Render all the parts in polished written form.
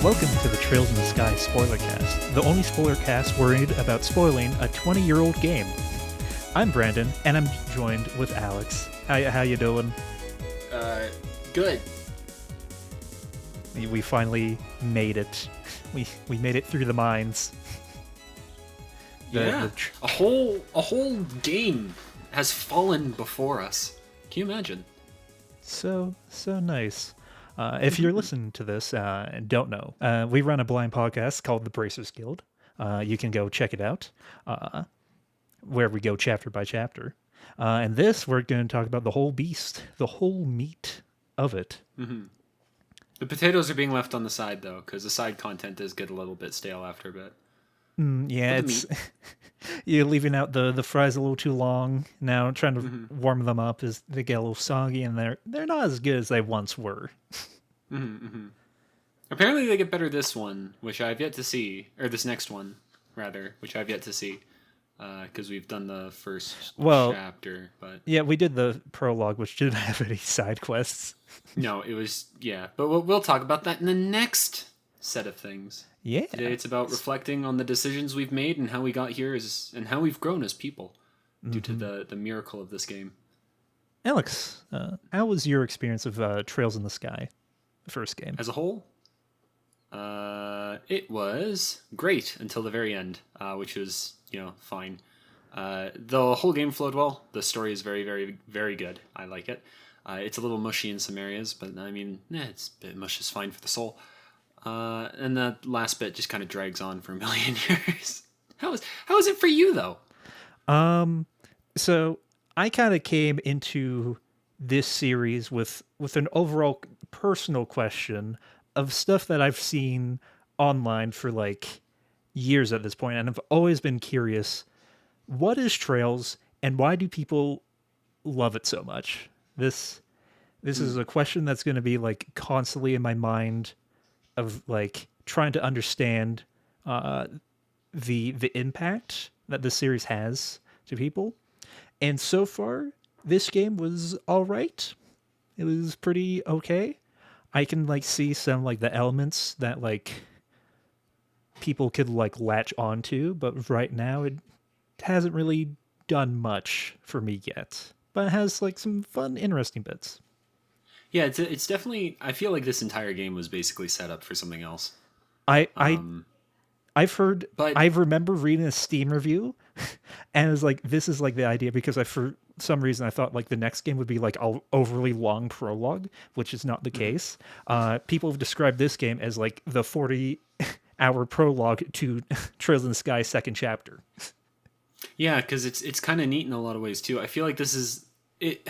Welcome to the Trails in the Sky Spoilercast, the only spoilercast worried about spoiling a 20-year-old game. I'm Brandon, and I'm joined with Alex. How you doing? Good. We finally made it. We made it through the mines. A whole game has fallen before us. Can you imagine? So nice. If you're listening to this and don't know, we run a blind podcast called The Bracers Guild. You can go check it out, where we go chapter by chapter. And this, we're going to talk about the whole beast, the whole meat of it. Mm-hmm. The potatoes are being left on the side, though, because the side content does get a little bit stale after a bit. Yeah, it's you're leaving out the fries a little too long. Now trying to warm them up as they get a little soggy, and they're not as good as they once were. Apparently, they get better this one, which I've yet to see, or this next one, rather, which I've yet to see, because we've done the first chapter. But yeah, we did the prologue, which didn't have any side quests. No, it was but we'll talk about that in the next set of things. Yeah. Today it's about reflecting on the decisions we've made and how we got here and how we've grown as people due to the miracle of this game. Alex, how was your experience of Trails in the Sky, the first game? As a whole, it was great until the very end, which was, fine. The whole game flowed well. The story is very, very, very good. I like it. It's a little mushy in some areas, but I mean, it's a bit mush is fine for the soul. And the last bit just kind of drags on for a million years. How is it for you though? So I kind of came into this series with an overall personal question of stuff that I've seen online for like years at this point, and I've always been curious: what is Trails, and why do people love it so much? This is a question that's going to be like constantly in my mind, of like trying to understand the impact that the series has to people. And so far, this game was all right. It was pretty okay. I can like see some like the elements that like people could like latch onto, but right now it hasn't really done much for me yet. But it has like some fun, interesting bits. Yeah, it's definitely. I feel like this entire game was basically set up for something else. I've heard, but I remember reading a Steam review, and it was like, this is like the idea, because for some reason I thought like the next game would be like an overly long prologue, which is not the case. People have described this game as like the 40-hour prologue to Trails in the Sky second chapter. Yeah, because it's kind of neat in a lot of ways too. I feel like this is it.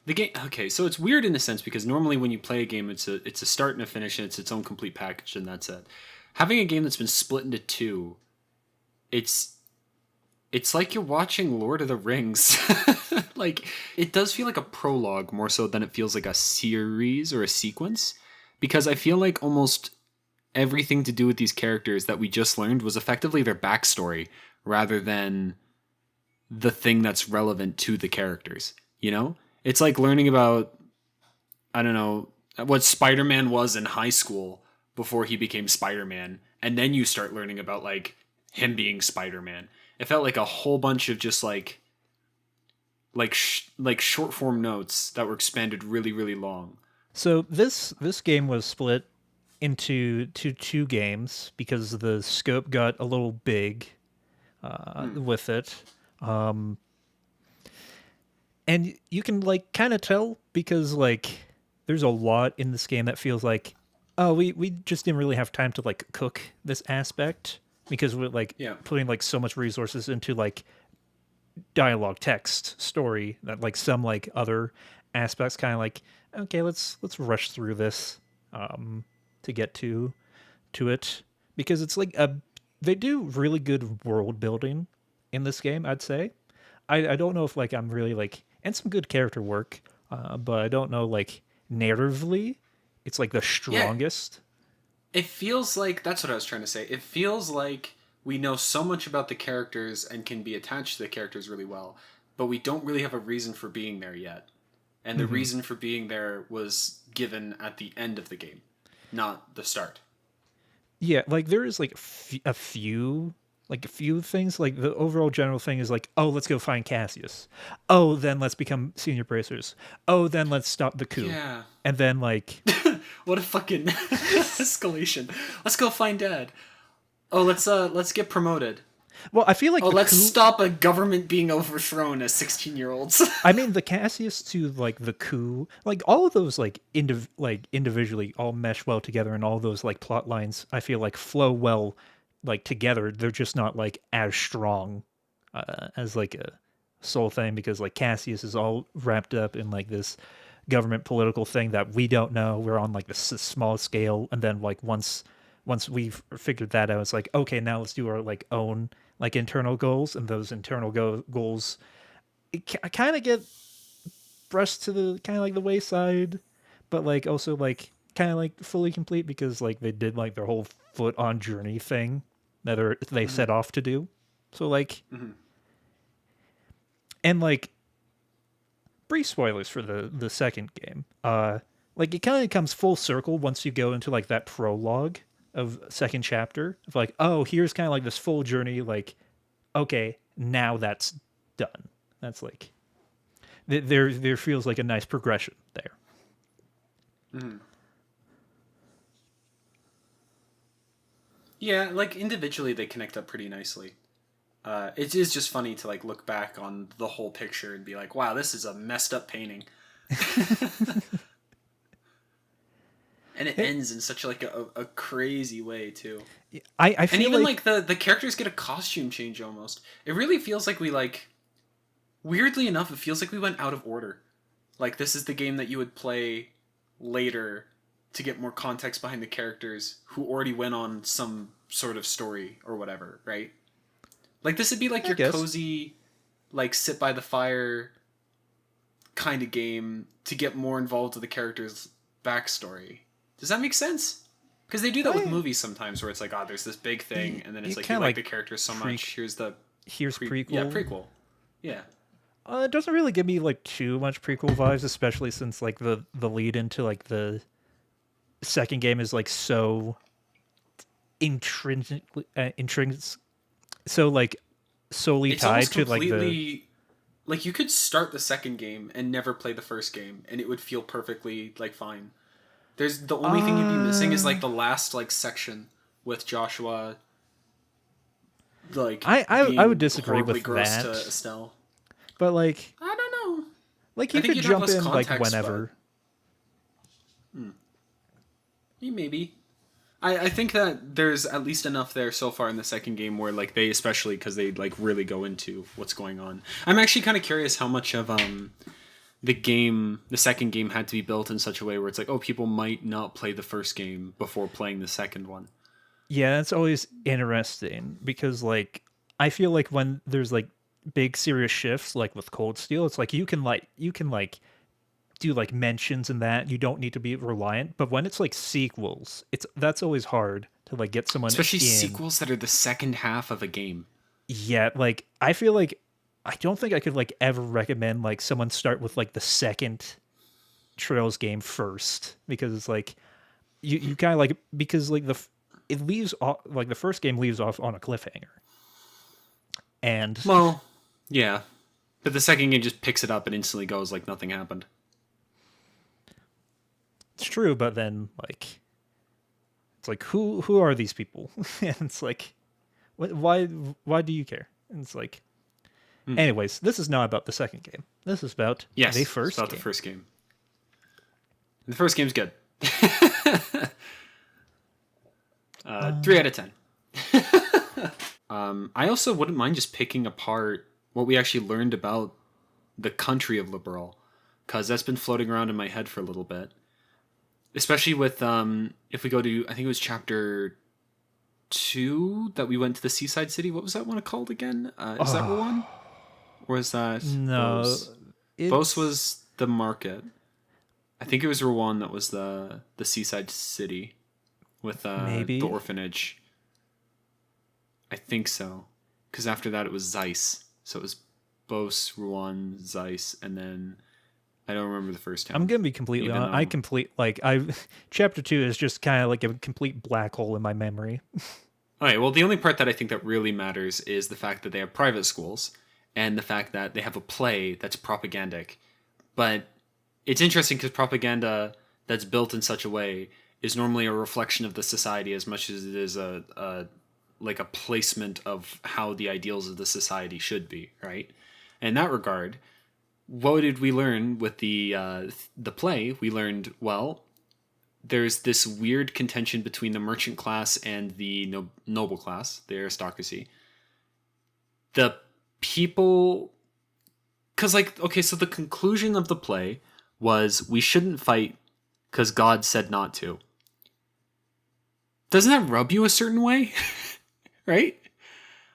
The game, okay, so it's weird in a sense because normally when you play a game, it's a start and a finish, and it's its own complete package, and that's it. Having a game that's been split into two, it's like you're watching Lord of the Rings. Like, it does feel like a prologue more so than it feels like a series or a sequence, because I feel like almost everything to do with these characters that we just learned was effectively their backstory rather than the thing that's relevant to the characters, It's like learning about, I don't know, what Spider-Man was in high school before he became Spider-Man, and then you start learning about like him being Spider-Man. It felt like a whole bunch of just like short form notes that were expanded really, really long. So this game was split into two games because the scope got a little big with it. And you can like kind of tell because like there's a lot in this game that feels like, oh, we just didn't really have time to like cook this aspect because we're like putting like so much resources into like dialogue, text, story, that like some like other aspects kind of like, okay, let's rush through this to get to it, because it's like they do really good world building in this game, I'd say. I don't know if like I'm really like, and some good character work, but I don't know like narratively it's like the strongest. It feels like, that's what I was trying to say. It feels like we know so much about the characters and can be attached to the characters really well, but we don't really have a reason for being there yet. And the reason for being there was given at the end of the game, not the start. Yeah, like there is like a few things. Like the overall general thing is like, oh, let's go find Cassius. Oh, then let's become senior bracers. Oh, then let's stop the coup. Yeah. And then like, What a fucking escalation. Let's go find Dad. Oh, let's get promoted. well, I feel like Oh, the let's coup. stop a government being overthrown as 16-year-olds. I mean, the Cassius to like the coup, like all of those like individually all mesh well together, and all those like plot lines I feel like flow well like together. They're just not like as strong as like a sole thing because like Cassius is all wrapped up in like this government political thing that we don't know. We're on like this small scale, and then like once we've figured that out, it's like okay, now let's do our like own like internal goals, and those internal goals kind of get brushed to the kind of like the wayside, but like also like kind of like fully complete because like they did like their whole foot on journey thing that they set off to do. So like, and like brief spoilers for the second game. Like it kind of comes full circle once you go into like that prologue of second chapter of like, oh, here's kind of like this full journey. Like, okay, now that's done. That's like there feels like a nice progression there. Yeah, like individually they connect up pretty nicely. It is just funny to like look back on the whole picture and be like, wow, this is a messed up painting. And it ends in such like a crazy way too. I And feel even like the characters get a costume change almost. It really feels like we like weirdly enough, it feels like we went out of order. Like this is the game that you would play later to get more context behind the characters who already went on some sort of story or whatever, right? Like this would be like I your guess cozy, like sit by the fire kind of game to get more involved with the character's backstory. Does that make sense? Because they do that with I movies sometimes, where it's like, oh, there's this big thing, and then it's you like you kind of like like the character so much. Here's the here's yeah prequel. prequel, yeah. It doesn't really give me like too much prequel vibes, especially since like the lead into like the second game is like so intrinsically so like solely It's tied almost to like the completely like you could start the second game and never play the first game, and it would feel perfectly like fine. There's the only thing you'd be missing is like the last like section with Joshua like I would being disagree horribly with gross to that, Estelle. but like I don't know. like I you think could you'd have jump less in like context, but whenever. maybe. I think that there's at least enough there so far in the second game where like they especially because they like really go into what's going on. I'm actually kind of curious how much of the second game had to be built in such a way where it's like, oh, people might not play the first game before playing the second one. Yeah, that's always interesting because like I feel like when there's like big serious shifts like with Cold Steel, it's like you can do like mentions and that you don't need to be reliant, but when it's like sequels, it's that's always hard to like get someone Especially in. sequels that are the second half of a game. Yeah, like I feel like I don't think I could like ever recommend like someone start with like the second Trails game first because it's like you kind of like because like it leaves off like the first game leaves off on a cliffhanger. And Well, yeah. But the second game just picks it up and instantly goes like nothing happened. it's true, but then like it's like who are these people? And it's like why do you care? And it's like anyways, this is not about the second game. This is about Yes, the it's first about game. the first game. The first game's good. 3 out of 10. I also wouldn't mind just picking apart what we actually learned about the country of Liberal, because that's been floating around in my head for a little bit. Especially with, if we go to, I think it was chapter 2 that we went to the seaside city. What was that one called again? Is that one? Or is that No, Bose? Bose was the market. I think it was Rouen that was the seaside city with maybe the orphanage. I think so. Because after that it was Zeiss. So it was Bose, Rouen, Zeiss, and then I don't remember the first I'm town, gonna be completely even honest. I though. complete like I chapter 2 is just kind of like a complete black hole in my memory. Okay, well, the only part that I think that really matters is the fact that they have private schools and the fact that they have a play that's propagandic. But it's interesting because propaganda that's built in such a way is normally a reflection of the society as much as it is a like a placement of how the ideals of the society should be, right? In that regard, what did we learn with the play? We learned, well, there's this weird contention between the merchant class and the noble class, the aristocracy. The people, because like, okay, so the conclusion of the play was we shouldn't fight because God said not to. Doesn't that rub you a certain way? Right?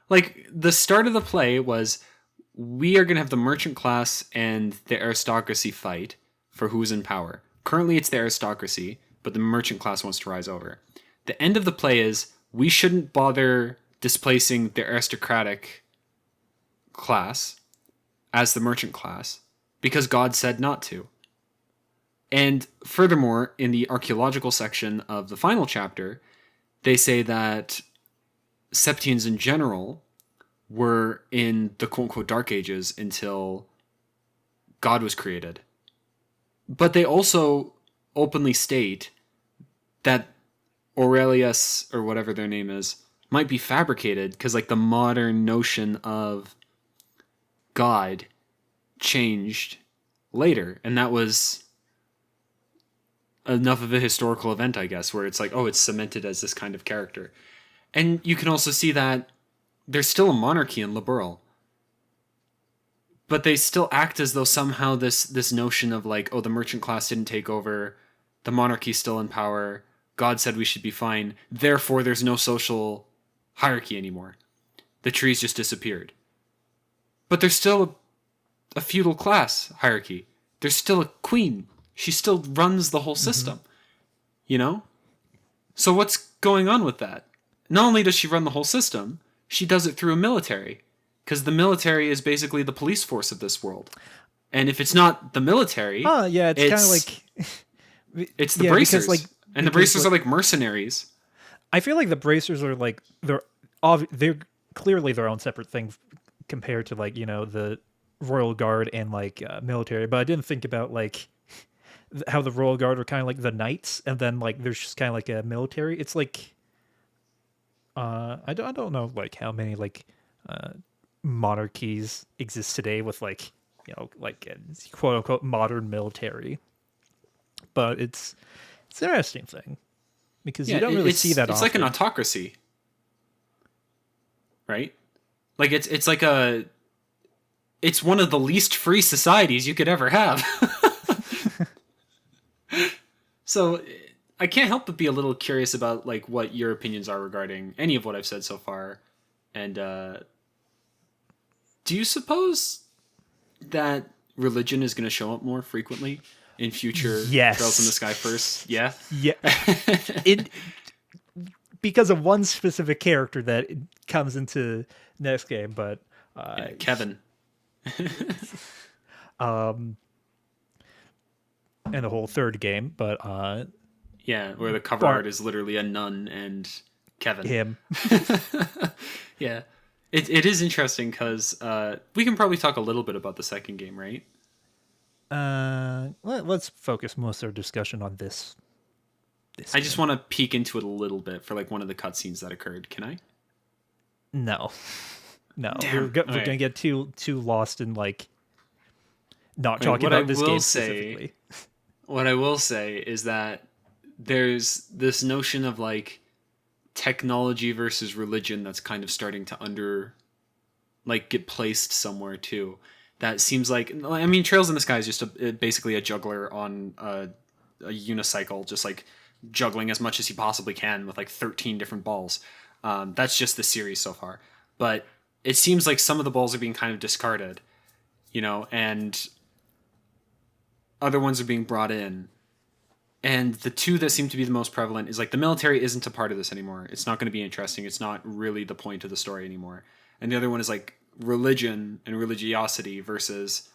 Like the start of the play was we are going to have the merchant class and the aristocracy fight for who's in power. Currently, it's the aristocracy, but the merchant class wants to rise over. The end of the play is we shouldn't bother displacing the aristocratic class as the merchant class because God said not to. And furthermore, in the archaeological section of the final chapter, they say that Septians in general were in the quote unquote dark ages until God was created. But they also openly state that Aurelius, or whatever their name is, might be fabricated because like the modern notion of God changed later. And that was enough of a historical event, I guess, where it's like, oh, it's cemented as this kind of character. And you can also see that there's still a monarchy in Liberal, but they still act as though somehow this notion of like, oh, the merchant class didn't take over, the monarchy's still in power, God said we should be fine, therefore there's no social hierarchy anymore. The trees just disappeared. But there's still a feudal class hierarchy. There's still a queen. She still runs the whole system. You know? So what's going on with that? Not only does she run the whole system, she does it through a military. Because the military is basically the police force of this world. And if it's not the military, Yeah, it's kind of like it's the yeah, bracers. because And the bracers are like mercenaries. I feel like the bracers are like they're clearly their own separate thing compared to like, you know, the royal guard and like military, but I didn't think about like how the royal guard are kind of like the knights and then like there's just kind of like a military. It's like I don't know like how many like monarchies exist today with like, you know, like a quote unquote modern military, but it's an interesting thing because you don't really see that it's often. like an autocracy, right? Like it's like it's one of the least free societies you could ever have. So I can't help but be a little curious about like what your opinions are regarding any of what I've said so far. And do you suppose that religion is going to show up more frequently in future Yes. Trails in the Sky first? Yeah. Yeah. It because of one specific character that comes into next game, but Yeah, Kevin. and the whole third game, but Yeah, where the cover art is literally a nun and Kevin. him. Yeah. It is interesting because we can probably talk a little bit about the second game, right? Let's focus most of our discussion on this. I just want to peek into it a little bit for like one of the cutscenes that occurred. Can I? No. Damn. We're gonna get too lost in like not talking What about this game specifically. What I will say is that there's this notion of like technology versus religion that's kind of starting to get placed somewhere too. That seems like, I mean, Trails in the Sky is just basically a juggler on a unicycle, just like juggling as much as he possibly can with like 13 different balls. That's just the series so far. But it seems like some of the balls are being kind of discarded, you know, and other ones are being brought in. And the two that seem to be the most prevalent is like the military isn't a part of this anymore. It's not going to be interesting. It's not really the point of the story anymore. And the other one is like religion and religiosity versus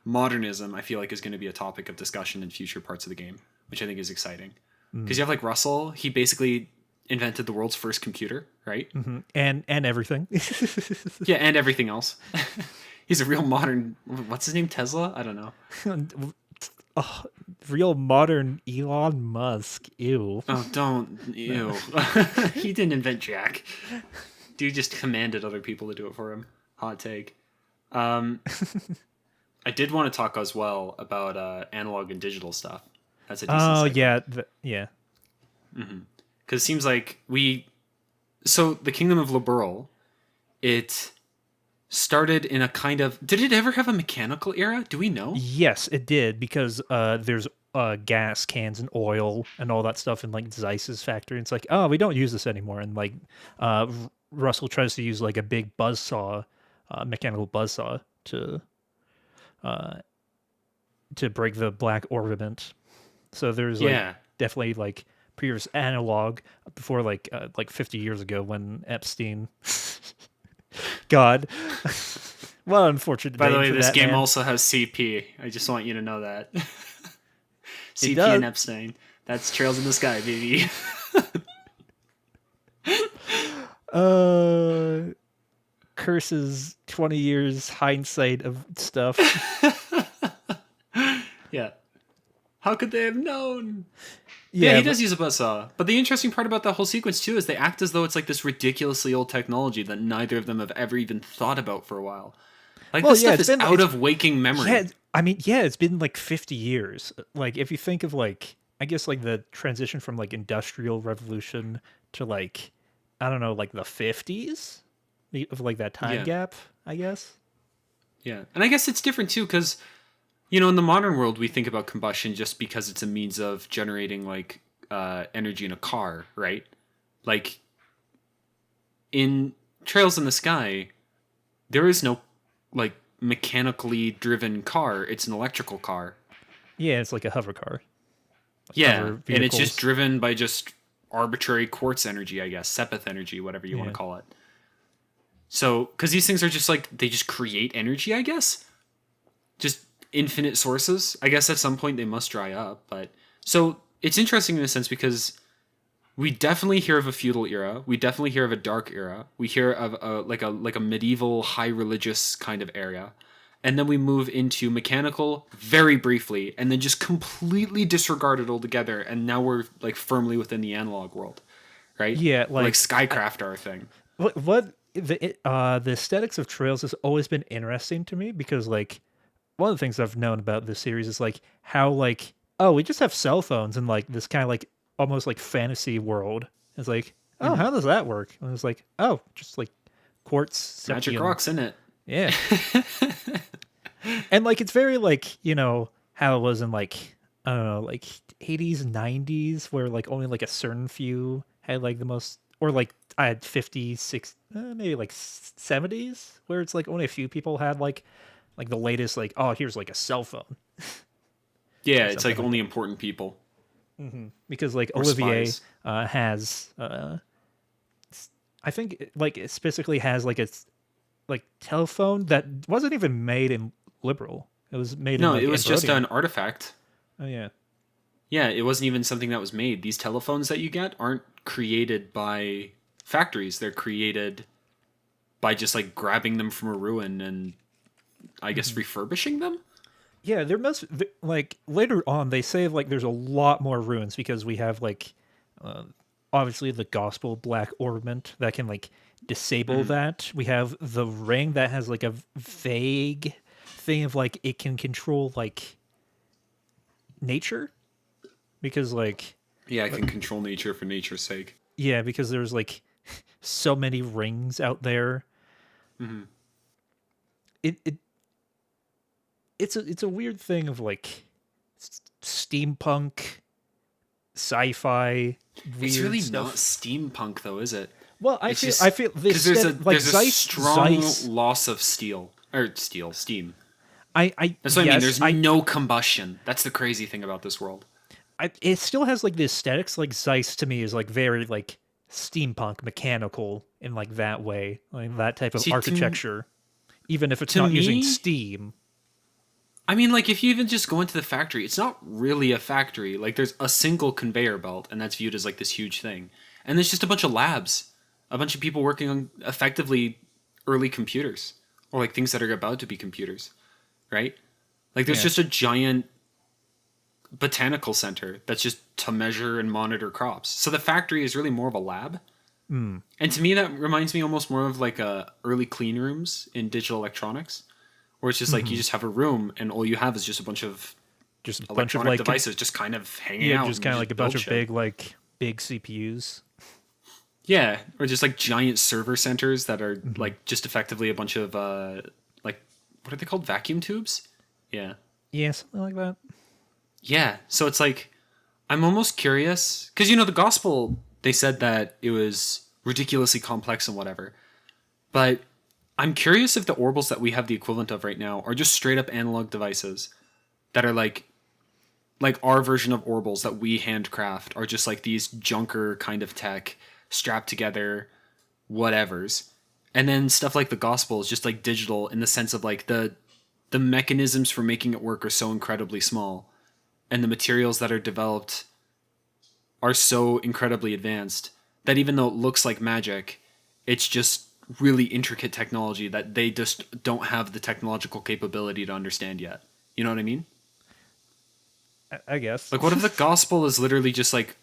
modernism, I feel like, is going to be a topic of discussion in future parts of the game, which I think is exciting. Because you have like Russell, he basically invented the world's first computer, right? Mm-hmm. And everything. Yeah, and everything else. He's a real modern. What's his name? Tesla? I don't know. Oh, real modern Elon Musk. Ew. Oh, don't. Ew. He didn't invent Jack. Dude just commanded other people to do it for him. Hot take. I did want to talk as well about analog and digital stuff. That's a decent segment. Yeah. Yeah. Because it seems like So, the Kingdom of Liberl, it started in a kind of... Did it ever have a mechanical era? Do we know? Yes, it did, because there's gas cans and oil and all that stuff in like Zeiss's factory. It's like, oh, we don't use this anymore. And like Russell tries to use like a big buzzsaw, mechanical buzzsaw to break the black ornament. So there's like definitely like previous analog before like 50 years ago when Epstein. God. Well, unfortunate. By the way, this game man. also has CP. I just want you to know that. CP does. and Epstein. That's Trails in the Sky, baby. Curses 20 years hindsight of stuff. Yeah. How could they have known? Yeah, he does use a buzzsaw. But the interesting part about the whole sequence, too, is they act as though it's like this ridiculously old technology that neither of them have ever even thought about for a while. Like, this stuff is out of waking memory. Yeah, I mean, it's been like 50 years. Like, if you think of like, I guess like the transition from like Industrial Revolution to like, I don't know, like the 50s of like that time gap, I guess. Yeah. And I guess it's different too, because, you know, in the modern world, we think about combustion just because it's a means of generating like energy in a car, right? Like in Trails in the Sky, there is no like mechanically driven car. It's an electrical car. Yeah, it's like a hover car. And it's just driven by just arbitrary quartz energy, I guess, Sepith energy, whatever you want to call it. So, because these things are just like, they just create energy, I guess. Just infinite sources. I guess at some point they must dry up. But so it's interesting in a sense because we definitely hear of a feudal era. We definitely hear of a dark era. We hear of a medieval high religious kind of era. And then we move into mechanical very briefly, and then just completely disregard it altogether. And now we're like firmly within the analog world, right? Yeah, like Skycraft are a thing. What the aesthetics of Trails has always been interesting to me because like one of the things I've known about this series is like how like we just have cell phones and like this kind of like almost like fantasy world. It's like how does that work? And it's like just like quartz magic rocks in it. Yeah. And like it's very like, you know, how it was in like I don't know, like 80s, 90s where like only like a certain few had like the most, or like I had 50, 60, maybe like 70s where it's like only a few people had like the latest like here's like a cell phone. Yeah, it's like only important people. Mm-hmm. Because like or Olivier spies. has I think like it specifically has like a like telephone that wasn't even made in Liberal. It was made in like, it was just Ambrodian. an artifact. Oh yeah. Yeah, it wasn't even something that was made. These telephones that you get aren't created by factories. They're created by just like grabbing them from a ruin and I guess refurbishing them. Yeah, there must like later on they say like there's a lot more ruins because we have like obviously the gospel black ornament that can like disable that. We have the ring that has like a vague thing of like it can control like nature because like it can control nature for nature's sake. Yeah, because there's like so many rings out there. It's a weird thing of like steampunk, sci-fi. It's really stuff. not steampunk though, is it? Well, I feel this there's like a strong loss of steam. That's what I mean. There's no combustion. That's the crazy thing about this world. It still has like the aesthetics. Like Zeiss to me is like very like steampunk, mechanical in like that way, like that type of architecture. Even if it's not using steam. I mean, like, if you even just go into the factory, it's not really a factory. Like, there's a single conveyor belt, and that's viewed as like this huge thing. And there's just a bunch of labs, a bunch of people working on effectively early computers, or like things that are about to be computers, right? Like, there's Yeah. just a giant botanical center that's just to measure and monitor crops. So the factory is really more of a lab. Mm. And to me, that reminds me almost more of like early clean rooms in digital electronics, where it's just like you Hmm. just have a room and all you have is just a bunch of Just a bunch of electronic like, devices just kind of hanging yeah, out just and you kind of like a just bunch build of shit. big CPUs. Yeah, or just like giant server centers that are Hmm. like just effectively a bunch of like what are they called? Vacuum tubes? Yeah. Yeah, something like that. Yeah. So it's like I'm almost curious because you know the gospel they said that it was ridiculously complex and whatever. But I'm curious if the orbals that we have the equivalent of right now are just straight up analog devices that are like our version of orbals that we handcraft are just like these junker kind of tech strapped together whatevers. And then stuff like the gospel is just like digital in the sense of like the mechanisms for making it work are so incredibly small and the materials that are developed are so incredibly advanced that even though it looks like magic, it's just really intricate technology that they just don't have the technological capability to understand yet. You know what I mean? I guess. Like, what if the gospel is literally just like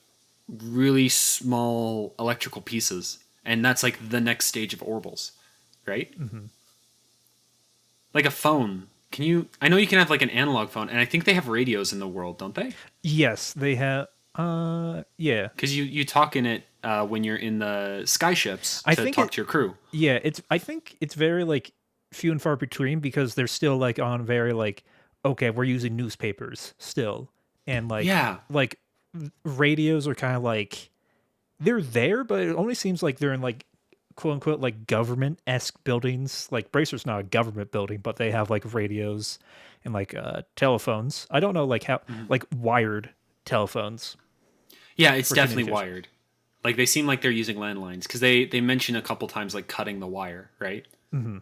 really small electrical pieces, and that's like the next stage of orbals, right? Hmm. Like a phone. Can you? I know you can have like an analog phone, and I think they have radios in the world, don't they? Yes, they have. Yeah. Because you talk in it when you're in the skyships I to think talk it. to your crew. Yeah, it's. I think it's very like few and far between because they're still like on very like, okay, we're using newspapers still, and Yeah, like radios are kind of like they're there, but it only seems like they're in like quote unquote like government esque buildings. Like Bracer's not a government building, but they have like radios and like telephones. I don't know like how like wired telephones yeah, it's for definitely communication. wired. Like they seem like they're using landlines because they mention a couple times like cutting the wire, right? Hmm.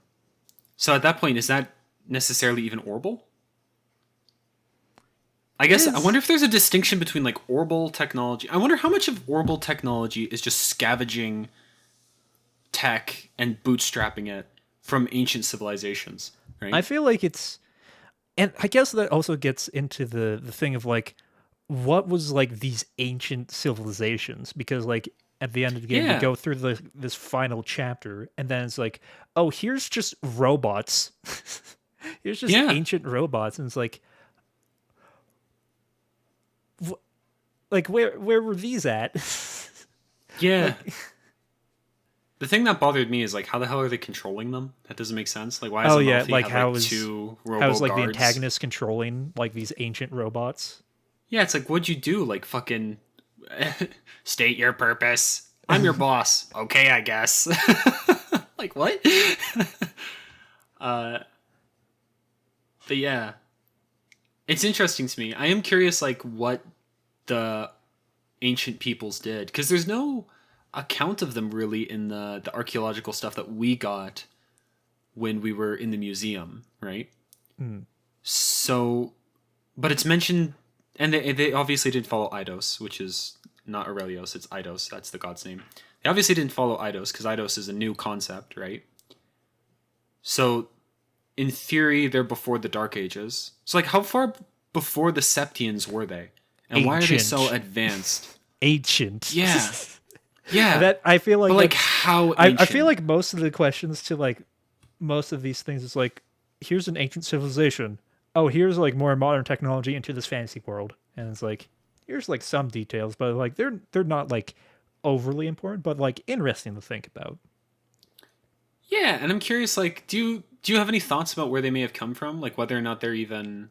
So at that point, is that necessarily even orbal? I It guess I is. wonder if there's a distinction between like orbal technology. I wonder how much of orbal technology is just scavenging tech and bootstrapping it from ancient civilizations, I right? feel like it's, and I guess that also gets into the thing of like what was like these ancient civilizations because like at the end of the game we Yeah, go through this final chapter and then it's like oh here's just robots here's just yeah, ancient robots and it's like like where were these at yeah. like The thing that bothered me is like, how the hell are they controlling them? That doesn't make sense. Like, why does oh yeah Amalfi like have like two how's robo like the guards? antagonist controlling like these ancient robots. Yeah, it's like, what'd you do? Like, fucking state your purpose. I'm your boss. Okay, I guess. Like, what? uh, but yeah, it's interesting to me. I am curious, like, what the ancient peoples did because there's no account of them really in the archaeological stuff that we got when we were in the museum, right? Mm. So, but it's mentioned, and they obviously didn't follow Eidos, which is not Aurelios, it's Eidos. That's the god's name. They obviously didn't follow Eidos because Eidos is a new concept, right? So, in theory, they're before the Dark Ages. So, like, how far before the Septians were they? And why are they so Ancient. advanced? Ancient. Yeah, yeah. That I feel But, like like, that's how I feel ancient? like most of the questions to like most of these things is like here's an ancient civilization. Oh, here's like more modern technology into this fantasy world. And it's like here's like some details, but like they're not like overly important, but like interesting to think about. Yeah, and I'm curious, like, do you have any thoughts about where they may have come from? Like, whether or not they're even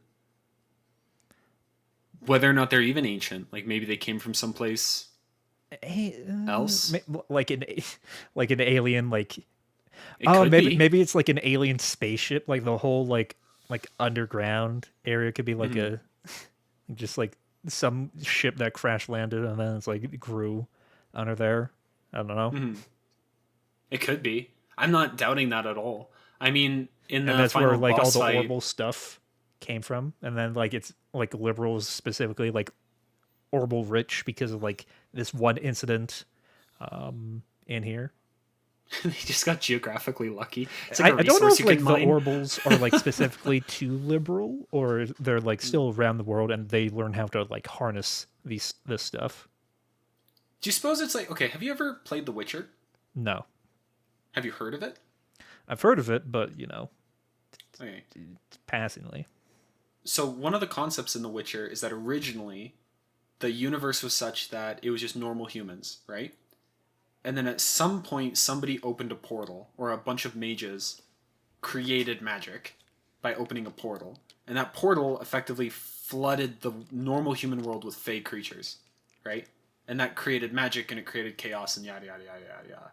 ancient. Like, maybe they came from someplace Hey, else. like an like an alien like It oh could be. maybe it's like an alien spaceship like the whole like underground area could be like Hmm. a just like some ship that crash landed and then it's like it grew under there. I don't know. Hmm. It could be. I'm not doubting that at all. I mean, in And the that's where final like all boss the fight, orbital stuff. came from, and then like it's like liberals specifically like Orbital rich because of like this one incident in here. They just got geographically lucky. It's like a I don't know resource if you can like the mine. Orbals are like specifically too liberal or they're like still around the world and they learn how to like harness this stuff. Do you suppose it's like, okay, have you ever played The Witcher? No, Have you heard of it? I've heard of it, but you know, Okay. passingly. So one of the concepts in The Witcher is that originally the universe was such that it was just normal humans, right? And then at some point somebody opened a portal, or a bunch of mages created magic by opening a portal. And that portal effectively flooded the normal human world with fey creatures, right? And that created magic and it created chaos and yada yada yada yada yada.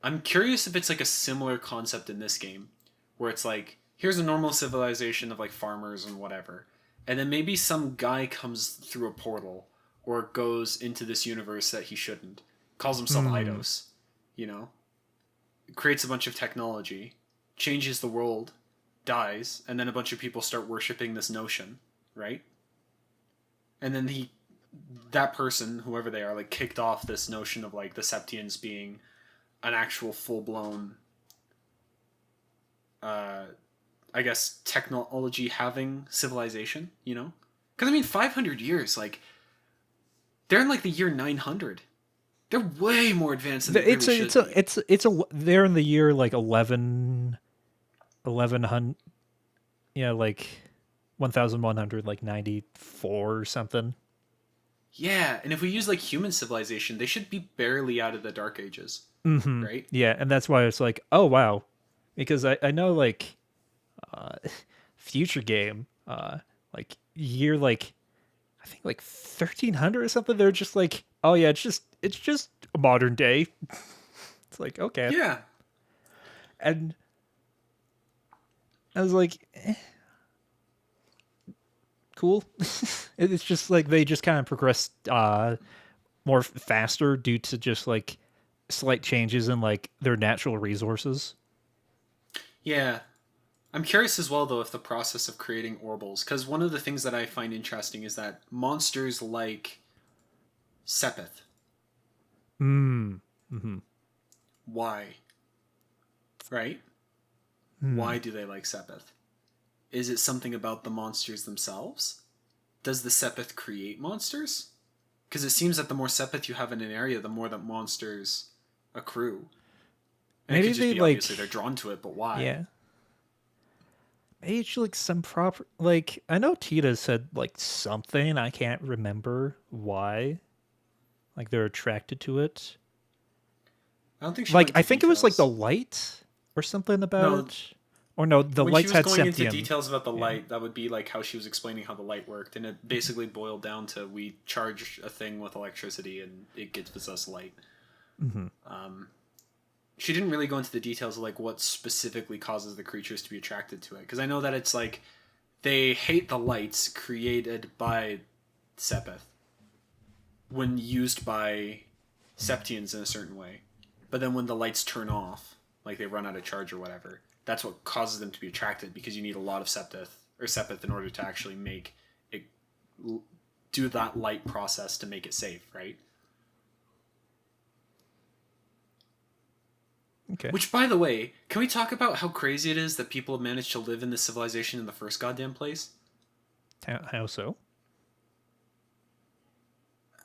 I'm curious if it's like a similar concept in this game, where it's like, here's a normal civilization of like farmers and whatever, and then maybe some guy comes through a portal or goes into this universe that he shouldn't, calls himself Eidos, you know, creates a bunch of technology, changes the world, dies, and then a bunch of people start worshipping this notion, right? And then that person, whoever they are, like kicked off this notion of like the Septians being an actual full-blown I guess technology having civilization, you know? Because I mean 500 years, like they're in like the year 900. They're way more advanced than they really should be. It's a they're in the year like 1100, yeah, like 1100 like 94 or something. Yeah, and if we use like human civilization, they should be barely out of the dark ages, right? Yeah, and that's why it's like, oh wow, because I know like uh, future game, like year like I think like 1300 or something. They're just like, oh yeah, it's just a modern day. It's like okay, Yeah. and I was like, cool. It's just like they just kind of progressed more faster due to just like slight changes in like their natural resources. Yeah. I'm curious as well, though, if the process of creating orbals, because one of the things that I find interesting is that monsters like Sepith. Why? Right? Why do they like Sepith? Is it something about the monsters themselves? Does the Sepith create monsters? Because it seems that the more Sepith you have in an area, the more that monsters accrue. And it Maybe could just they be like, obviously they're drawn to it, but why? yeah. Maybe it's like some proper like I know Tita said like something I can't remember why. Like they're attracted to it. I don't think she Like went I into think it was like the details. light or something about No, it. Or no, the when she lights was had going into sentient. details about the Yeah. light, that would be like how she was explaining how the light worked, and it basically boiled down to we charge a thing with electricity and it gives us light. She didn't really go into the details of like what specifically causes the creatures to be attracted to it, because I know that it's like they hate the lights created by Sepith when used by Septians in a certain way, but then when the lights turn off, like they run out of charge or whatever, that's what causes them to be attracted, because you need a lot of Sepith in order to actually make it do that light process to make it safe, right? Okay. Which, by the way, can we talk about how crazy it is that people have managed to live in this civilization in the first goddamn place? How so?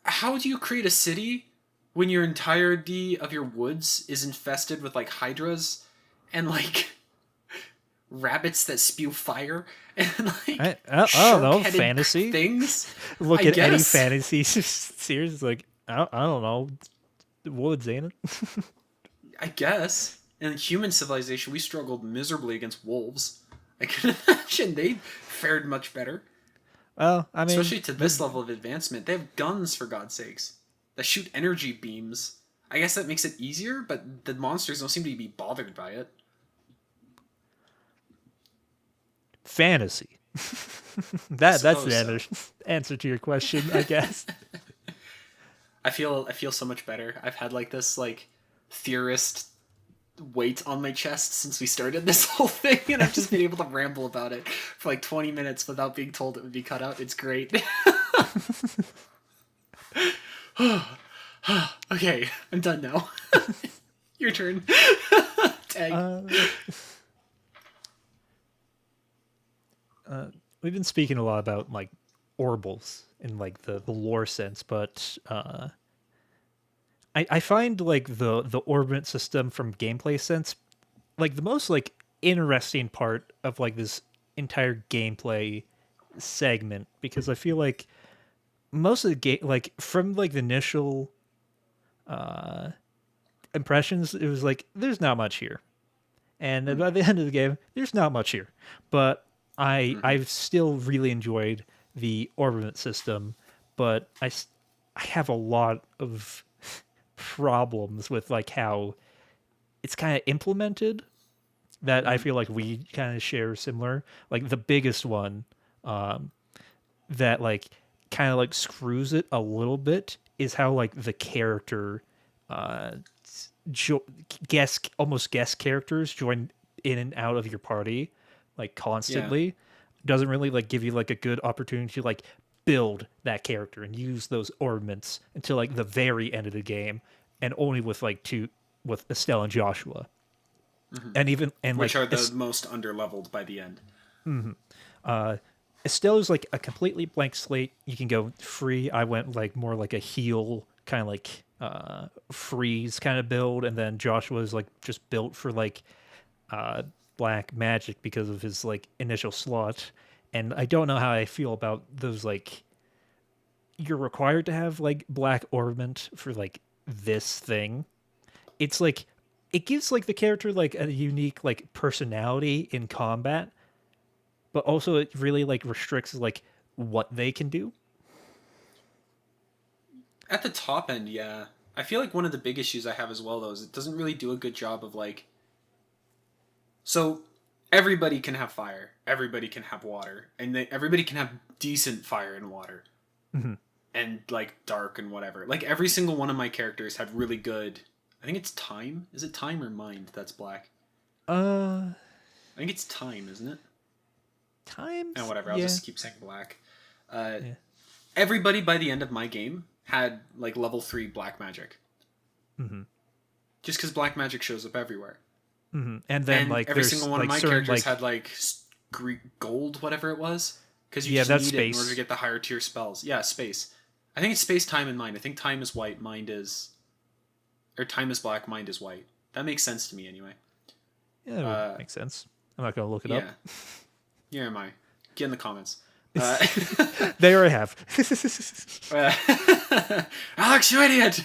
How do you create a city when your entirety of your woods is infested with like hydras and like rabbits that spew fire and like I don't know, shark-headed fantasy. things? Look I at any guess. fantasy series, like I don't know, woods, ain't it? I guess. In human civilization, we struggled miserably against wolves. I can imagine they fared much better. Well, I mean, Especially to this level of advancement. They have guns, for God's sakes, that shoot energy beams. I guess that makes it easier, but the monsters don't seem to be bothered by it. fantasy. That's the So. answer to your question, I guess. I feel so much better. I've had like this like theorist weight on my chest since we started this whole thing, and I've just been able to ramble about it for like 20 minutes without being told it would be cut out. It's great. Okay, I'm done now. Your turn. Tag. We've been speaking a lot about like orbals in like the lore sense, but I find like the orbit system from gameplay sense like the most like interesting part of like this entire gameplay segment because I feel like most of the game like from like the initial impressions it was like there's not much here, and by the end of the game there's not much here, but I've still really enjoyed the orbit system, but I have a lot of problems with like how it's kind of implemented that I feel like we kind of share similar. Like the biggest one that like kind of like screws it a little bit is how like the character uh almost guest characters join in and out of your party like Yeah. constantly. Doesn't really like give you like a good opportunity to like build that character and use those ornaments until like the very end of the game, and only with like two with Estelle and Joshua. And even and Which like are the most underleveled by the end. Estelle is like a completely blank slate. You can go free. I went like more like a heal kind of like freeze kind of build, and then Joshua is like just built for like uh black magic because of his like initial slot. And I don't know how I feel about those like you're required to have like black ornament for like this thing. It's like it gives like the character like a unique like personality in combat, but also it really like restricts like what they can do. At the top end, yeah. I feel like one of the big issues I have as well, though, is it doesn't really do a good job of like. So, everybody can have fire, everybody can have water, and everybody can have decent fire and water, and like dark and whatever. Like every single one of my characters had really good. I think it's time. Is it time or mind that's black? Uh, I think it's time, isn't it? And times, whatever. I'll yeah, just keep saying black. yeah. Everybody by the end of my game had like level 3 black magic. Just because black magic shows up everywhere. And then And like every there's single one of like my certain characters like had like gold, whatever it was, because you yeah, just that's need it in order space. to get the higher tier spells. Yeah, space. I think it's space, time, and mind. I think time is white, mind is, or time is black, mind is white. That makes sense to me anyway. Yeah, that would make sense. I'm not gonna look it Yeah. up. Here am I. Get in the comments. There I have. Alex, you idiot!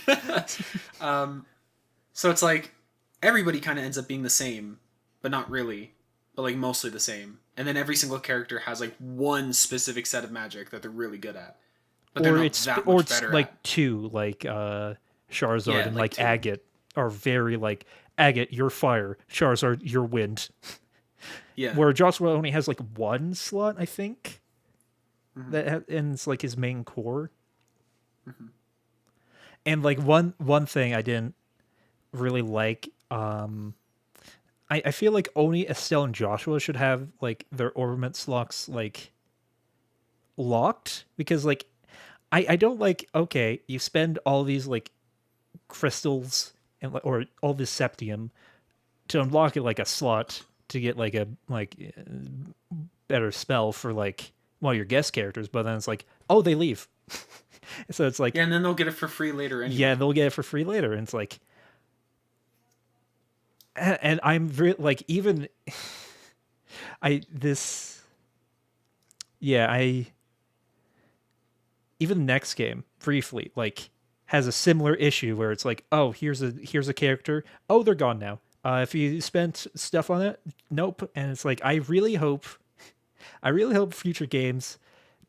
So it's like everybody kind of ends up being the same, but not really, but like mostly the same. And then every single character has like one specific set of magic that they're really good at, but they're or not it's that or much it's better like at. two like Charizard Yeah, and like like two. Agate are very like Agate you're fire, Charizard you're wind. Yeah. Where Joshua only has like one slot, I think. And it's like his main core. And like one thing I didn't really like, I feel like only Estelle and Joshua should have like their ornament slots like locked because like I don't like okay you spend all these like crystals and or all this septium to unlock it like a slot to get like a like better spell for like one of your guest characters, but then it's like oh they leave. So it's like Yeah, and then they'll get it for free later yeah anyway. they'll get it for free later, and it's like and I'm like even I this yeah I even the next game briefly like has a similar issue where it's like oh here's a character, oh they're gone now, if you spent stuff on it, nope. And it's like I really hope future games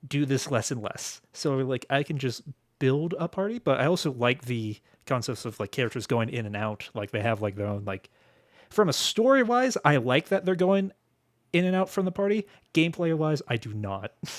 do this less and less so like I can just build a party, but I also like the concepts of like characters going in and out, like they have like their own like from a story wise I like that they're going in and out from the party. Gameplay wise I do not. Yeah,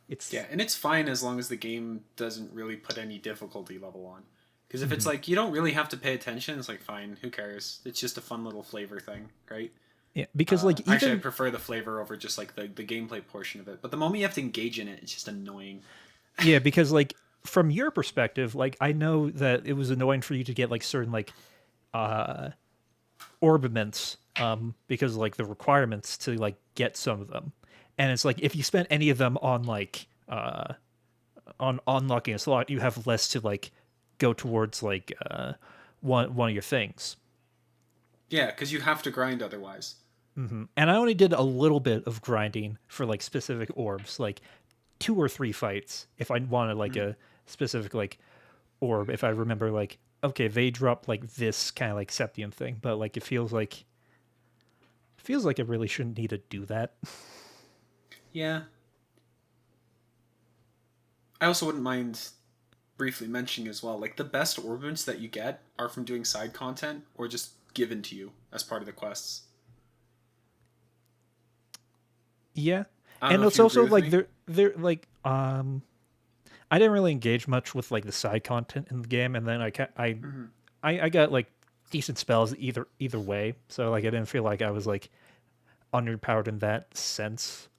It's and it's fine as long as the game doesn't really put any difficulty level on. Because if it's Mm-hmm. like you don't really have to pay attention, it's like fine, who cares? It's just a fun little flavor thing, right? Yeah, because like Actually, I even prefer the flavor over just like the gameplay portion of it. But the moment you have to engage in it, it's just annoying. yeah, because like from your perspective, like I know that it was annoying for you to get like certain like uh orbiments because like the requirements to like get some of them. And it's like if you spent any of them on like on unlocking a slot, you have less to like go towards like one of your things. Yeah, because you have to grind otherwise. And I only did a little bit of grinding for like specific orbs, like 2 or 3 fights if I wanted like Mm. a specific like orb. If I remember like okay, they drop like this kind of like septium thing, but like it feels like I really shouldn't need to do that. Yeah, I also wouldn't mind briefly mentioning as well. Like the best orbits that you get are from doing side content or just given to you as part of the quests. Yeah. I don't know And if it's you agree also with like me. they're like I didn't really engage much with like the side content in the game, and then Mm-hmm. I got like decent spells either way, so like I didn't feel like I was like underpowered in that sense.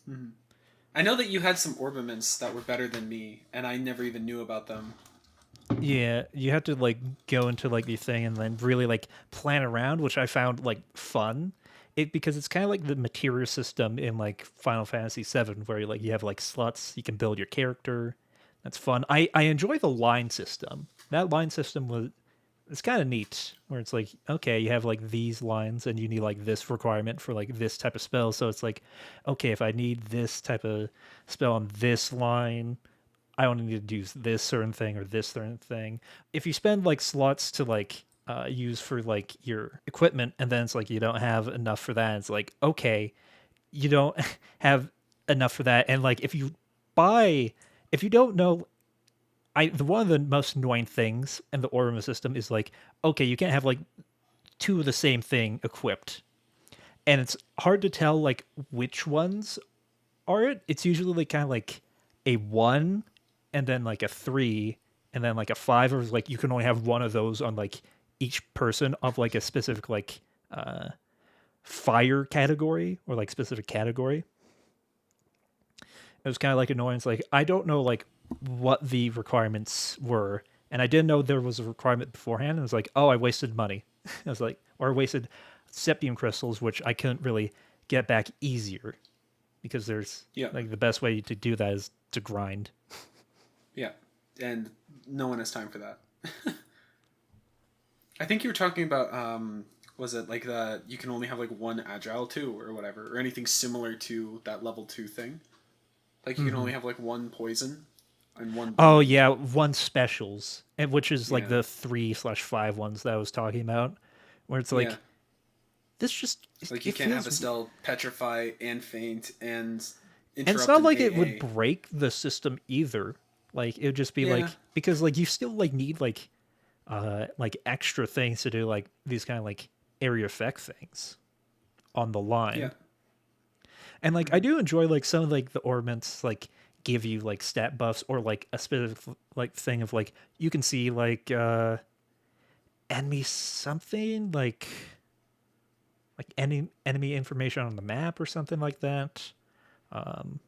Mm-hmm. I know that you had some orbiments that were better than me, and I never even knew about them. Yeah, you have to like go into like the thing and then really like plan around, which I found like fun. It because it's kind of like the materia system in like Final Fantasy VII, where like you have like slots you can build your character. That's fun. I enjoy the line system. That line system was it's kind of neat, where it's like okay, you have like these lines and you need like this requirement for like this type of spell. So it's like okay, if I need this type of spell on this line, I only need to use this certain thing or this certain thing. If you spend like slots to like use for like your equipment, and then it's like you don't have enough for that, it's like okay, you don't have enough for that, and like buy, if you don't know, one of the most annoying things in the order system is like okay, you can't have like two of the same thing equipped, and it's hard to tell like which ones are it. It's usually like kind of like a 1 and then like a 3 and then like a 5, or like you can only have one of those on like each person of like a specific like fire category or like specific category. It was kind of like annoying. It's like I don't know like what the requirements were, and I didn't know there was a requirement beforehand. And it was like, oh, I wasted money. I was like, or I wasted septium crystals, which I couldn't really get back easier because there's Yeah, like the best way to do that is to grind. yeah, and no one has time for that. I think you were talking about was it like the you can only have like one agile too or whatever or anything similar to that level 2 thing. Like you can Mm-hmm. only have like one poison and one Oh bind. yeah, one specials, and which is like Yeah, the 3/5 ones that I was talking about, where it's yeah. like this just Like you it can't have feels, a spell petrify and faint and and it's interrupt not an like it would AA. break the system either. Like it would just be Yeah, like because like you still like need like extra things to do like these kind of like area effect things on the yeah. line. And like I Mm-hmm. do enjoy like some of like the ornaments like give you like stat buffs or like a specific like thing of like you can see like enemy something like any enemy information on the map or something like that. Um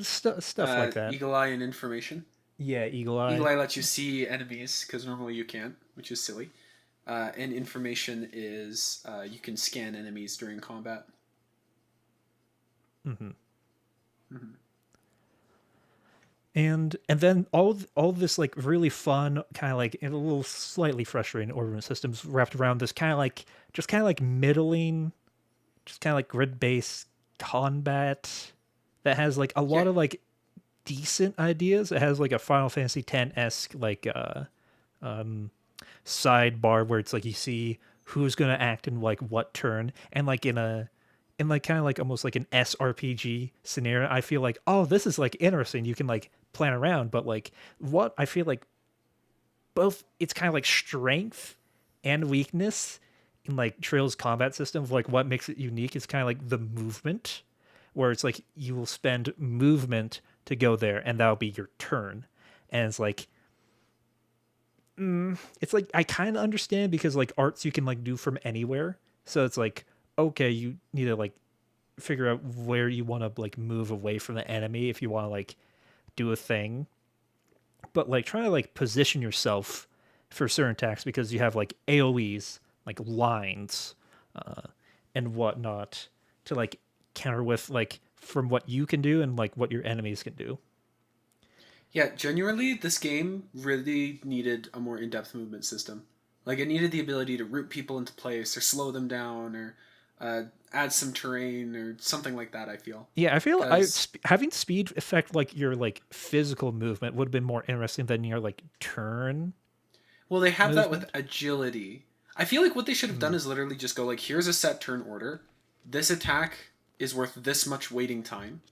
stuff like that. Eagle eye and information. Yeah, eagle eye. Eagle eye lets you see enemies because normally you can't, which is silly. And information is you can scan enemies during combat. Hmm. Mm-hmm. And then all this like really fun kind of like and a little slightly frustrating ornament systems wrapped around this kind of like just kind of like middling, just kind of like grid based combat that has like a Yeah, lot of like decent ideas. It has like a Final Fantasy X esque like sidebar where it's like you see who's gonna act in like what turn, and like in like kind of like almost like an SRPG scenario. I feel like oh this is like interesting. You can like plan around, but like what I feel like both it's kind of like strength and weakness in like Trail's combat system of like what makes it unique is kind of like the movement, where it's like you will spend movement to go there, and that'll be your turn. And it's like I kind of understand because like arts you can like do from anywhere. So it's like okay, you need to like figure out where you want to like move away from the enemy if you want to like do a thing. But like trying to like position yourself for certain attacks because you have like AoEs, like lines, and whatnot to like counter with like from what you can do and like what your enemies can do. Yeah, genuinely, this game really needed a more in-depth movement system. Like, it needed the ability to root people into place, or slow them down, or add some terrain, or something like that. I feel Yeah, I feel because having speed affect like your like physical movement would have been more interesting than your like turn well, they have that with movement. agility. I feel like what they should have done Mm. is literally just go like, here's a set turn order. This attack is worth this much waiting time.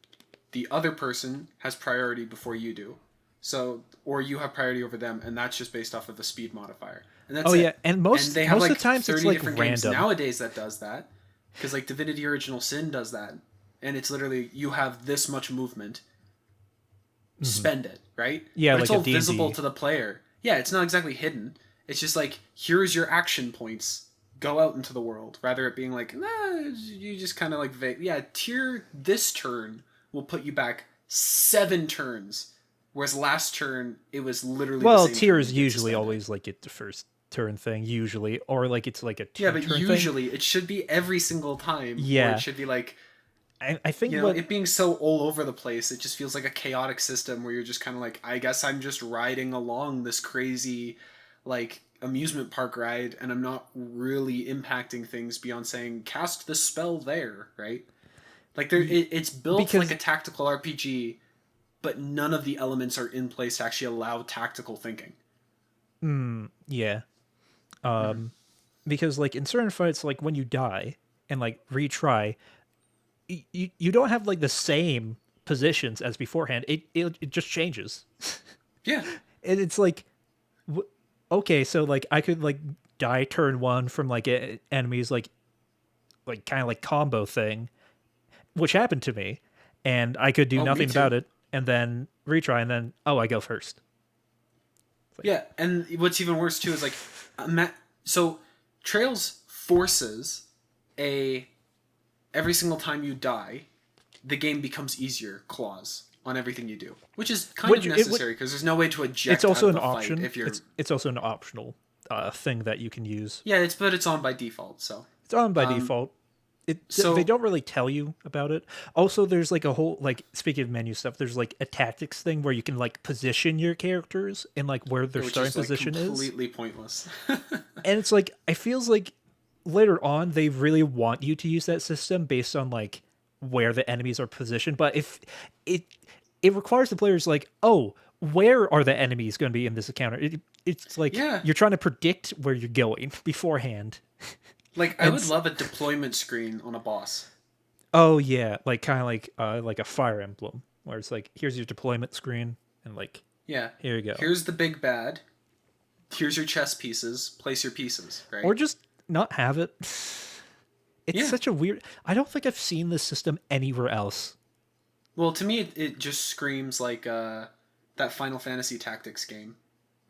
The other person has priority before you do. So, or you have priority over them, and that's just based off of the speed modifier, and Oh that's yeah, it. and And they have most like of the times it's 30 like different games random. nowadays that does that, because like Divinity Original Sin does that, and it's literally you have this much movement, Hmm. spend it, right? Yeah, But it's like a all D and visible D. to the player. Yeah, it's not exactly hidden. It's just like here's your action points. Go out into the world. Rather it being like, nah, you just kind of like yeah, tier this turn will put you back 7 turns. Whereas last turn, it was literally the Well, same turn tiers you'd get usually suspended. always like get the first turn thing usually, or like it's like a Yeah, two but turn thing. usually it should be every single time, or it Yeah, should be like, I think what it being so all over the place, it just feels like a chaotic system where you're just kind of like, I guess I'm just riding along this crazy, like, amusement park ride, and I'm not really impacting things beyond saying, cast the spell there, right? Like, it's built like a because tactical RPG, but none of the elements are in place to actually allow tactical thinking. yeah, Mm-hmm. because like in certain fights, like when you die and like retry, you don't have like the same positions as beforehand. It just changes, Yeah. and it's like okay, so like I could like die turn one from like enemies like kind of like combo thing, which happened to me, and I could do Oh, me nothing about too. it, and then retry, and then oh, I go first. It's like Yeah, and what's even worse too is like, so Trails forces a every single time you die, the game becomes easier clause on everything you do, which is kind of which it would. necessary because there's no way to It's eject out also of an a fight option. if you're. It's also an optional thing that you can use. Yeah, it's on by default. So, It's on by um, default. They so don't really tell you about it. Also, there's like a whole like speaking of menu stuff. There's like a tactics thing where you can like position your characters and like where their which starting is like position is, completely pointless. and it's like I feels like later on they really want you to use that system based on like where the enemies are positioned. But if it it requires the players like, oh, where are the enemies going to be in this encounter? It's like Yeah, you're trying to predict where you're going beforehand. like I And would love a deployment screen on a boss. oh yeah, like kind of like a Fire Emblem where it's like here's your deployment screen and like Yeah, here you go. here's the big bad. Here's your chess pieces. Place your pieces. Or Right. just not have it. It's Yeah. such a weird. I don't think I've seen this system anywhere else. Well, to me, it just screams like that Final Fantasy Tactics game,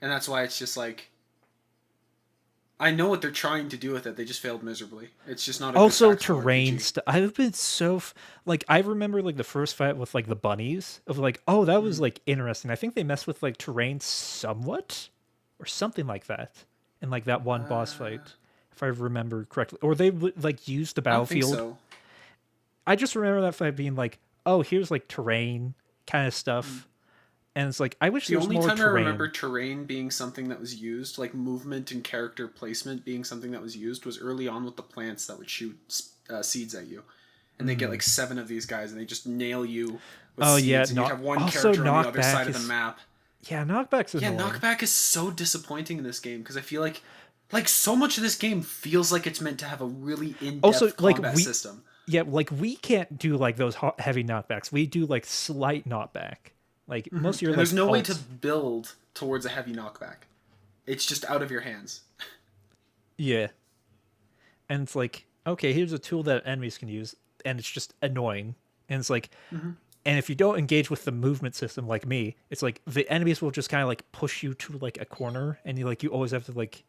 and that's why it's just like I know what they're trying to do with it. They just failed miserably. It's just not a good Also tactical terrain RPG. stuff. I've been like I remember like the first fight with like the bunnies of like oh that was Mm. like interesting. I think they messed with like terrain somewhat or something like that in like that one boss Uh, fight if I remember correctly. Or they like used the I don't think battlefield. so. I just remember that fight being like oh here's like terrain kind of Mm. stuff and it's like I wish The there was only more time I remember terrain. terrain being something that was used, like movement and character placement being something that was used, was early on with the plants that would shoot seeds at you. And they get Mm. like 7 of these guys and they just nail you with Oh yeah, seeds, and you'd not have one also character on the other knockback side of the is map. yeah knockback's Yeah, annoying. knockback is so disappointing in this game because I feel like so much of this game feels like it's meant to have a really Also in-depth like combat we system. yeah, like we can't do like those heavy knockbacks. We do like slight knockback. Like Hmm. most of your And there's like no way to ults. build towards a heavy knockback. It's just out of your hands. Yeah. And it's like, okay, here's a tool that enemies can use, and it's just annoying. And it's like, Hmm. And if you don't engage with the movement system like me, it's like the enemies will just kind of like push you to like a corner, and you always have to like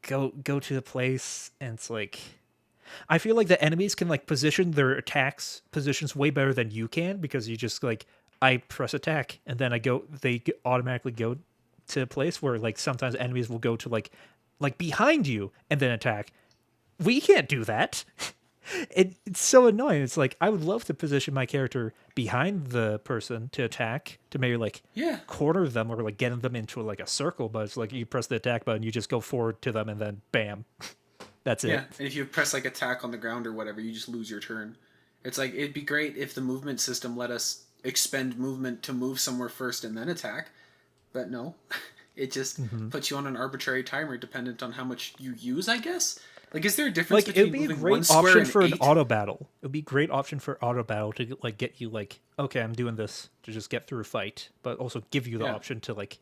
go to the place, and it's like I feel like the enemies can like position their attacks positions way better than you can because you just like I press attack and then they automatically go to a place where like sometimes enemies will go to like behind you and then attack. We can't do that. It's so annoying. It's like I would love to position my character behind the person to attack to maybe like Yeah. corner them or like get them into like a circle, but it's like you press the attack button, you just go forward to them and then bam. That's it. Yeah, and if you press like attack on the ground or whatever, you just lose your turn. It's like it'd be great if the movement system let us expend movement to move somewhere first and then attack, but no, it just puts you on an arbitrary timer dependent on how much you use. I guess. Like, is there a difference Like it between would be a moving great one square option and for an 8? auto battle. It would be a great option for auto battle to like get you like, okay, I'm doing this to just get through a fight, but also give you the Yeah. option to like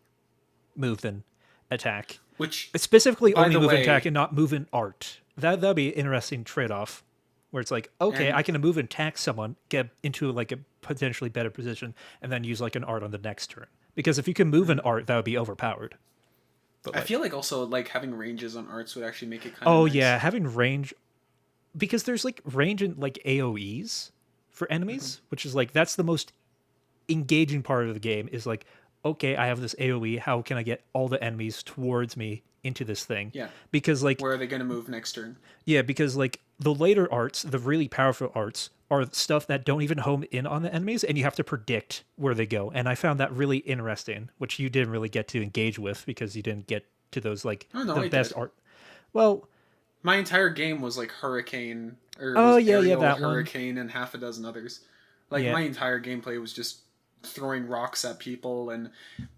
move and attack. Which, It's specifically by only the move and way, attack and not move and art. That'd be an interesting trade off. Where it's like, okay, and I can move and attack someone, get into like a potentially better position, and then use like an art on the next turn. Because if you can move an art, that would be overpowered. But I like, feel like also like having ranges on arts would actually make it kind of oh nice. yeah, having range because there's like range in like AoEs for enemies, which is like that's the most engaging part of the game is like, okay, I have this AoE, how can I get all the enemies towards me into this thing? Yeah. Because like Where are they going to move next turn? yeah, because like the later arts, the really powerful arts are stuff that don't even home in on the enemies and you have to predict where they go. And I found that really interesting, which you didn't really get to engage with because you didn't get to those like Oh no, the I best did. art. Well, My entire game was like hurricane, or it oh was yeah, aerial, that one. hurricane, and half a dozen others. Like Yeah. my entire gameplay was just throwing rocks at people and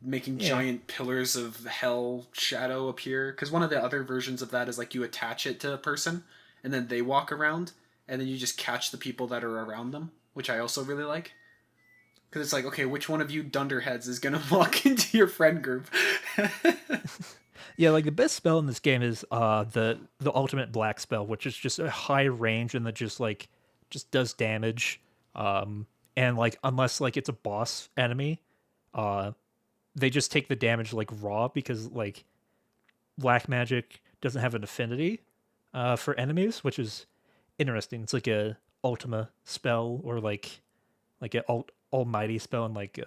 making Yeah. giant pillars of hell shadow appear. Because one of the other versions of that is like you attach it to a person, and then they walk around, and then you just catch the people that are around them, which I also really like. Because it's like, okay, which one of you dunderheads is gonna walk into your friend group? Yeah, like the best spell in this game is the ultimate black spell, which is just a high range and that just does damage. And like unless like it's a boss enemy, uh they just take the damage like raw because like black magic doesn't have an affinity for enemies, which is interesting. It's like a ultima spell or like an almighty spell in like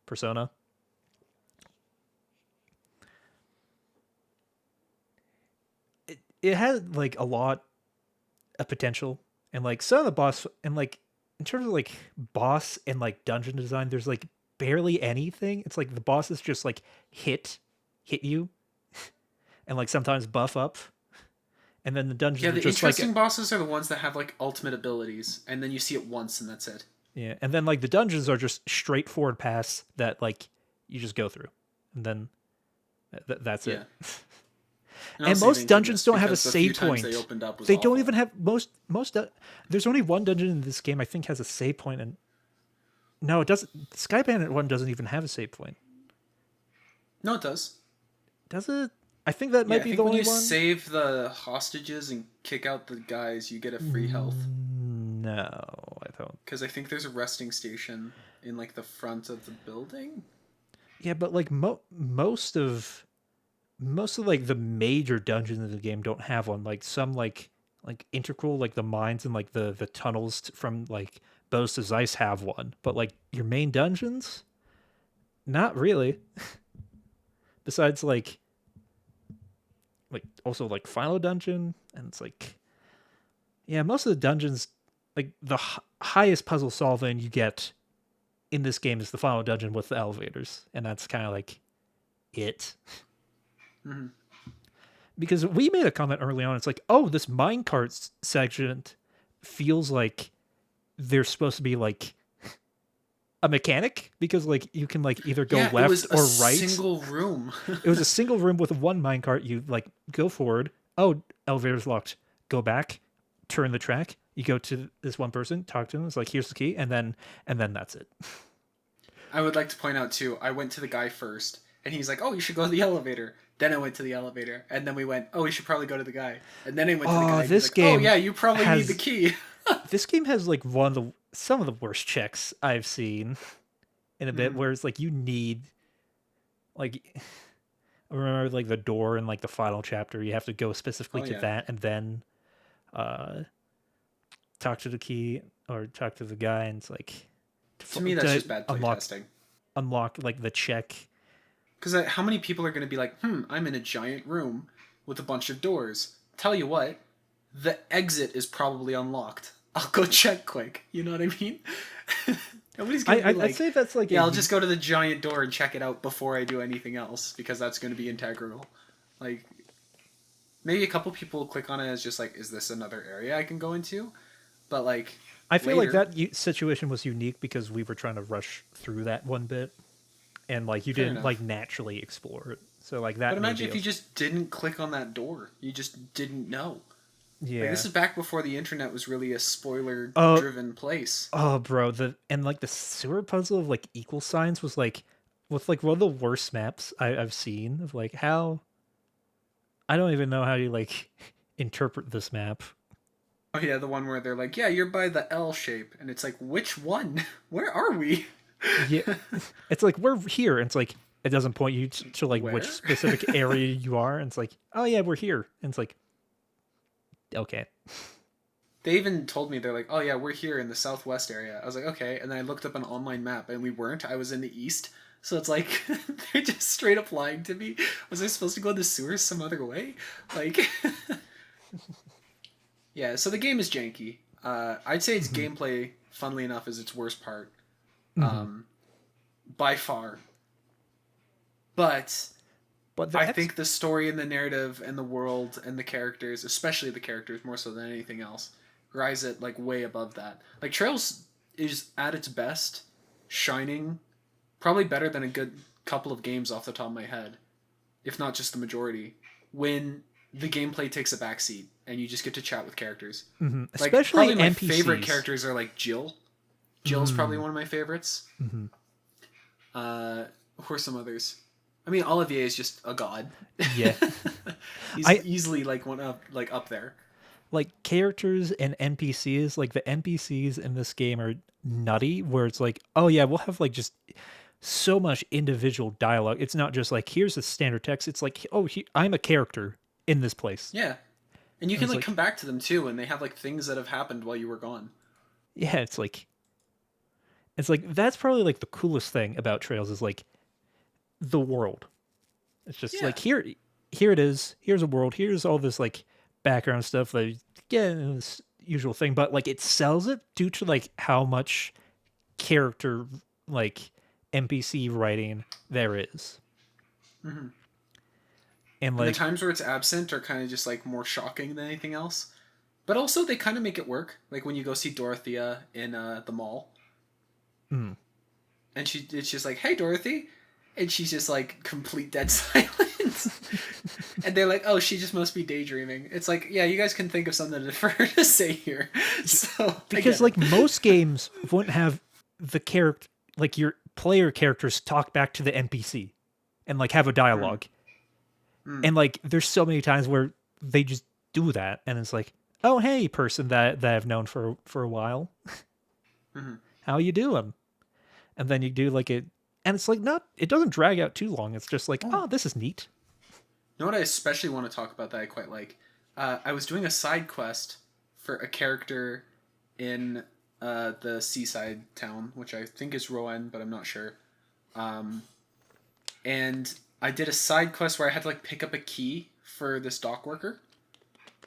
Persona. It had like a lot of potential and like some of the boss and like in terms of like boss and like dungeon design there's like barely anything. It's like the bosses just like hit you and like sometimes buff up and then the Yeah, dungeons are the just like interesting bosses are the ones that have like ultimate abilities, and then you see it once, and that's it. yeah and then like the dungeons are just straightforward paths that like you just go through and then that's it. Yeah. And I'll And save most into dungeons this don't have a because the few save times point. they opened up was They don't awful. even have there's only one dungeon in this game I think has a save point and no, it doesn't. Sky Bandit one doesn't even have a save point. No, it does. Does it? I think that Yeah, might I be think the when only you one. save the hostages and kick out the guys, you get a free health. No, I don't. Because I think there's a resting station in like the front of the building. Yeah, but like most of like the major dungeons in the game don't have one. Like some like integral like the mines and like the tunnels from like Bows to Zeiss have one, but like your main dungeons, not really. Besides like also like Final Dungeon, and it's like yeah, most of the dungeons like the highest puzzle solving you get in this game is the final dungeon with the elevators, and that's kind of like it. Mm-hmm. Because we made a comment early on. It's like, oh, this minecart section feels like they're supposed to be like a mechanic because like you can like either go Yeah, it left was or a right. single room. It was a single room with one minecart. You like go forward. Oh, elevator's locked. Go back. Turn the track. You go to this one person. Talk to them. It's like here's the key, and then that's it. I would like to point out too, I went to the guy first, and he's like, "Oh, you should go to the elevator." Then I went to the elevator, and then we went, "Oh, you should probably go to the guy." And then I went to the guy. And This he's like, "Oh game yeah, you probably has need the key." this game has like one of the some of the worst checks I've seen in a bit, Mm-hmm. where it's like you need like I remember like the door in like the final chapter, you have to go specifically Oh to yeah. that and then uh talk to the key or talk to the guy, and it's like To me, that's to just bad unlock playtesting. like the check. Because how many people are going to be like, I'm in a giant room with a bunch of doors. Tell you what, the exit is probably unlocked. I'll go check quick. You know what I mean? Nobody's going to be I'd like, say that's like yeah, I'll just go to the giant door and check it out before I do anything else because that's going to be integral. Like, maybe a couple people click on it as just like, is this another area I can go into? But like, I feel like later, that situation was unique because we were trying to rush through that one bit, and like you fair didn't like enough. naturally explore it. So like But that imagine maybe if you was just didn't click on that door. You just didn't know. Like yeah. this is back before the internet was really a spoiler Oh, driven place. bro, the sewer puzzle of like equal signs was like with like one of the worst maps I've seen of like how I don't even know how you like interpret this map. Oh yeah, the one where they're like, "Yeah, you're by the L shape." And it's like, "Which one? Where are we?" Yeah, it's like we're here, and it's like it doesn't point you to like which Where? specific area you are, and it's like, oh yeah, we're here, and it's like, okay, They even told me they're like, "Oh yeah, we're here in the southwest area." I was like, "Okay." And then I looked up an online map and we weren't. I was in the east. So it's like they're just straight up lying to me. Was I supposed to go in the sewers some other way? Like yeah, so the game is janky. I'd say its hmm gameplay, funnily enough, is its worst part. hmm By far. But but I think the story and the narrative and the world and the characters, especially the characters more so than anything else, rise it like way above that. Like Trails is at its best, shining, probably better than a good couple of games off the top of my head, if not just the majority, when the gameplay takes a backseat and you just get to chat with characters. Like especially probably my favorite NPCs. characters are like Jill. Jill's probably Mm, one of my favorites. hmm Who are some others? I mean, Olivier is just a god. Yeah, He's I easily like one up, like up there. like characters and NPCs. Like the NPCs in this game are nutty, where it's like, oh yeah, we'll have like just so much individual dialogue. It's not just like here's the standard text. It's like, oh, I'm a character in this place, Yeah, and you and can it's like like, come back to them too, and they have like things that have happened while you were gone. yeah, it's like that's probably like the coolest thing about Trails is like the world. It's just Yeah. like here it is. Here's a world. Here's all this like background stuff that yeah, this usual thing, but like it sells it due to like how much character like NPC writing there is. Mm-hmm. And And the like times where it's absent are kind of just like more shocking than anything else. But also they kind of make it work. Like when you go see Dorothea in the mall, mm, and it's just like, "Hey, Dorothy," and she's just like complete dead silence. And they're like, "Oh, she just must be daydreaming." It's like, yeah, you guys can think of something for her to say here. So I because get like it. most games wouldn't have the character like your player characters talk back to the NPC and like have a Mm, dialogue. mm, And like there's so many times where they just do that and it's like, "Oh, hey, person that I've known for a while. mm. How you doing?" And then you do like it and it's like not it doesn't drag out too long. It's just like, Oh, "Oh, this is neat." you know what I especially want to talk about that I quite like? I was doing a side quest for a character in the seaside town, which I think is Rouen, but I'm not sure. Um, and I did a side quest where I had to like pick up a key for this dock worker,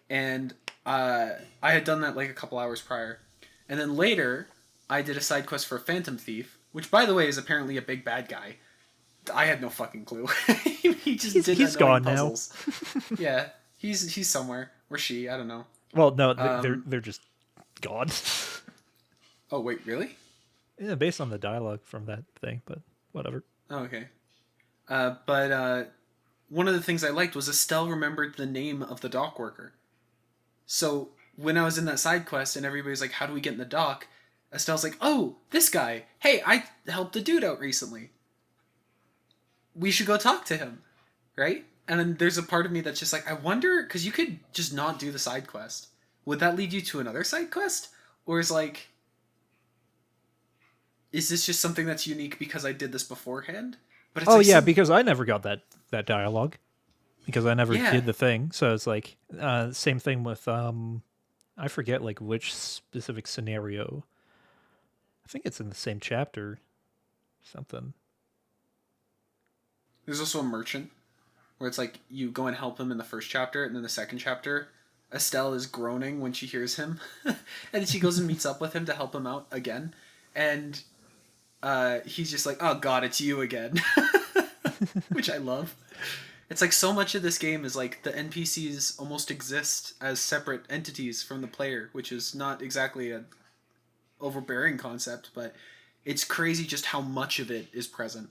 and I had done that like a couple hours prior, and then later I did a side quest for a Phantom Thief, which by the way is apparently a big bad guy. I had no fucking clue. He just did He's annoying gone now. puzzles. Yeah, he's somewhere or she. I don't know. Well, no, Um. they're just gone. Oh wait, really? Yeah, based on the dialogue from that thing, but whatever. Oh, okay. But one of the things I liked was Estelle remembered the name of the dock worker. So when I was in that side quest and everybody's like, "How do we get in the dock?" Estelle's like, "Oh, this guy. Hey, I helped a dude out recently. We should go talk to him." Right? And then there's a part of me that's just like, I wonder, because you could just not do the side quest. Would that lead you to another side quest? Or is like, is this just something that's unique because I did this beforehand? But it's Oh like yeah, some, because I never got that dialogue because I never yeah. did the thing. So it's like same thing with I forget like which specific scenario. I think it's in the same chapter. Something. There's also a merchant where it's like you go and help him in the first chapter, and then the second chapter, Estelle is groaning when she hears him, and she goes and meets up with him to help him out again, and he's just like, "Oh God, it's you again," which I love. It's like so much of this game is like the NPCs almost exist as separate entities from the player, which is not exactly a overbearing concept, but it's crazy just how much of it is present.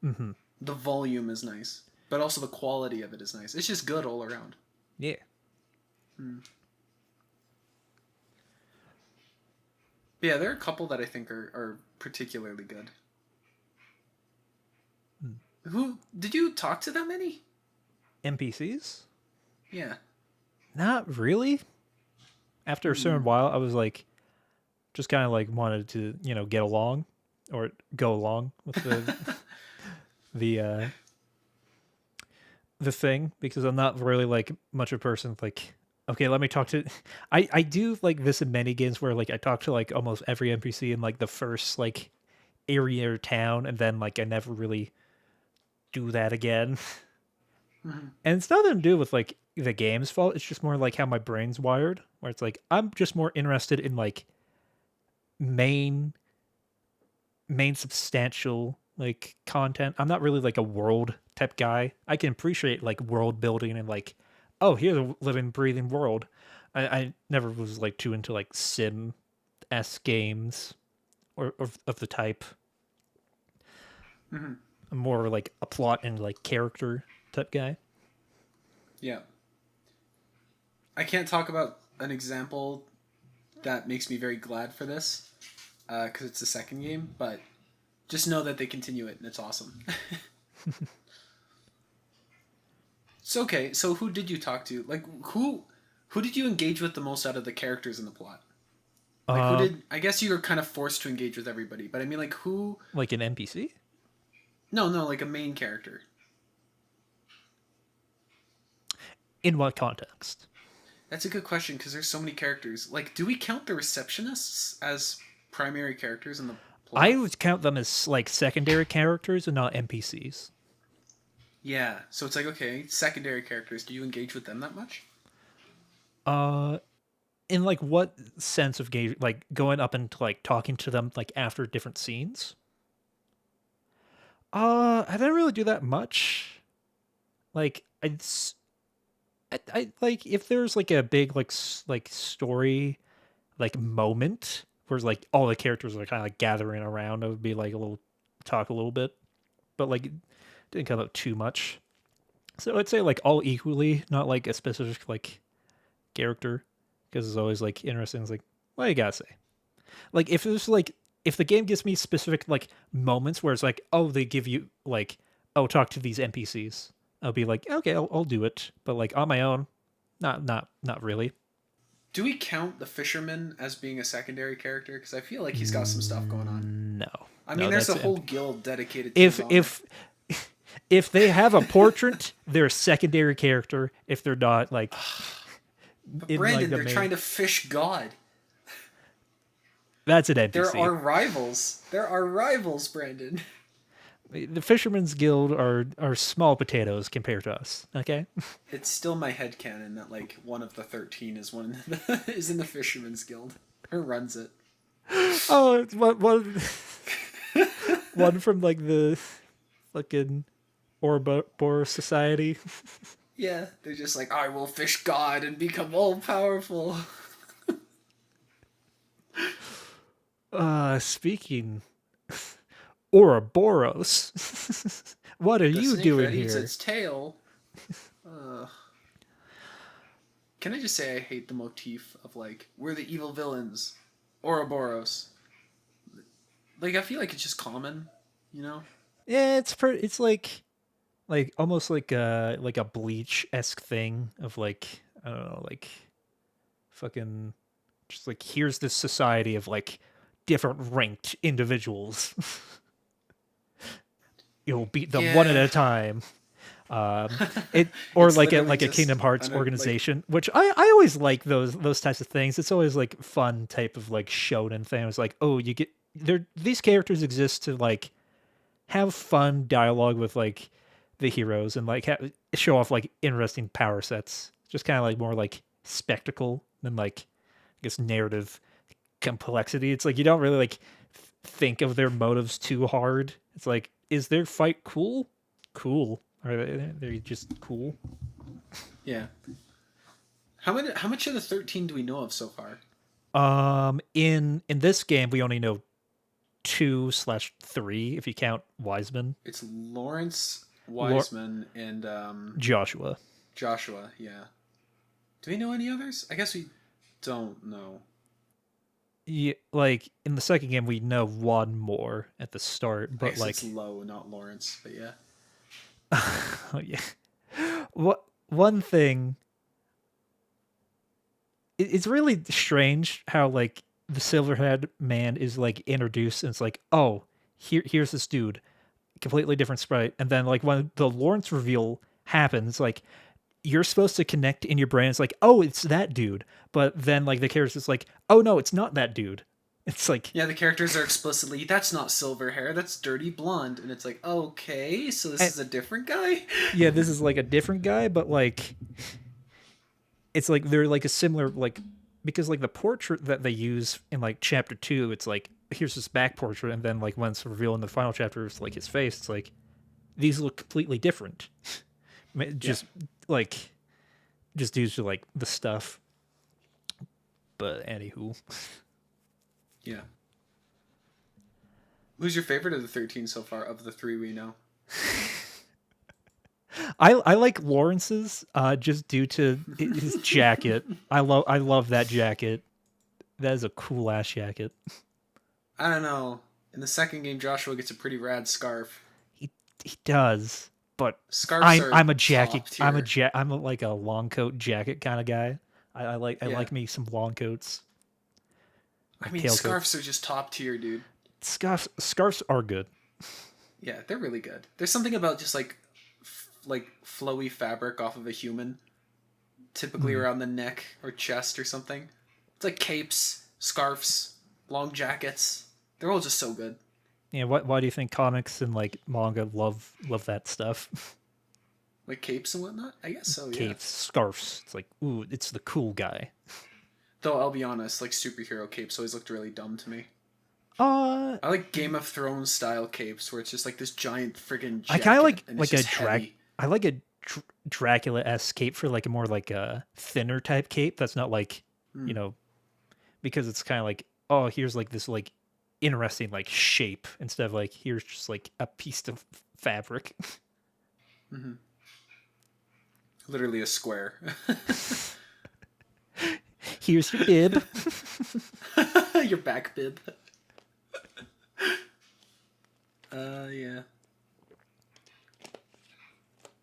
Mm-hmm. The volume is nice, but also the quality of it is nice. It's just good all around. Yeah. Hmm. But yeah, there are a couple that I think are particularly good. Mm. Who did you talk to that many? NPCs? Yeah. Not really. After a certain Hmm. while, I was like, just kind of like wanted to, get along or go along with the uh the thing because I'm not really like much of a person like okay, let me talk to I do like this in many games where like I talk to like almost every NPC in like the first like area or town and then like I never really do that again. Hmm. And it's nothing to do with like the game's fault. It's just more like how my brain's wired, where it's like I'm just more interested in like main substantial like content. I'm not really like a world type guy. I can appreciate like world building and like, oh, here's a living, breathing world. I never was like too into like sim s games or of the type. Hmm. I'm more like a plot and like character type guy. Yeah. I can't talk about an example that makes me very glad for this because it's the second game, but just know that they continue it and it's awesome. So okay, so who did you talk to? Like who did you engage with the most out of the characters in the plot? Like who Um, did I guess you were kind of forced to engage with everybody, but I mean like who like an NPC. no, like a main character. In what context? That's a good question because there's so many characters. Like do we count the receptionists as primary characters in the I plot? would count them as like secondary characters and not NPCs. Yeah. So it's like okay, secondary characters, do you engage with them that much? Uh, in like what sense of game? Like going up and like talking to them like after different scenes? I didn't really do that much. Like I like if there's like a big like like story like moment where like all the characters are kind of like gathering around, I would be like a little talk a little bit, but like it didn't come up too much. So I'd say like all equally, not like a specific like character, because it's always like interesting. It's like what you gotta say. Like if there's like if the game gives me specific like moments where it's like oh they give you like oh talk to these NPCs, I'll be like okay I'll do it, but like on my own, not really. Do we count the fisherman as being a secondary character? Because I feel like he's got some stuff going on. No, I mean, no, there's a that's whole MP. guild dedicated to his If honor. if if they have a portrait, they're a secondary character. If they're not like But in like Brandon, the they're main, trying to fish God. that's an There NPC. are rivals. There are rivals, Brandon. The Fisherman's Guild are small potatoes compared to us. Okay. It's still my headcanon that like one of the 13 is is in the Fisherman's Guild. Who runs it? Oh, it's one from like the fucking Ouroboros Society. Yeah, they're just like, I will fish God and become all powerful. Speaking Ouroboros, what are The you snake doing that eats here? its tail. Uh, can I just say I hate the motif of like, we're the evil villains. Ouroboros. Like, I feel like it's just common, you know? Yeah, it's like almost like a Bleach esque thing of like I don't know like fucking just like here's this society of like different ranked individuals. You'll beat them one at Yeah. a time. It or It's like a literally Kingdom just Hearts organization, which I always like those types of things. It's always like fun type of like shonen thing. It's like, oh, you get there. These characters exist to like have fun dialogue with like the heroes and like show off like interesting power sets. Just kind of like more like spectacle than like I guess narrative complexity. It's like you don't really like think of their motives too hard. It's like, is their fight cool? Cool. Are they just cool? Yeah. How much of the 13 do we know of so far? In this game, we only know 2/3 if you count Wiseman. It's Lawrence, Lor- Wiseman, and Joshua. Joshua. Yeah. Do we know any others? I guess we don't know. Yeah, like in the second game, we know one more at the start, I but guess like, it's Lowe, not Lawrence. But yeah. oh yeah. What one thing? It's really strange how like the Silverhead man is like introduced, and it's like, oh, here's this dude, completely different sprite, and then like when the Lawrence reveal happens, like you're supposed to connect in your brain. It's like, oh, it's that dude. But then like the character's just like, oh no, it's not that dude. It's like, Yeah, the characters are explicitly, that's not silver hair, that's dirty blonde. And it's like, okay, so this is a different guy? yeah, this is like a different guy, but like it's like they're like a similar like because like the portrait that they use in like chapter 2, it's like here's this back portrait, and then like when it's revealed in the final chapter, it's like his face. It's like these look completely different. Just like just due to like the stuff. But anywho. Yeah. Who's your favorite of the 13 so far, of the 3 we know? I like Lawrence's just due to his jacket. I love that jacket. That is a cool ass jacket. I don't know. In the second game, Joshua gets a pretty rad scarf. He does, but Scarves are I'm a jacket. top tier. I'm like a long coat jacket kind of guy. I like me some long coats. I mean, Tailcoats. scarves are just top tier, dude. Scarves are good. Yeah, they're really good. There's something about just like flowy fabric off of a human, typically around the neck or chest or something. It's like capes, scarves, long jackets. They're all just so good. Yeah, why do you think comics and like manga love that stuff? Like capes and whatnot? I guess so, yeah. Capes, scarves. It's like, ooh, it's the cool guy. Though I'll be honest, like superhero capes always looked really dumb to me. Uh, I like Game of Thrones style capes where it's just like this giant friggin' jacket. I kind of like a drag. I like a Dracula-esque cape for like a more like a thinner type cape. That's not like you know, because it's kind of like, oh, here's like this like interesting like shape instead of like here's just like a piece of fabric. Mm-hmm. Literally a square. Here's your bib. Your back bib. Yeah.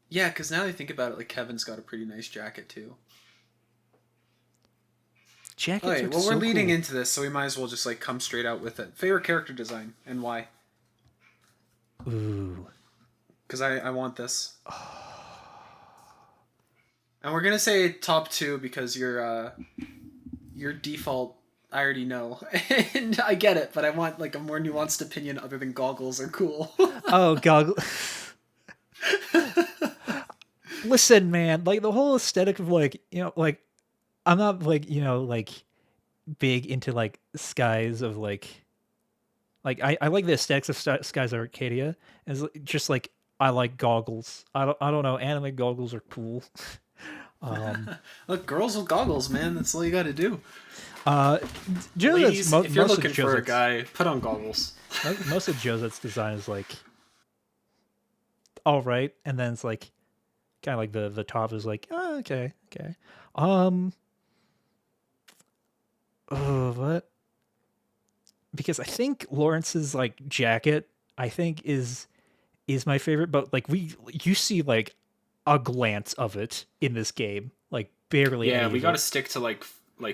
Yeah, because now that I think about it, like Kevin's got a pretty nice jacket too. Jackets Okay, are well, so we're leading cool. into this, so we might as well just like come straight out with it. Favorite character design and why? Ooh. Because I want this. And we're gonna say top 2 because your default I already know, and I get it, but I want like a more nuanced opinion other than goggles are cool. Oh, goggle. Listen, man, like the whole aesthetic of like, like I'm not like, like big into like skies of like I like the aesthetics of Skies of Arcadia. It's just like I like goggles. I don't know, anime goggles are cool. Look, girls with goggles, man. That's all you got to do. Ladies, if you're most looking of for a Joset's, guy, put on goggles. most of Joset's design is like all right, and then it's like kind of like the top is like, oh, okay. Oh, what? Because I think Lawrence's like jacket, I think is my favorite, but like you see like a glance of it in this game, like barely. Yeah, any we of got to it. stick to like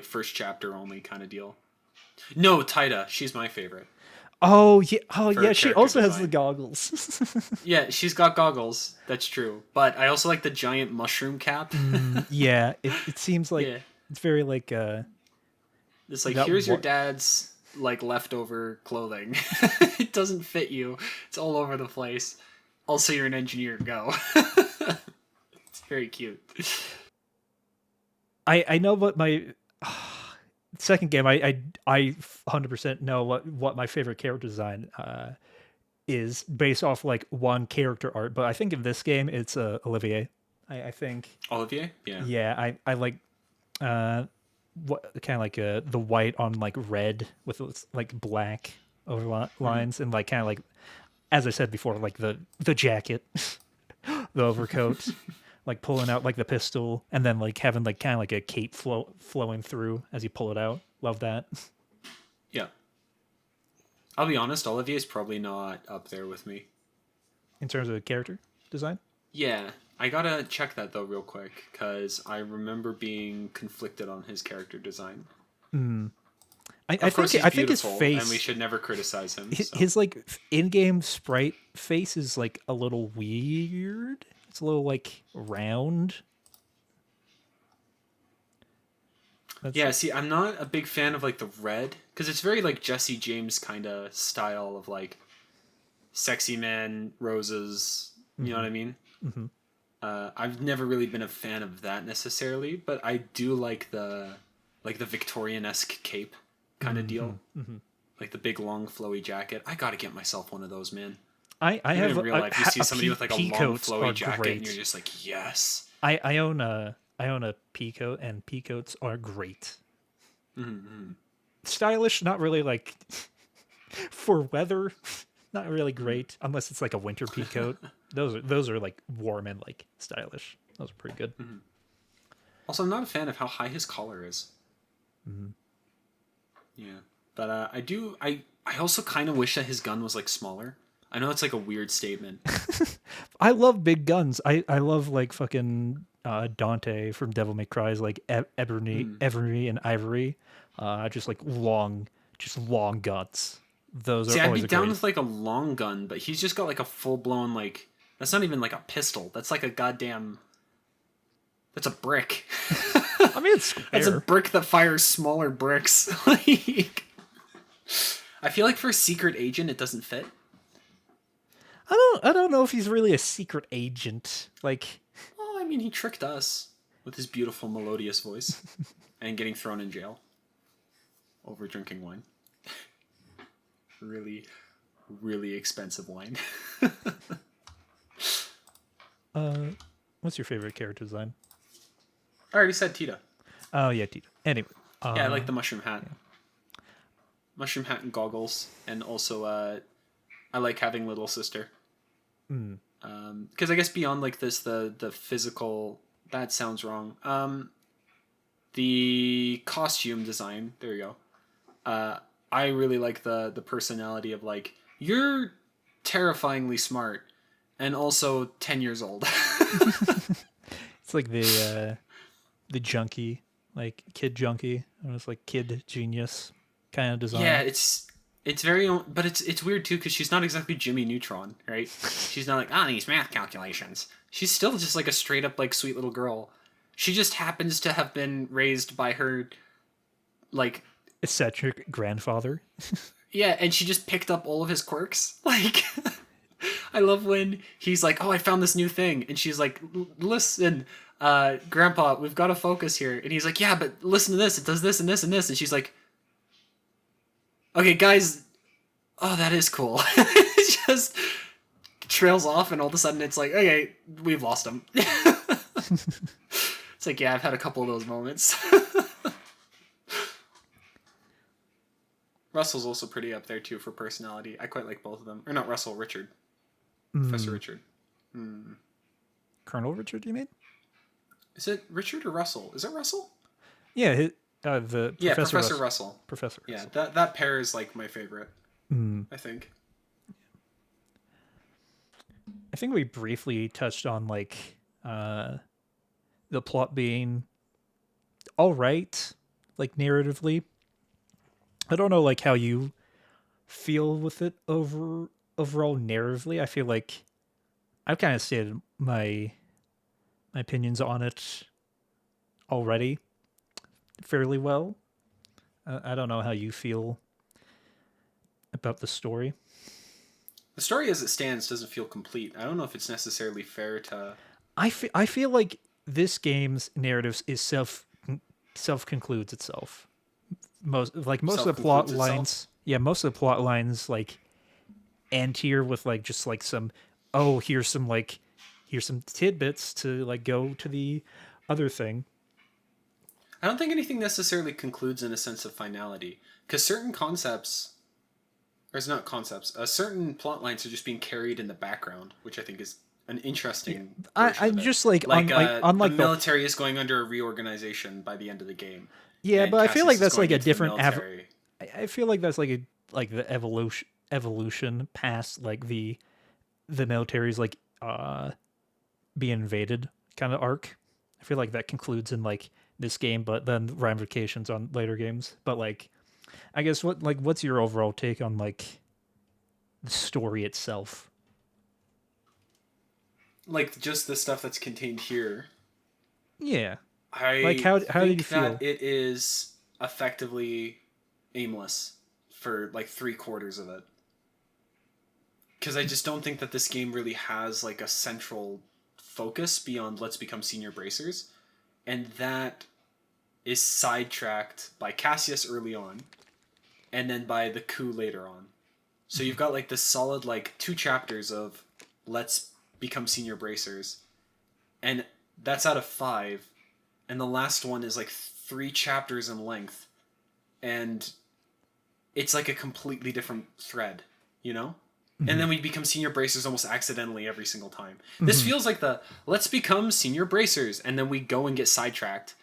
first chapter only kind of deal. No, Taida. She's my favorite Oh yeah, for She character also has the design. goggles. Yeah, she's got goggles. That's true. But I also like the giant mushroom cap. Yeah, it seems like Yeah. it's very like It's like that here's your what dad's like leftover clothing. It doesn't fit you. It's all over the place. Also, you're an engineer. Go. It's very cute. I know what my second game I 100% know what my favorite character design is based off like one character art, but I think in this game it's Olivier. I think Olivier? Yeah. yeah, I like uh what kind of like the white on like red with those, like black lines and like kind of like as I said before like the jacket, the overcoat, like pulling out like the pistol and then like having like kind of like a cape flowing through as you pull it out. Love that. Yeah. I'll be honest, Olivier's probably not up there with me. In terms of character design. Yeah. I gotta check that though real quick, because I remember being conflicted on his character design. I Of course, think he's I think his beautiful, face and we should never criticize him. So. his like in-game sprite face is like a little weird. It's a little like round. Yeah, see, I'm not a big fan of like the red, because it's very like Jesse James kind of style of like sexy man roses. You know what I mean? Mm-hmm. I've never really been a fan of that necessarily, but I do like the Victorian-esque cape kind of deal, like the big long flowy jacket. I gotta get myself one of those, man. I Even have in real life, you see somebody with like a long peacoats flowy are jacket, great. and you're just like, yes. I own a peacoat and peacoats are great. Stylish, not really like for weather, not really great unless it's like a winter peacoat. Those are like warm and like stylish. Those are pretty good. Also, I'm not a fan of how high his collar is. Yeah, but I also kind of wish that his gun was like smaller. I know it's like a weird statement. I love big guns. I love like fucking Dante from Devil May Cry's like Ebony and Ivory. Just like long guns. Those See, are I'd always be a down great. with like a long gun, but he's just got like a full blown like that's not even like a pistol. That's like a goddamn. That's a brick. I mean, it's square. That's a brick that fires smaller bricks. Like, I feel like for a secret agent, it doesn't fit. I don't know if he's really a secret agent. Like, Well, I mean, he tricked us with his beautiful melodious voice and getting thrown in jail over drinking wine. Really, really expensive wine. what's your favorite character design? I already said Tita. Oh yeah, Tito. Anyway, Yeah, I like the mushroom hat. Yeah. Mushroom hat and goggles, and also I like having little sister. Because I guess beyond like this, the physical, that sounds wrong. The costume design. There you go. I really like the personality of like you're terrifyingly smart, and also 10 years old. it's like the junkie, like kid junkie. It's like kid genius kind of design. Yeah, it's very, but it's weird too because she's not exactly Jimmy Neutron, right? She's not like these math calculations. She's still just like a straight up like sweet little girl. She just happens to have been raised by her, like eccentric grandfather. Yeah, and she just picked up all of his quirks. Like, I love when he's like, "Oh, I found this new thing," and she's like, "Listen, Grandpa, we've got to focus here." And he's like, "Yeah, but listen to this. It does this and this and this." And she's like, "Okay, guys, oh, that is cool." It just trails off, and all of a sudden, it's like, "Okay, we've lost him." It's like, yeah, I've had a couple of those moments. Russell's also pretty up there too for personality. I quite like both of them. Or not Russell, Richard. Professor Richard. Colonel Richard, you mean? Is it Richard or Russell? Is it Russell? Yeah, the Professor Russell. Professor Yeah, Russell. that pair is like my favorite. I think. I think we briefly touched on like the plot being all right, like narratively. I don't know like how you feel with it overall narratively. I feel like I've kind of stated my opinions on it already fairly well. I don't know how you feel about the story. The story as it stands doesn't feel complete. I don't know if it's necessarily fair to. I feel like this game's narrative is self concludes itself. Most of the plot Self-concludes itself. lines, yeah, most of the plot lines like end here with like just like some, oh, here's some tidbits to like go to the other thing. I don't think anything necessarily concludes in a sense of finality, because certain concepts, or it's not concepts, certain plot lines are just being carried in the background, which I think is an interesting version I'm of it. just like Like on the like the military is going under a reorganization by the end of the game, yeah, and but I feel Cassius like is that's like going a into the different military. I feel like that's like a like the evolution past like the military's like being invaded kind of arc. I feel like that concludes in like this game, but then ramifications on later games. But like, I guess what's your overall take on like the story itself? Like just the stuff that's contained here, Yeah, like I how did you think that feel? it is effectively aimless for like 3/4 of it. Because I just don't think that this game really has like a central focus beyond let's become senior bracers, and that is sidetracked by Cassius early on, and then by the coup later on. So you've got like this solid like 2 chapters of let's become senior bracers, and that's out of 5, and the last one is like 3 chapters in length, and it's like a completely different thread, you know? And Mm-hmm. then we become senior bracers almost accidentally every single time. This Mm-hmm. feels like the let's become senior bracers, and then we go and get sidetracked.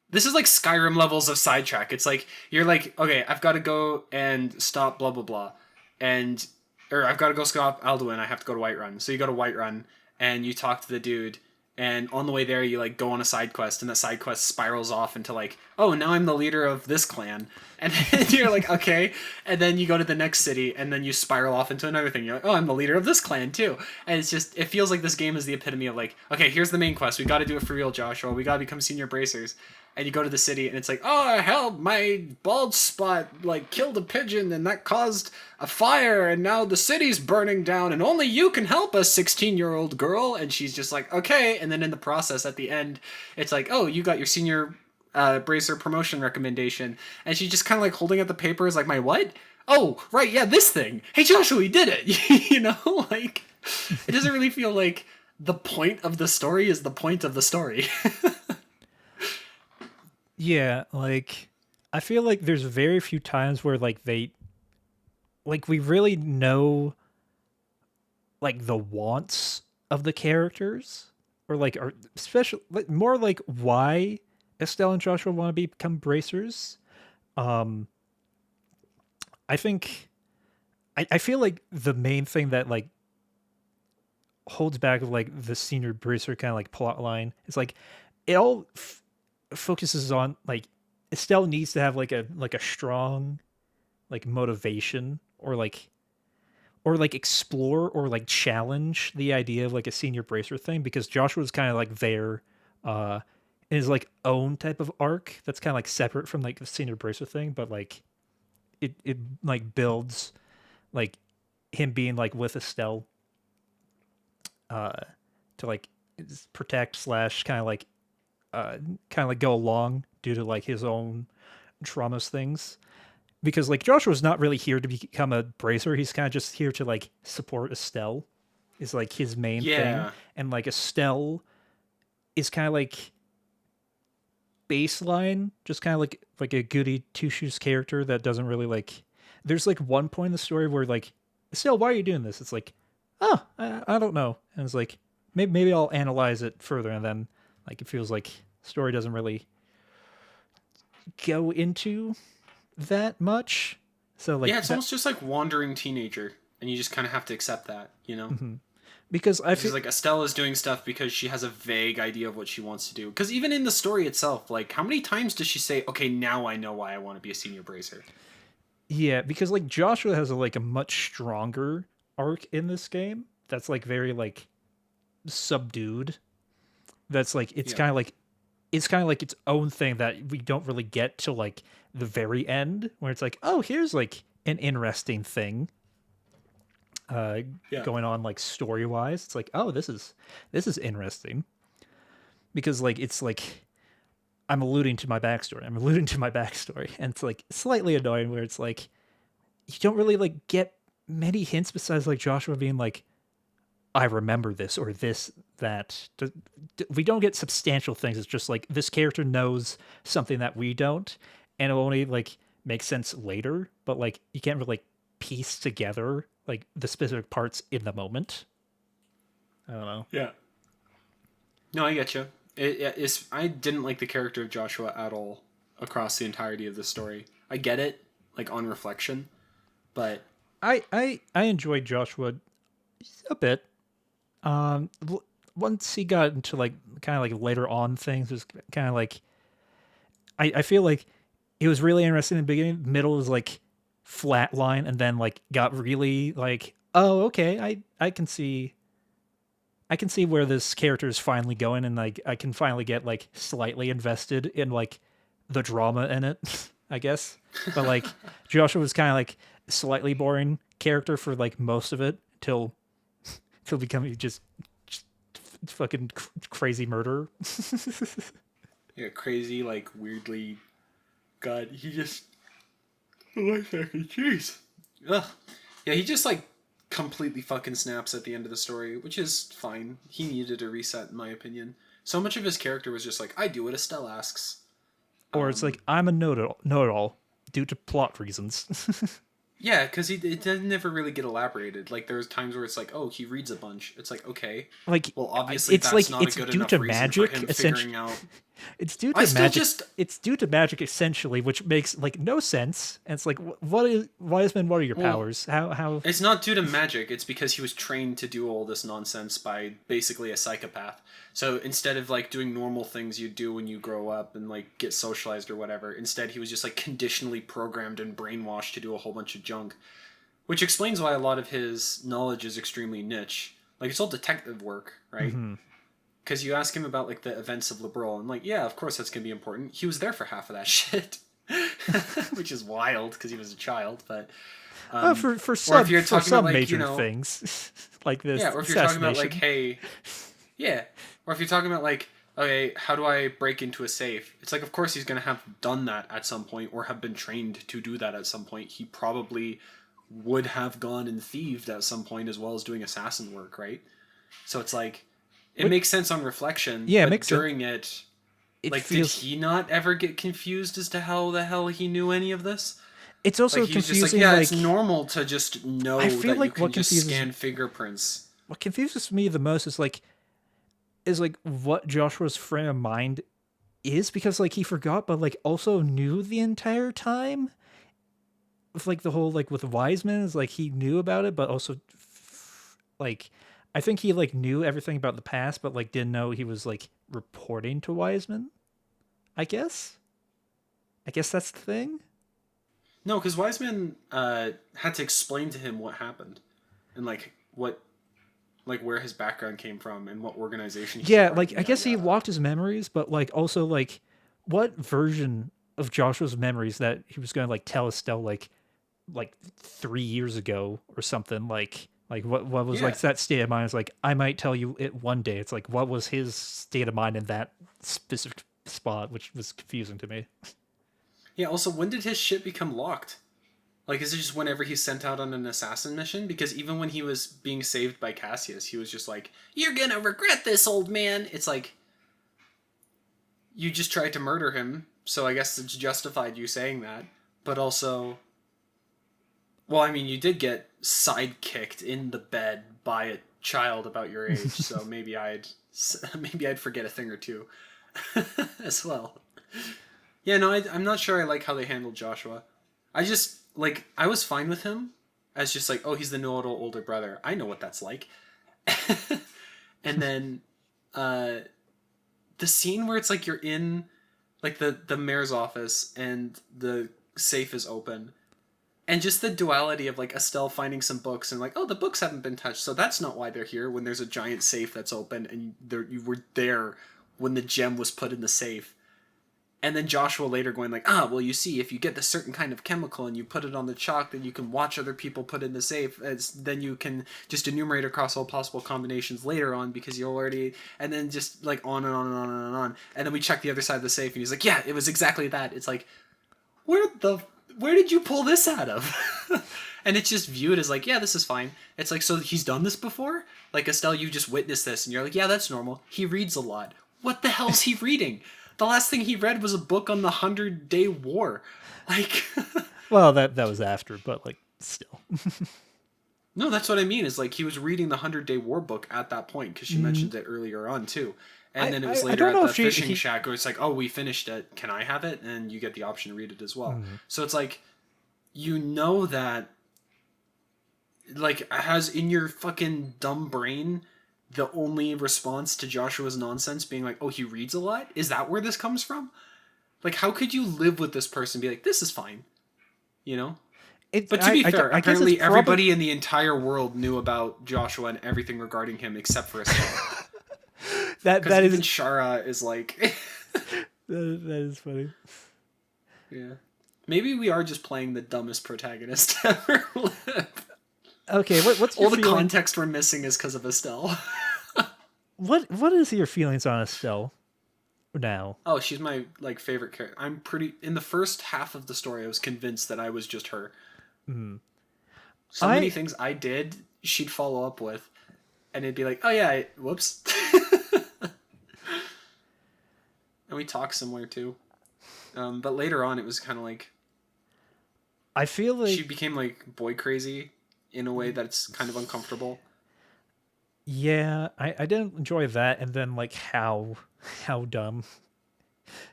This is like Skyrim levels of sidetrack. It's like you're like, okay, I've got to go and stop blah blah blah, and or I've got to go stop Alduin. I have to go to Whiterun. So you go to Whiterun and you talk to the dude, and on the way there you like go on a side quest, and that side quest spirals off into like, oh, now I'm the leader of this clan, and then you're like, okay, and then you go to the next city, and then you spiral off into another thing. You're like, oh, I'm the leader of this clan too, and it's just it feels like this game is the epitome of like, okay, here's the main quest. We got to do it for real, Joshua. We got to become senior bracers. And you go to the city and it's like, oh hell, my bald spot like killed a pigeon and that caused a fire and now the city's burning down and only you can help us, 16-year-old girl. And she's just like, okay. And then in the process at the end, it's like, oh, you got your senior bracer promotion recommendation. And she's just kind of like holding up the papers like, my what? Oh, right, yeah, this thing. Hey Joshua, we did it. You know, like it doesn't really feel like the point of the story is the point of the story. Yeah, like I feel like there's very few times where like they like we really know like the wants of the characters or like are special like more like why Estelle and Joshua want to become bracers. Um I think I feel like the main thing that like holds back of like the senior bracer kind of like plot line is like it all focuses on like Estelle needs to have like a strong like motivation or like explore or like challenge the idea of like a senior bracer thing because Joshua's kind of like there in his like own type of arc that's kind of like separate from like the senior bracer thing, but like it like builds like him being like with Estelle uh to like protect slash uh kind of like go along due to like his own traumas things because like Joshua's not really here to become a bracer. He's kind of just here to like support Estelle is like his main thing. Yeah. And like Estelle is kind of like baseline, just kind of like a goody two shoes character that doesn't really like. There's like one point in the story where like Estelle, why are you doing this? It's like, oh, I don't know. And it's like maybe I'll analyze it further, and then like it feels like story doesn't really go into that much. So like Yeah, it's that almost just like wandering teenager, and you just kind of have to accept that, you know? because I Because feel like Estelle is doing stuff because she has a vague idea of what she wants to do. Because even in the story itself, like how many times does she say, "Okay, now I know why I want to be a senior bracer"? Yeah, because like Joshua has a much stronger arc in this game. That's like very like subdued. That's like Yeah. it's kind of like its own thing that we don't really get to like the very end where it's like, oh, here's like an interesting thing uh Yeah. going on like story wise. It's like, oh, this is interesting because like it's like I'm alluding to my backstory. I'm alluding to my backstory, and it's like slightly annoying where it's like you don't really like get many hints besides like Joshua being like, I remember this or this that. We don't get substantial things. It's just like this character knows something that we don't, and it'll only like make sense later. But like you can't really like piece together like the specific parts in the moment. I don't know. Yeah. No, I get you. I didn't like the character of Joshua at all across the entirety of the story. I get it, like on reflection, but I enjoyed Joshua a bit. Once he got into like kind of like later on things, it was kind of like I feel like it was really interesting in the beginning. Middle was like flat line, and then like got really like, oh, okay, I can see where this character is finally going, and like I can finally get like slightly invested in like the drama in it, I guess. But like Joshua was kind of like slightly boring character for like most of it till becoming just fucking crazy murderer. yeah, crazy, like weirdly. God, he just. Oh my fucking jeez. Ugh. Yeah, he just like completely fucking snaps at the end of the story, which is fine. He needed a reset, in my opinion. So much of his character was just like, I do what Estelle asks. Or it's like I'm a know-it-all due to plot reasons. Yeah, because it didn't never really get elaborated. Like there's times where it's like, oh, he reads a bunch. It's like, okay, like well, obviously that's not it's a good due enough to reason magic for him essentially. figuring out. It's due I to still magic. just It's due to magic essentially, which makes like no sense. And it's like, what is Wiseman? What are your well, powers? How? it's not due to magic. It's because he was trained to do all this nonsense by basically a psychopath. So instead of like doing normal things you do when you grow up and like get socialized or whatever, instead he was just like conditionally programmed and brainwashed to do a whole bunch of junk. Which explains why a lot of his knowledge is extremely niche. Like it's all detective work, right? Mm-hmm. Because you ask him about like the events of Liberal, and like, yeah, of course that's gonna be important. He was there for half of that shit, which is wild because he was a child. But For or if you're for talking some about like major things like this, yeah, or if you're talking about like, assassination. hey, yeah, or if you're talking about like, okay, how do I break into a safe? It's like, of course he's gonna have done that at some point, or have been trained to do that at some point. He probably would have gone and thieved at some point as well as doing assassin work, right? So it's like it makes sense on reflection, Yeah, it but makes sense. during it, It like, feels. did he not ever get confused as to how the hell he knew any of this? It's Like also he was just like, confusing. yeah, Like it's normal to just I know feel that you like can just scan fingerprints. what confuses me the most is like what Joshua's frame of mind is because like he forgot, but like also knew the entire time. With like the whole like with Wiseman is like he knew about it, but also like I think he like knew everything about the past, but like didn't know he was like reporting to Wiseman. I guess. I guess that's the thing. No, because Wiseman had to explain to him what happened and like what, like where his background came from and what organization he's a Yeah, part like of. I Yada guess he yada. locked his memories, but like also like what version of Joshua's memories that he was going to like tell Estelle like 3 years ago or something like what was Yeah. like that state of mind is like I might tell you it one day. It's like what was his state of mind in that specific spot, which was confusing to me. Yeah. Also, when did his shit become locked? Like, is it just whenever he's sent out on an assassin mission? Because even when he was being saved by Cassius, he was just like, "You're gonna regret this, old man." It's like you just tried to murder him, so I guess it's justified you saying that. But also, well, I mean, you did get sidekicked in the bed by a child about your age, so maybe I'd forget a thing or two as well. Yeah, no, I'm not sure I like how they handled Joshua. I just like I was fine with him as just like, oh, he's the know-it-all older brother. I know what that's like. And then the scene where it's like you're in like the mayor's office and the safe is open And just the duality of like Estelle finding some books and like, oh, the books haven't been touched, so that's not why they're here. When there's a giant safe that's open and you were there when the gem was put in the safe. And then Joshua later going like, well, you see, if you get this certain kind of chemical and you put it on the chalk, then you can watch other people put it in the safe. Then you can just enumerate across all possible combinations later on because you already, and then just like on and on and on and on. And then we check the other side of the safe and he's like, yeah, it was exactly that. It's like, where did you pull this out of? And it's just viewed as like, yeah, this is fine. It's like, so he's done this before? Like, Estelle, you just witnessed this and you're like, yeah, that's normal. He reads a lot. What the hell's he reading? The last thing he read was a book on the 100-Day War. Like, well, that was after, but like still. No, that's what I mean. Is like he was reading the 100-Day War book at that point because she mentioned it earlier on too. And then it was later at the fishing shack where it's like, oh, we finished it. Can I have it? And you get the option to read it as well. Mm-hmm. So it's like, you know that, like, has in your fucking dumb brain the only response to Joshua's nonsense being like, oh, he reads a lot? Is that where this comes from? Like, how could you live with this person and be like, this is fine? You know? But to be fair, apparently everybody in the entire world knew about Joshua and everything regarding him except for Estelle. that even Shara is like... that is funny. Yeah. Maybe we are just playing the dumbest protagonist ever lived. Okay, what's your all the context we're missing is because of Estelle. What is your feelings on Estelle now? Oh, she's my like favorite character. I'm pretty in the first half of the story. I was convinced that I was just her. Mm-hmm. So many things I did, she'd follow up with, and it'd be like, "Oh yeah, whoops." And we talk somewhere too, but later on, it was kind of like. I feel like she became like boy crazy in a way that's kind of uncomfortable. Yeah, I didn't enjoy that, and then like how dumb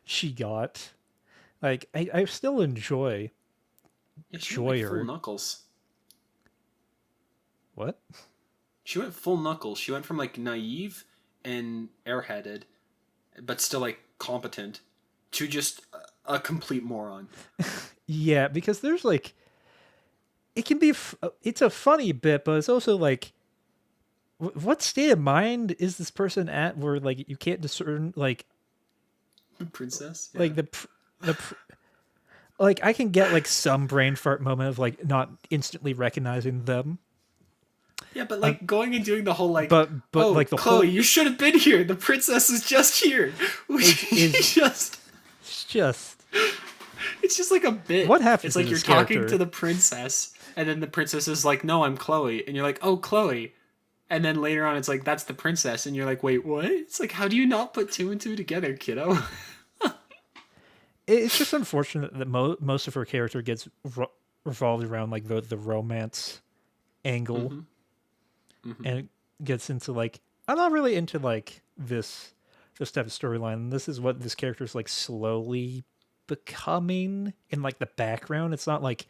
she got. Like I still enjoy. Yeah, she went like full Knuckles. What? She went full Knuckles. She went from like naive and airheaded, but still like competent, to just a complete moron. Yeah, because there's like, it can be. It's a funny bit, but it's also like, what state of mind is this person at where like you can't discern like princess, like the like I can get like some brain fart moment of like not instantly recognizing them. Yeah, but like going and doing the whole like, but oh, like the Chloe, whole... you should have been here. The princess is just here. It's just like a bit. What happens? It's like you're talking to the princess, and then the princess is like, "No, I'm Chloe," and you're like, "Oh, Chloe." And then later on, it's like, that's the princess. And you're like, wait, what? It's like, how do you not put two and two together, kiddo? It's just unfortunate that most of her character gets revolved around, like, the romance angle. Mm-hmm. Mm-hmm. And it gets into, like, I'm not really into, like, this type of storyline. This is what this character is, like, slowly becoming in, like, the background. It's not, like,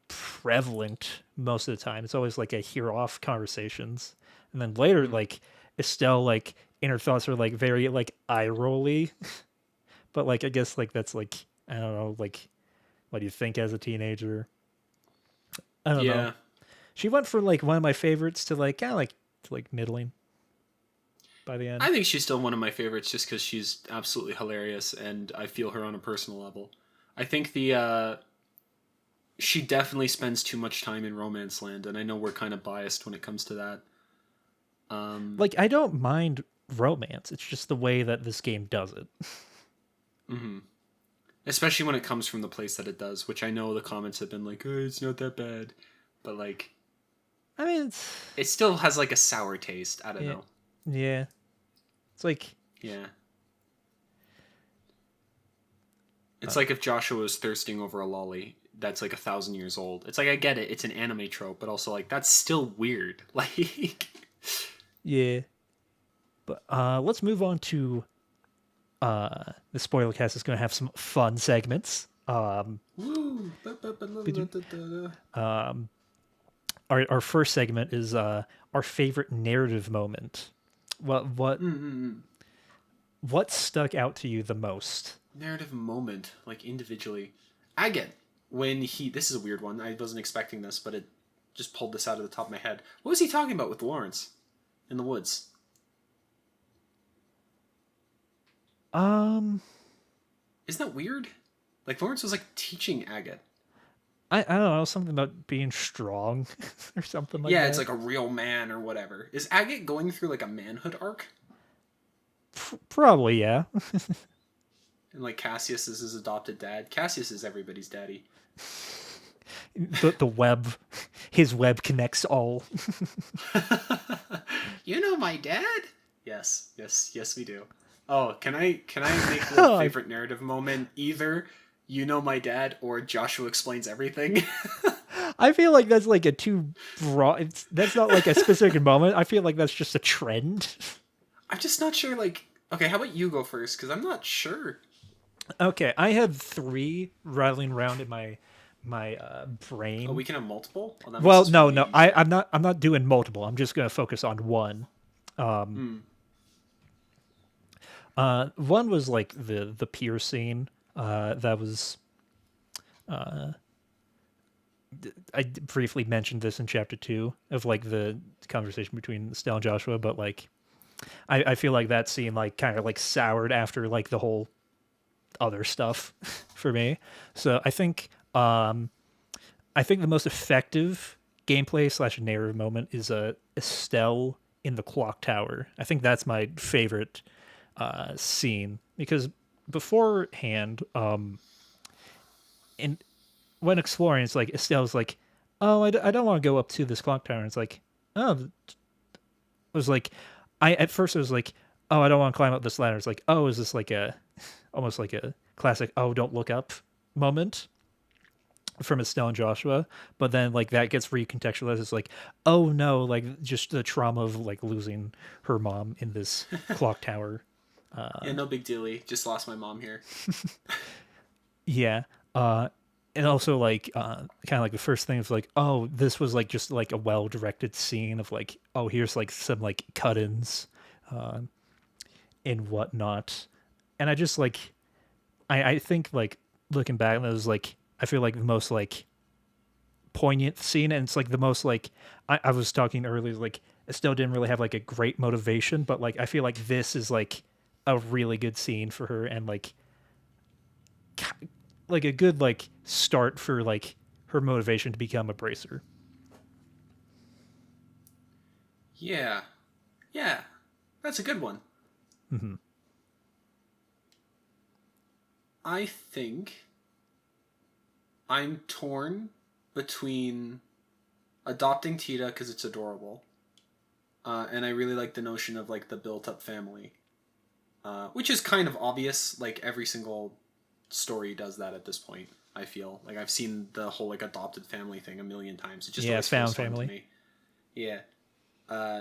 prevalent most of the time. It's always, like, a hear-off conversations. And then later, like, Estelle, like, in her thoughts are, like, very, like, eye-rolly. But, like, I guess, like, that's, like, I don't know, like, what do you think as a teenager? I don't know. She went from, like, one of my favorites to, like, kind of, like, to, like, middling by the end. I think she's still one of my favorites just because she's absolutely hilarious, and I feel her on a personal level. I think she definitely spends too much time in romance land, and I know we're kind of biased when it comes to that. Like, I don't mind romance. It's just the way that this game does it. Mm-hmm. Especially when it comes from the place that it does, which I know the comments have been like, oh, it's not that bad. But, like... I mean, it still has, like, a sour taste. I don't know. Yeah. It's like... Yeah. It's like if Joshua was thirsting over a lolly that's, like, 1,000 years old. It's like, I get it. It's an anime trope, but also, like, that's still weird. Like... Yeah. But let's move on to the Spoilercast is going to have some fun segments. Our first segment is our favorite narrative moment. What stuck out to you the most? Narrative moment, like individually. Agate. when this is a weird one. I wasn't expecting this, but it just pulled this out of the top of my head. What was he talking about with Lawrence in the woods? Um, Isn't that weird? Like Lawrence was like teaching Agate. I don't know, something about being strong or something like Yeah, that. it's like a real man or whatever. Is Agate going through like a manhood arc? Probably, yeah. And like Cassius is his adopted dad. Cassius is everybody's daddy. The web, his web connects all. You know my dad? Yes, we do. Oh, can I make the favorite narrative moment either you know my dad or Joshua explains everything? I feel like that's like a too broad. That's not like a specific moment. I feel like that's just a trend. I'm just not sure. Like, okay, how about you go first? Because I'm not sure. Okay, I have 3 rattling around in my brain. Oh, we can have multiple. Oh, Well, no, I'm not doing multiple. I'm just gonna focus on one. One was like the pier scene. That was. I briefly mentioned this in chapter 2 of like the conversation between Estelle and Joshua, but like, I feel like that scene like kind of like soured after like the whole other stuff for me. So I think the most effective gameplay / narrative moment is Estelle in the clock tower. I think that's my favorite scene because beforehand, in when exploring, it's like Estelle's like, oh, I don't want to go up to this clock tower. And it's like, oh, it was like, at first it was like, oh, I don't want to climb up this ladder. It's like, oh, is this like almost like a classic, oh, don't look up moment from Estelle and Joshua, but then like that gets recontextualized. It's like, oh no, like just the trauma of like losing her mom in this clock tower. Yeah, no big dealy. Just lost my mom here. Yeah. And also like kind of like the first thing is like, oh, this was like just like a well directed scene of like, oh, here's like some like cut-ins and whatnot. And I just like I think like looking back, that was like I feel like the most like poignant scene, and it's like the most like I was talking earlier, like Estelle didn't really have like a great motivation, but like I feel like this is like a really good scene for her, and like a good like start for like her motivation to become a bracer. Yeah, that's a good one. Mm-hmm. I think I'm torn between adopting Tita because it's adorable, and I really like the notion of like the built-up family, which is kind of obvious. Like every single story does that at this point. I feel like I've seen the whole like adopted family thing a million times. It just always found feels fun family. to me. Yeah.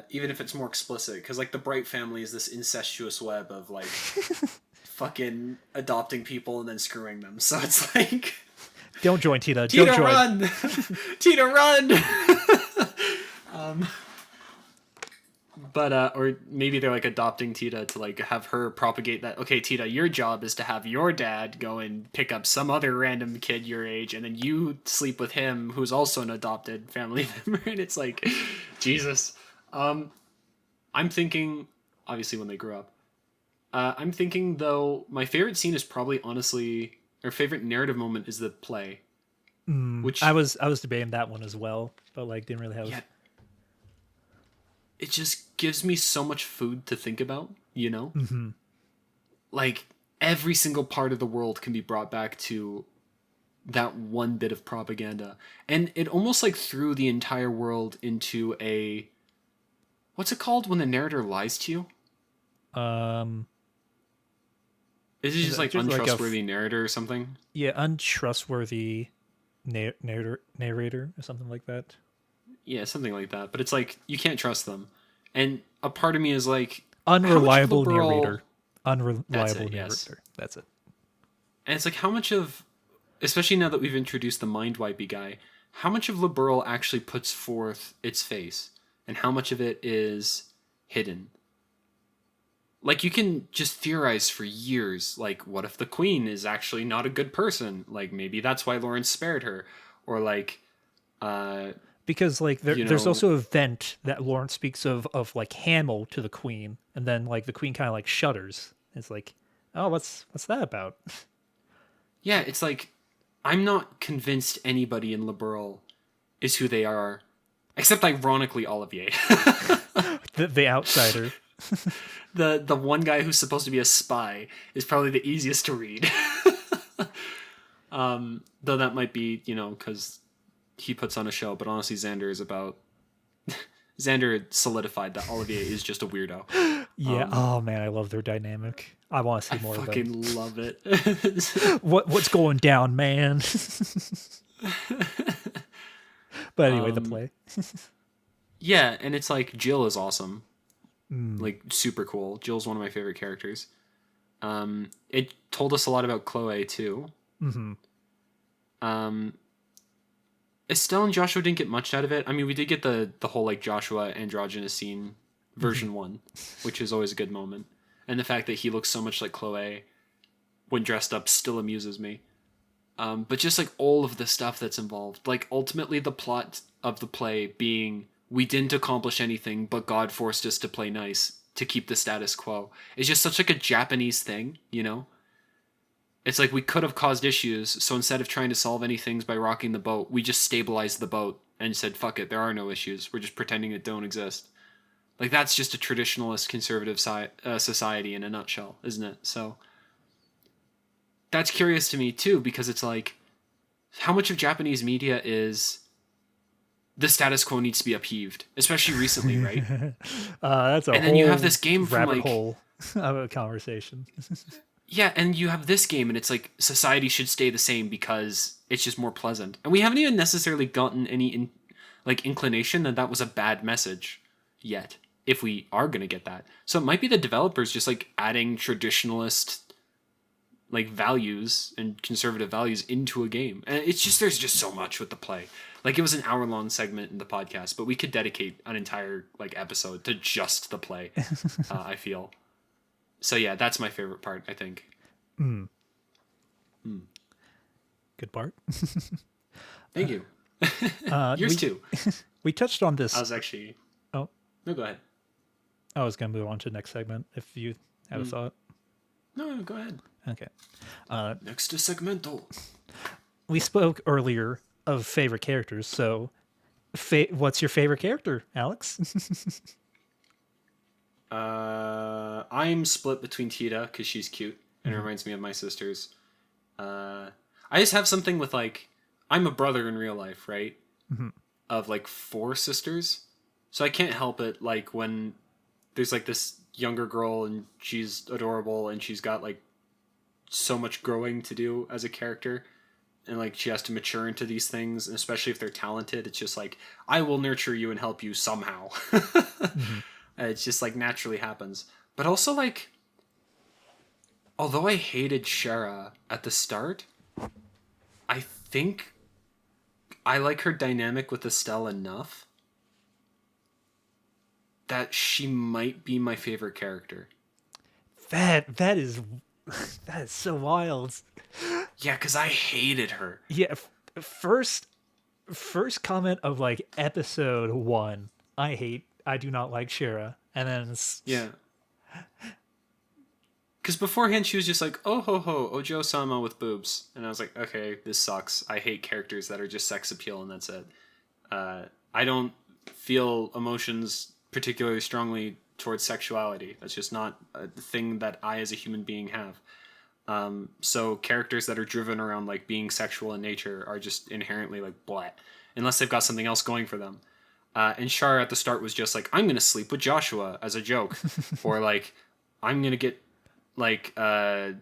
Even if it's more explicit, because like the Bright family is this incestuous web of like fucking adopting people and then screwing them. So it's like, don't join Tita. Tita, don't join. Run, Tita, run. But or maybe they're like adopting Tita to like have her propagate that. Okay, Tita, your job is to have your dad go and pick up some other random kid your age, and then you sleep with him, who's also an adopted family member. And it's like, Jesus. I'm thinking, obviously, when they grew up. I'm thinking though, my favorite scene is probably honestly, or favorite narrative moment is the play. Which I was debating that one as well, but like didn't really have. Yeah, it just gives me so much food to think about, you know? Mm-hmm. Like, every single part of the world can be brought back to that one bit of propaganda. And it almost like threw the entire world into a... What's it called when the narrator lies to you? Is it just like untrustworthy like narrator or something? Yeah, untrustworthy narrator or something like that. Yeah, something like that. But it's like, you can't trust them. And a part of me is like... Unreliable narrator. Unreliable narrator. Yes. That's it. And it's like, how much of... Especially now that we've introduced the mind-wipey guy, how much of Liberl actually puts forth its face? And how much of it is hidden? like, you can just theorize for years, like, what if the queen is actually not a good person? Like, maybe that's why Lawrence spared her. Or, like, because like you there's know, also a vent that Lawrence speaks of like Hamill to the queen, and then like the queen kind of like shudders. It's like, oh, what's that about? yeah, it's like, I'm not convinced anybody in Liberal is who they are, except ironically Olivier. The outsider. The one guy who's supposed to be a spy is probably the easiest to read. Though that might be, because he puts on a show, but honestly, Xander solidified that Olivier is just a weirdo. Yeah. Oh man, I love their dynamic. I want to see I more of them. fucking love it. What's going down, man? But anyway, the play. Yeah, and it's like Jill is awesome. Like, super cool. Jill's one of my favorite characters. It told us a lot about Chloe too. Estelle and Joshua didn't get much out of it. I mean, we did get the whole like Joshua androgynous scene version 1, which is always a good moment. And the fact that he looks so much like Chloe when dressed up still amuses me. But just like all of the stuff that's involved, like ultimately the plot of the play being we didn't accomplish anything, but God forced us to play nice to keep the status quo. It's just such like a Japanese thing, It's like we could have caused issues, so instead of trying to solve any things by rocking the boat, we just stabilized the boat and said, fuck it, there are no issues. We're just pretending it don't exist. Like, that's just a traditionalist conservative society in a nutshell, isn't it? So that's curious to me too, because it's like, how much of Japanese media is the status quo needs to be upheaved, especially recently, right? That's a and whole then you have this game from rabbit like hole of a conversation. yeah, and you have this game, and it's like society should stay the same because it's just more pleasant, and we haven't even necessarily gotten any inclination that was a bad message yet. If we are gonna get that, so it might be the developers just like adding traditionalist like values and conservative values into a game. And it's just, there's just so much with the play. Like, it was an hour-long segment in the podcast, but we could dedicate an entire like episode to just the play. I feel. So yeah, that's my favorite part, I think. Good part. Thank you. Yours too. We touched on this. I was actually. Oh, no, go ahead. I was gonna move on to the next segment if you have a thought. No, go ahead. Okay. Next to segmental. We spoke earlier of favorite characters, so what's your favorite character, Alex? I'm split between Tita because she's cute and it reminds me of my sisters. I just have something with like, I'm a brother in real life, right? Of like 4 sisters, so I can't help it. Like when there's like this younger girl and she's adorable and she's got like so much growing to do as a character, and like she has to mature into these things, and especially if they're talented, it's just like, I will nurture you and help you somehow. It's just like naturally happens. But also like, although I hated Shara at the start, I think I like her dynamic with Estelle enough that she might be my favorite character. That is so wild. Yeah, because I hated her. Yeah, first comment of like episode 1, I do not like Shira, and then yeah, because beforehand she was just like, oh ho ho, Ojo Sama with boobs, and I was like, okay, this sucks. I hate characters that are just sex appeal and that's it. I don't feel emotions particularly strongly towards sexuality. That's just not a thing that I as a human being have. So characters that are driven around like being sexual in nature are just inherently like blah, unless they've got something else going for them. And Shara at the start was just like, I'm gonna sleep with Joshua as a joke, or like, I'm gonna get like I'm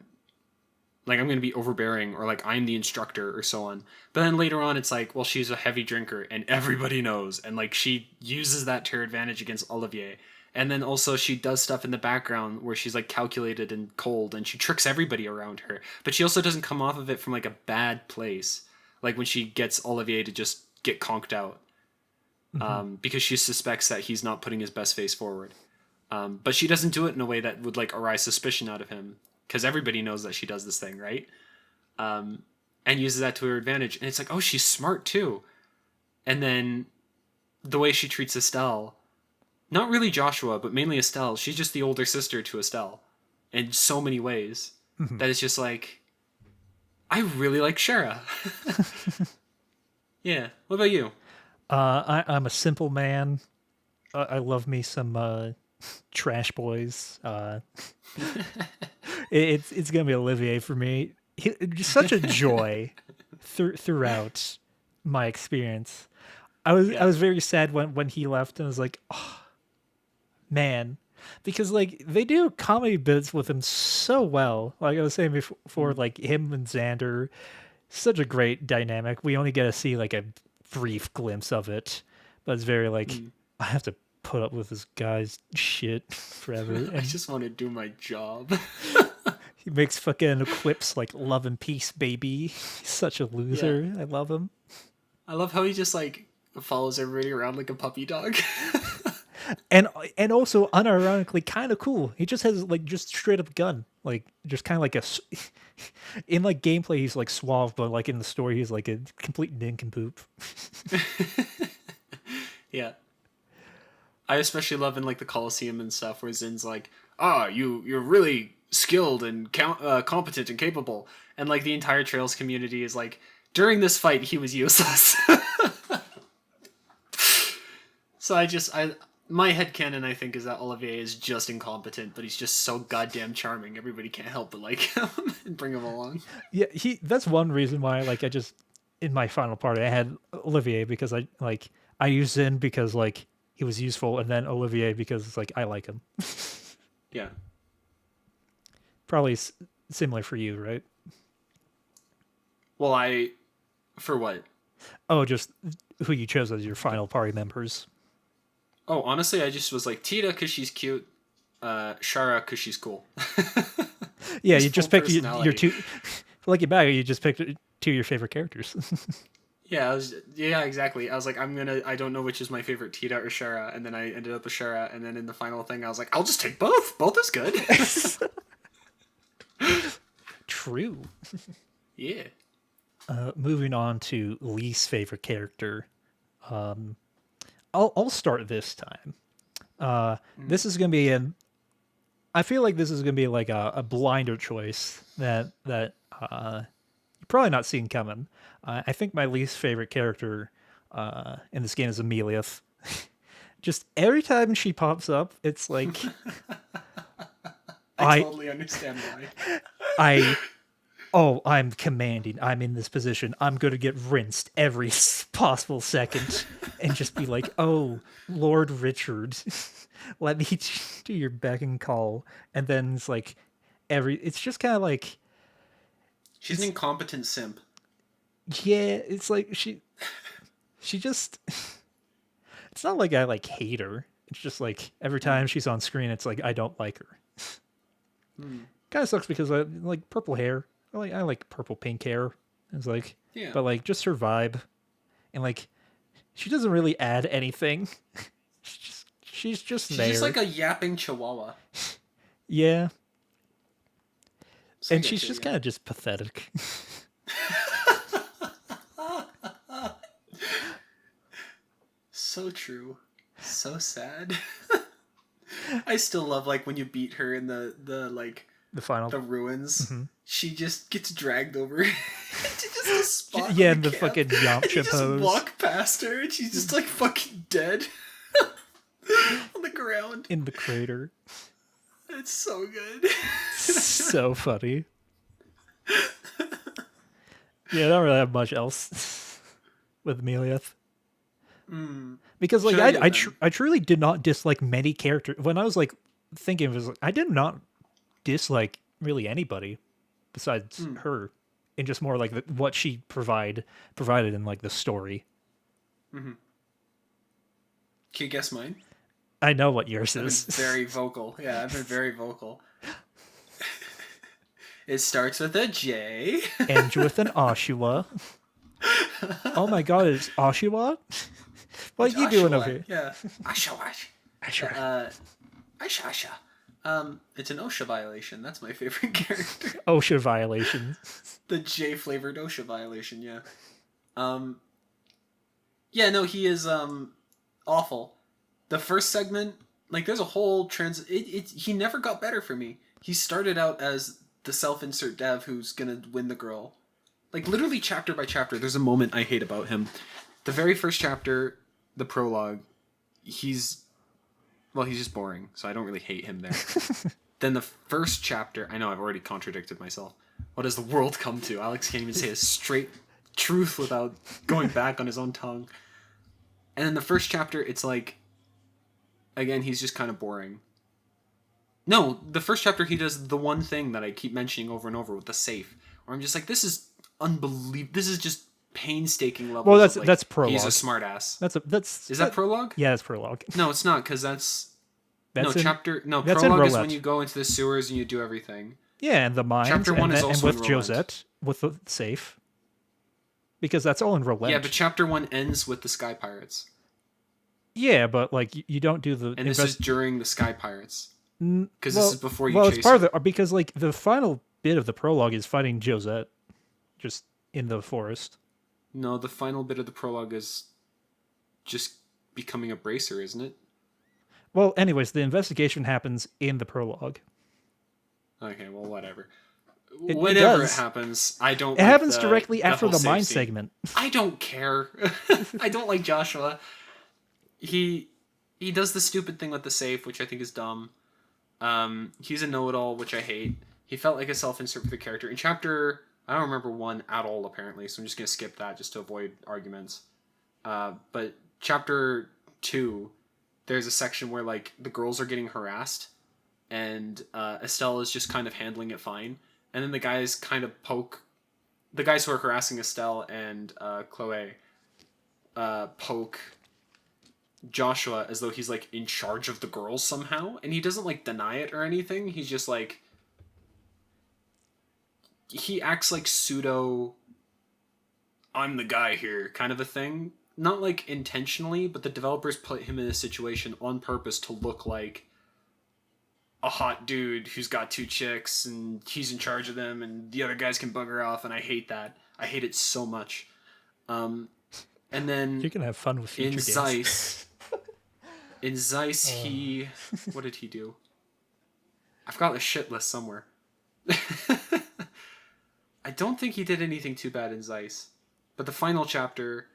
gonna be overbearing, or like I'm the instructor, or so on. But then later on, it's like, well, she's a heavy drinker, and everybody knows, and like she uses that to her advantage against Olivier. And then also she does stuff in the background where she's like calculated and cold, and she tricks everybody around her. But she also doesn't come off of it from like a bad place, like when she gets Olivier to just get conked out, because she suspects that he's not putting his best face forward. But she doesn't do it in a way that would like arise suspicion out of him, because everybody knows that she does this thing, right? And uses that to her advantage. And it's like, oh, she's smart too. And then the way she treats Estelle, not really Joshua, but mainly Estelle, she's just the older sister to Estelle in so many ways that it's just like, I really like Shara. Yeah. What about you? I'm a simple man. I love me some trash boys. It's gonna be Olivier for me. Just such a joy throughout my experience. I was very sad when he left, and I was like, oh, man, because like they do comedy bits with him so well. Like I was saying before, like him and Xander, such a great dynamic. We only get to see like a brief glimpse of it, but it's very like I have to put up with this guy's shit forever. I And just want to do my job. he makes fucking quips like "love and peace, baby." He's such a loser. I love him. I love how he just like follows everybody around like a puppy dog. And also unironically kind of cool. He just has like just straight up gun, like just kind of like in like gameplay he's like suave, but like in the story he's like a complete nincompoop. Yeah. I especially love in like the Coliseum and stuff where Zin's like, you're really skilled and competent and capable. And like the entire Trails community is like, during this fight he was useless. So my headcanon, I think, is that Olivier is just incompetent, but he's just so goddamn charming. Everybody can't help but like him and bring him along. Yeah, that's one reason why like I just in my final party I had Olivier because I used Zin because like he was useful, and then Olivier because it's like I like him. Yeah. Probably similar for you, right? Well, for what? Oh, just who you chose as your final party members. Oh, honestly, I just was like Tita because she's cute, Shara because she's cool. Yeah, Just you just full picked your two. Like your bag, you just picked two of your favorite characters. Yeah, exactly. I was like, I don't know which is my favorite, Tita or Shara, and then I ended up with Shara, and then in the final thing, I was like, I'll just take both. Both is good. True. Yeah. Moving on to least favorite character. I'll start this time. This is gonna be I feel like this is gonna be like a blinder choice that you're probably not seeing coming. I think my least favorite character in this game is Ameliath. Just every time she pops up, it's like I totally understand why. I'm commanding. I'm in this position. I'm going to get rinsed every possible second and just be like, oh, Lord Richard, let me do your beck and call. And then it's like it's just kind of like. She's an incompetent simp. Yeah, it's like she just. It's not like I like hate her. It's just like every time she's on screen, it's like I don't like her. Kind of sucks because I like purple hair. I like purple pink hair. It's like, Yeah. But like just her vibe, and like she doesn't really add anything. she's just there. She's just like a yapping chihuahua. Yeah. So And she's just kind of just pathetic. So true. So sad. I still love like when you beat her in the like The final. the ruins. She just gets dragged over to just a spot. Yeah, in the camp, fucking and you Yamcha just pose. walk past her and she's just like fucking dead on the ground. In the crater. It's so good. So funny. Yeah, I don't really have much else with Ameliath. Because like Sure, I truly did not dislike many characters. When I was like thinking of it, like, I did not dislike really anybody besides her, and just more like what she provided in like the story. Can you guess mine? I know what yours I've is. been very vocal. Yeah, I've been very vocal. It starts with a J. Ends with an Oshawa. Oh my god, it's Oshawa? What are you doing over here? Yeah. Ashawash. Oshawa. Aishasha. It's an OSHA violation. That's my favorite character. OSHA violation. The J flavored OSHA violation. Yeah. Yeah. No, he is awful. The first segment, like, there's a whole he never got better for me. He started out as the self-insert dev who's gonna win the girl. Like, literally chapter by chapter, there's a moment I hate about him. The very first chapter, the prologue, he's just boring, so I don't really hate him there. Then the first chapter, I know I've already contradicted myself. What does the world come to? Alex can't even say a straight truth without going back on his own tongue. And then the first chapter, it's like, again, he's just kind of boring. No, the first chapter, he does the one thing that I keep mentioning over and over with the safe, where I'm just like, this is unbelievable. This is just painstaking levels. Well, of, like, that's prologue. He's a smartass. Is that prologue? Yeah, that's prologue. No, it's not, because prologue is when you go into the sewers and you do everything. Yeah, and the mines. Chapter 1 is also and with in Roulette. Josette, with the safe. Because that's all in Roulette. Yeah, but chapter 1 ends with the Sky Pirates. Yeah, but like you don't do the. And this is during the Sky Pirates. Because this is before you chase. Well, it's part of the, because like the final bit of the prologue is fighting Josette, just in the forest. No, the final bit of the prologue is just becoming a bracer, isn't it? Well, anyways, the investigation happens in the prologue. Okay, well, whatever. Whenever it happens, I don't. It happens directly after the mine scene. segment. I don't care. I don't like Joshua. He does the stupid thing with the safe, which I think is dumb. He's a know-it-all, which I hate. He felt like a self-insert for the character. In chapter, I don't remember 1 at all, apparently, so I'm just going to skip that just to avoid arguments. But chapter 2, there's a section where, like, the girls are getting harassed, and Estelle is just kind of handling it fine. And then the guys kind of the guys who are harassing Estelle and Chloe poke Joshua as though he's, like, in charge of the girls somehow, and he doesn't, like, deny it or anything. He's just like, he acts like pseudo I'm the guy here kind of a thing, not like intentionally, but the developers put him in a situation on purpose to look like a hot dude who's got 2 chicks and he's in charge of them and the other guys can bugger off, and I hate that. I hate it so much. And then you can have fun with future games. In Zeiss, what did he do? I've got a shit list somewhere. I don't think he did anything too bad in Zeiss. But the final chapter,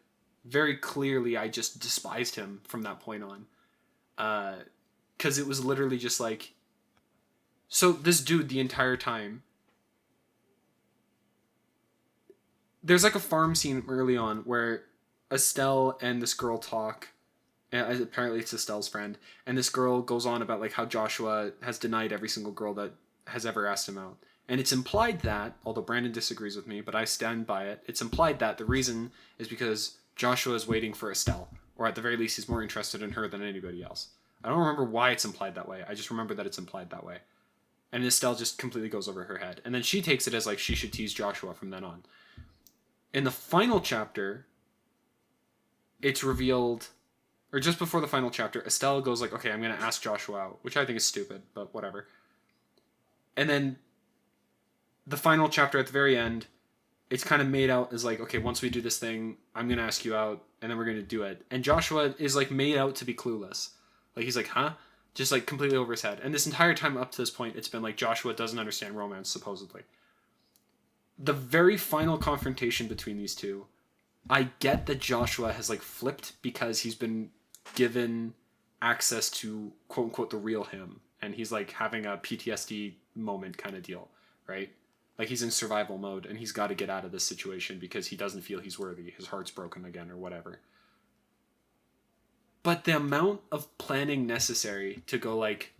very clearly, I just despised him from that point on. Because it was literally just like... So this dude, the entire time... There's like a farm scene early on where Estelle and this girl talk. Apparently it's Estelle's friend, and this girl goes on about like how Joshua has denied every single girl that has ever asked him out, and it's implied that, although Brandon disagrees with me, but I stand by it, it's implied that the reason is because Joshua is waiting for Estelle, or at the very least he's more interested in her than anybody else. I don't remember why it's implied that way, I just remember that it's implied that way, and Estelle just completely goes over her head, and then she takes it as like she should tease Joshua from then on. In the final chapter, it's revealed... Or just before the final chapter, Estelle goes like, okay, I'm going to ask Joshua out, which I think is stupid, but whatever. And then the final chapter at the very end, it's kind of made out as like, okay, once we do this thing, I'm going to ask you out, and then we're going to do it. And Joshua is like made out to be clueless. Like, he's like, huh? Just like completely over his head. And this entire time up to this point, it's been like Joshua doesn't understand romance, supposedly. The very final confrontation between these two, I get that Joshua has like flipped because he's been given access to quote unquote the real him, and he's like having a PTSD moment kind of deal, right? Like he's in survival mode and he's got to get out of this situation because he doesn't feel he's worthy. His heart's broken again or whatever. But the amount of planning necessary to go like,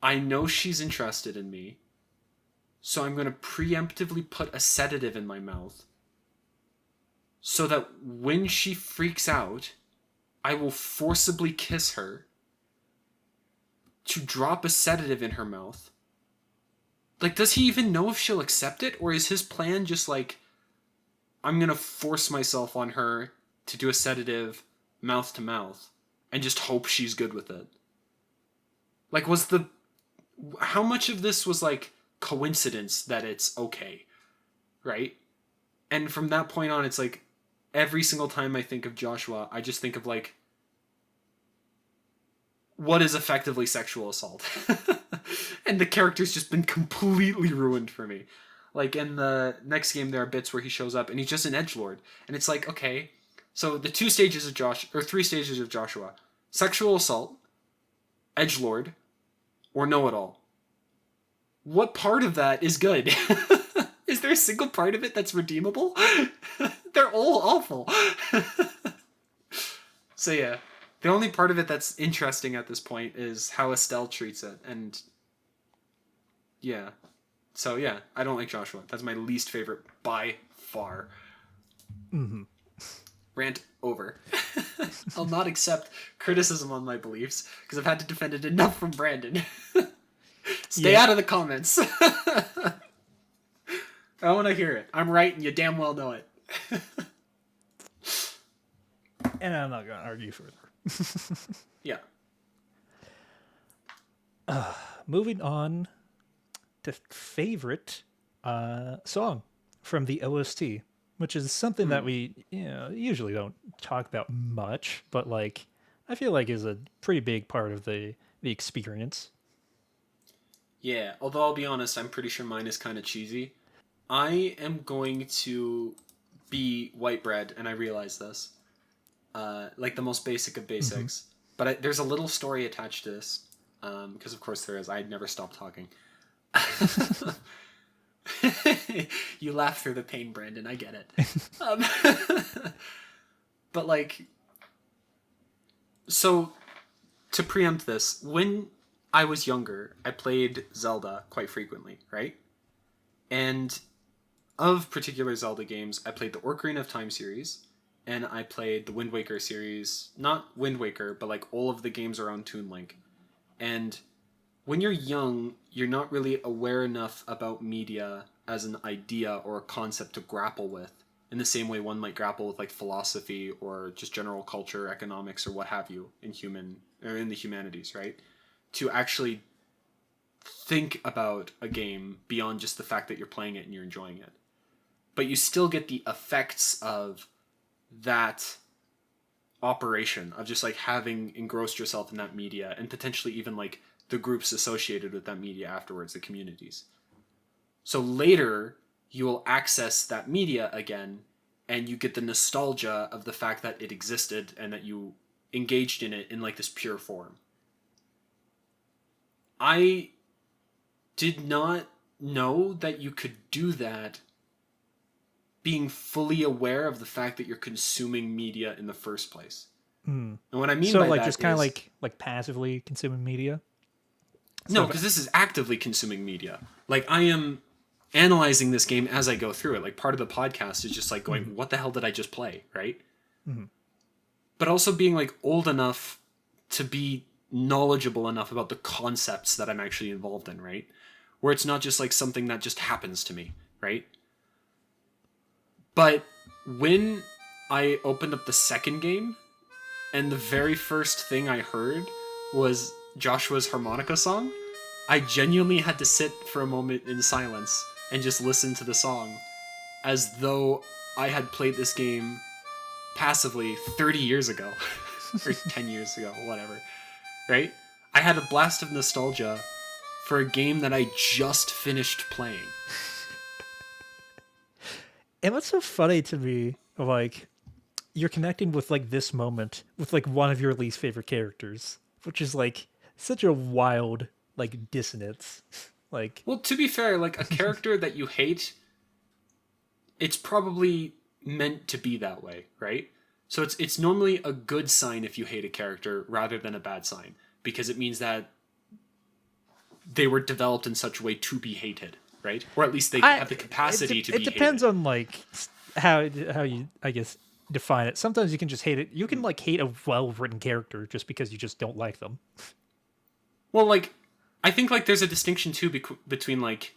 I know she's interested in me, so I'm going to preemptively put a sedative in my mouth so that when she freaks out, I will forcibly kiss her to drop a sedative in her mouth. Like, does he even know if she'll accept it? Or is his plan just like, I'm going to force myself on her to do a sedative mouth to mouth and just hope she's good with it. Like, how much of this was like coincidence that it's okay, right? And from that point on, it's like every single time I think of Joshua, I just think of like, what is effectively sexual assault? And the character's just been completely ruined for me. Like in the next game, there are bits where he shows up and he's just an edgelord, and it's like, okay, so the 3 stages of Joshua: sexual assault, edgelord, or know-it-all. What part of that is good? Is there a single part of it that's redeemable? They're all awful. So yeah, the only part of it that's interesting at this point is how Estelle treats it, and yeah. So yeah, I don't like Joshua. That's my least favorite by far. Mm-hmm. Rant over. I'll not accept criticism on my beliefs because I've had to defend it enough from Brandon. Stay out of the comments. I want to hear it. I'm right and you damn well know it. And I'm not going to argue further. Yeah. Moving on to favorite song from the OST, which is something that we usually don't talk about much, but like I feel like is a pretty big part of the experience. Yeah, although I'll be honest, I'm pretty sure mine is kind of cheesy. I am going to be white bread, and I realize this. Like the most basic of basics. Mm-hmm. But there's a little story attached to this, because of course there is. I'd never stop talking. You laugh through the pain, Brandon. I get it. But like, so to preempt this, when I was younger, I played Zelda quite frequently, right? And of particular Zelda games, I played the Ocarina of Time series, and I played the Wind Waker series. Not Wind Waker, but like all of the games around Toon Link. And when you're young, you're not really aware enough about media as an idea or a concept to grapple with, in the same way one might grapple with like philosophy or just general culture, economics, or what have you in the humanities, right? To actually think about a game beyond just the fact that you're playing it and you're enjoying it. But you still get the effects of that operation of just like having engrossed yourself in that media, and potentially even like the groups associated with that media afterwards, the communities. So later you will access that media again, and you get the nostalgia of the fact that it existed and that you engaged in it in like this pure form. I did not know that you could do that being fully aware of the fact that you're consuming media in the first place. And what I mean by like that just kind of is, like passively consuming media. No, because this is actively consuming media. Like, I am analyzing this game as I go through it. Like, part of the podcast is just like going, what the hell did I just play, right? Mm-hmm. But also being like old enough to be knowledgeable enough about the concepts that I'm actually involved in, right? Where it's not just like something that just happens to me, right? But when I opened up the second game, and the very first thing I heard was Joshua's harmonica song, I genuinely had to sit for a moment in silence and just listen to the song as though I had played this game passively 30 years ago or 10 years ago, whatever, right? I had a blast of nostalgia for a game that I just finished playing. And what's so funny to me, like, you're connecting with like this moment with like one of your least favorite characters, which is like such a wild like dissonance. Like, well, to be fair, like a character that you hate, it's probably meant to be that way, right? So it's normally a good sign if you hate a character rather than a bad sign, because it means that they were developed in such a way to be hated, right? Or at least they have the capacity to be hated. It depends on like how you, I guess, define it. Sometimes you can just hate it. You can like hate a well-written character just because you just don't like them. Well, like, I think like there's a distinction too between like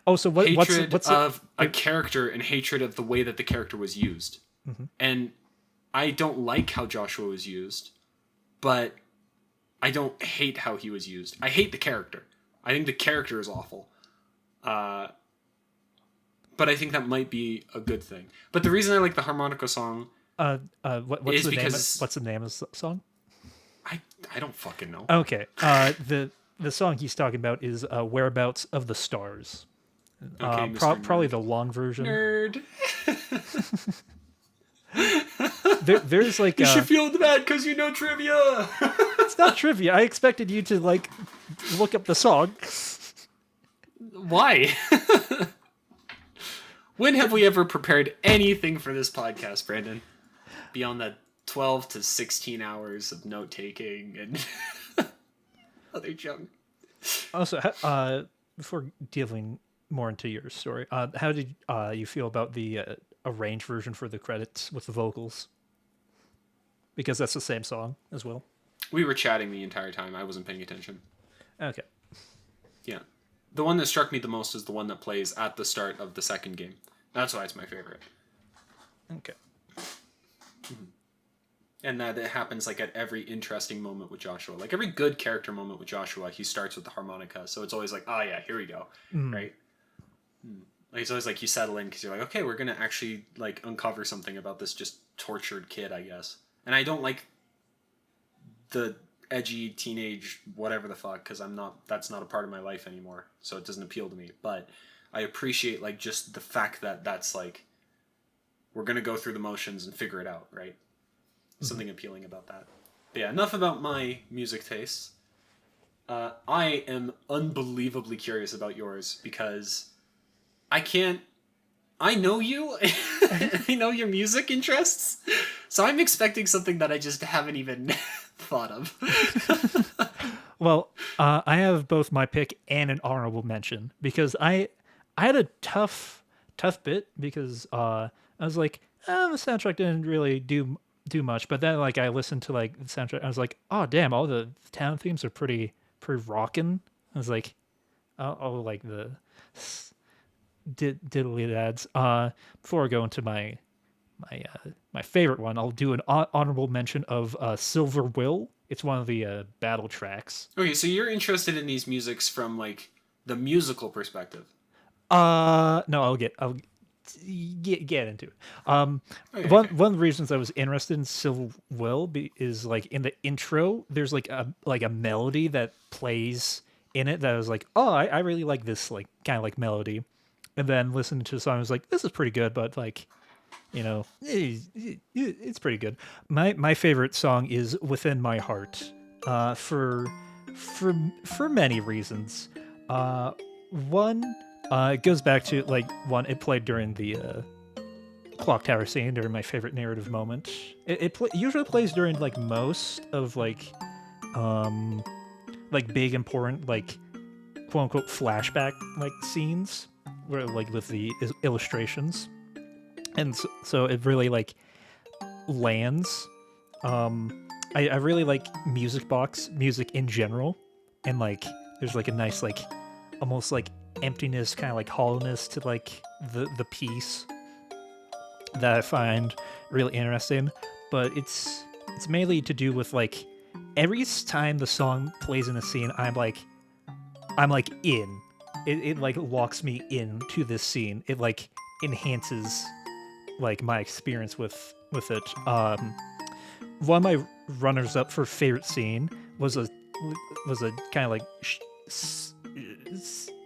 hatred of a character and hatred of the way that the character was used. Mm-hmm. And I don't like how Joshua was used, but I don't hate how he was used. I hate the character. I think the character is awful. But I think that might be a good thing. But the reason I like the harmonica song what's is the because... What's the name of the song? I don't fucking know. Okay. The song he's talking about is "Whereabouts of the Stars." Okay, Mr. Probably Nerd. the long version. Nerd. There's like You should feel bad because you know trivia. it's not trivia. I expected you to like look up the song. Why? When have we ever prepared anything for this podcast, Brandon? Beyond the 12 to 16 hours of note taking and other junk. Also, before delving more into your story, how did you feel about the arranged version for the credits with the vocals? Because that's the same song as well. We were chatting the entire time. I wasn't paying attention. Okay. Yeah. The one that struck me the most is the one that plays at the start of the second game. That's why it's my favorite. Okay. Mm-hmm. And that it happens like at every interesting moment with Joshua. Like every good character moment with Joshua, he starts with the harmonica. So it's always like, oh yeah, here we go. Right? Like it's always like you settle in because you're like, okay, we're going to actually like uncover something about this just tortured kid, I guess. And I don't like the edgy teenage whatever the fuck because that's not a part of my life anymore. So it doesn't appeal to me. But I appreciate like just the fact that that's like, we're going to go through the motions and figure it out, right? Something appealing about that. But yeah, enough about my music tastes. I am unbelievably curious about yours because I know you. I know your music interests. So I'm expecting something that I just haven't even thought of. Well, I have both my pick and an honorable mention because I had a tough bit because I was like, the soundtrack didn't really do much, but then like I listened to like the soundtrack, I was like, oh damn, all the town themes are pretty rockin'. I was like, oh like the diddly dads. Before I go into my favorite one, I'll do an honorable mention of Silver Will. It's one of the battle tracks. Okay, so you're interested in these musics from like the musical perspective. No, I'll get into it. Okay, One of the reasons I was interested in Silver Will is like in the intro, there's like a melody that plays in it that I was like, oh, I really like this like kind of like melody, and then listening to the song, I was like, this is pretty good, but like, you know, it's pretty good. My favorite song is Within My Heart, for many reasons. One. It goes back to like one. It played during the clock tower scene during my favorite narrative moment. It usually plays during like most of like big important like quote unquote flashback like scenes where like with the illustrations, and so it really like lands. I really like music in general, and like there's like a nice like almost like emptiness, kind of like hollowness to like the piece that I find really interesting. But it's mainly to do with like every time the song plays in a scene, I'm like in. It like locks me into this scene. It like enhances like my experience with it. One of my runners up for favorite scene was a kind of like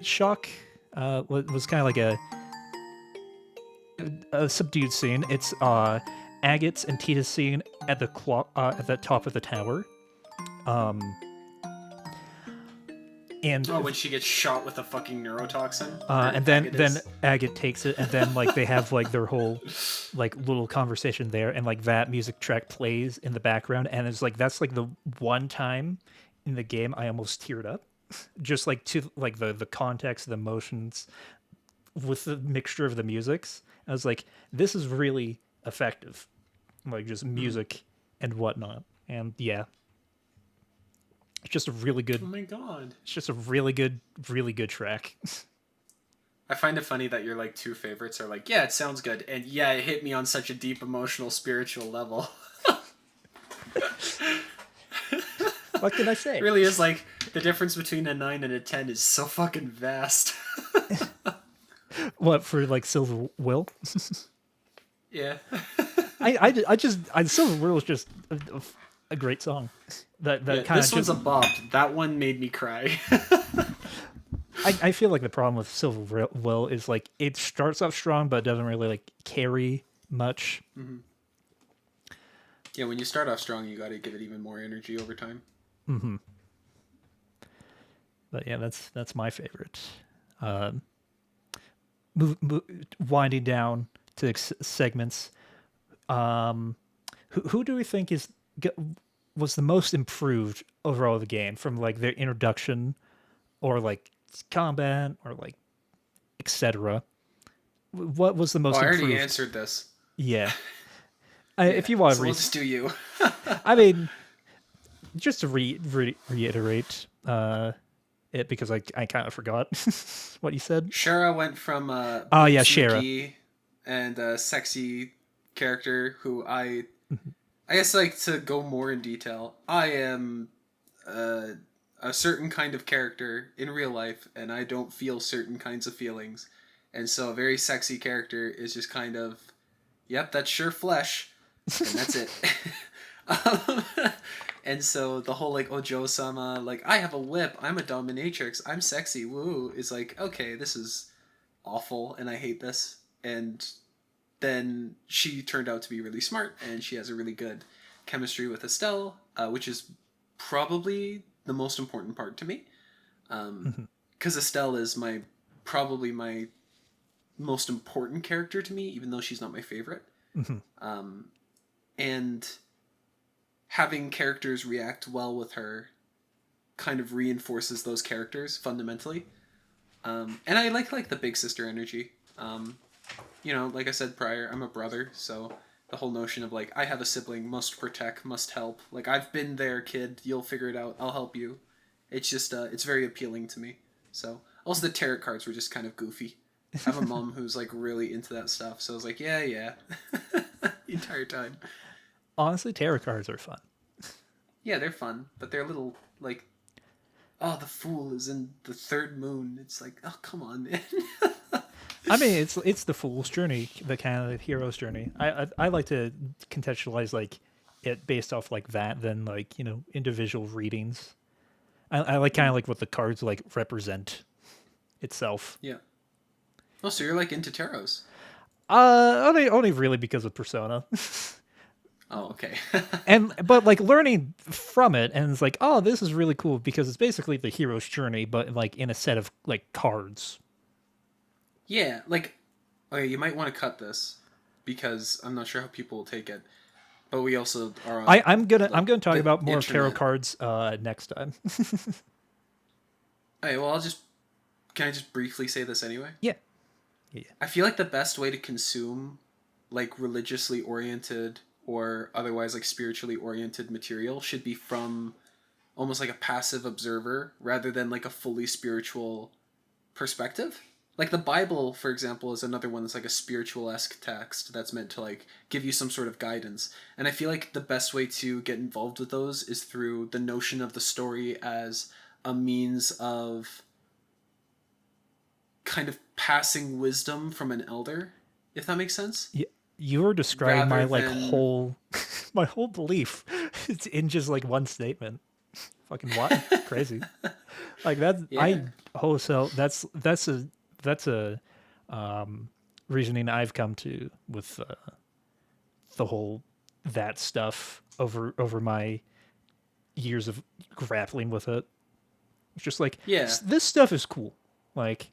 shock. Was kind of like a subdued scene. It's Agate's and Tita's scene at the at the top of the tower. And when she gets shot with a fucking neurotoxin. And then Agate takes it, and then like they have like their whole like little conversation there, and like that music track plays in the background, and it's like that's like the one time in the game I almost teared up, just like to like the context, the emotions with the mixture of the musics. I was like, this is really effective, like just music and whatnot, and yeah. It's just a really good. Oh my god! It's just a really good track. I find it funny that your like two favorites are like, yeah, it sounds good, and yeah, it hit me on such a deep emotional, spiritual level. What can I It say? really is like the difference between a 9 and a 10 is so fucking vast. What for like Silver Will? Yeah. Silver Will is just a great song. Yeah, That kind of this one's just a bop. That one made me cry. I feel like the problem with Silver Will is like it starts off strong but doesn't really like carry much. Yeah, when you start off strong, you got to give it even more energy over time. But yeah, that's my favorite. Move, winding down to segments. Who do we think was the most improved overall of the game from like their introduction or like combat or like etc. What was the Oh, most I already improved? answered this. Yeah. Yeah, If you want so to we'll just do you. I mean, just to reiterate it because I kind of forgot what you said. Shara went from Oh yeah, Boobs Shara. McGee and a sexy character who I guess like to go more in detail. I am a certain kind of character in real life, and I don't feel certain kinds of feelings, and so a very sexy character is just kind of, yep, that's sure flesh, and that's it. um, and so the whole like Ojo-sama, like I have a whip, I'm a dominatrix, I'm sexy, woo, is like, okay, this is awful, and I hate this, and then she turned out to be really smart, and she has a really good chemistry with Estelle, which is probably the most important part to me, because Estelle is probably my most important character to me, even though she's not my favorite. And having characters react well with her kind of reinforces those characters fundamentally. And I like the big sister energy. Like I said prior, I'm a brother, so the whole notion of like I have a sibling, must protect, must help. Like I've been there, kid. You'll figure it out. I'll help you. It's just it's very appealing to me. So also the tarot cards were just kind of goofy. I have a mom who's like really into that stuff, so I was like, yeah, the entire time. Honestly, tarot cards are fun. Yeah, they're fun, but they're a little like, oh, the fool is in the third moon. It's like, oh, come on, man. I mean, it's the fool's journey, the kind of hero's journey. I like to contextualize like it based off like that than like individual readings. I like kind of like what the cards like represent itself. Yeah. Oh, so you're like into tarots? Only really because of Persona. Oh, okay. But like learning from it, and it's like, oh, this is really cool because it's basically the hero's journey, but like in a set of like cards. Yeah, like, okay, you might want to cut this because I'm not sure how people will take it. But we also are on. I'm gonna talk about more of tarot internet. cards next time. Okay, well, can I just briefly say this anyway? Yeah. I feel like the best way to consume like religiously oriented or otherwise like spiritually oriented material should be from almost like a passive observer rather than like a fully spiritual perspective. Like the Bible, for example, is another one that's like a spiritual-esque text that's meant to like give you some sort of guidance. And I feel like the best way to get involved with those is through the notion of the story as a means of kind of passing wisdom from an elder, if that makes sense. Yeah, you're describing my Rather like than whole my whole belief. It's in just like one statement. Fucking what? Crazy. Like that. yeah. That's a reasoning I've come to with the whole that stuff over my years of grappling with it. It's just like Yeah. this stuff is cool. Like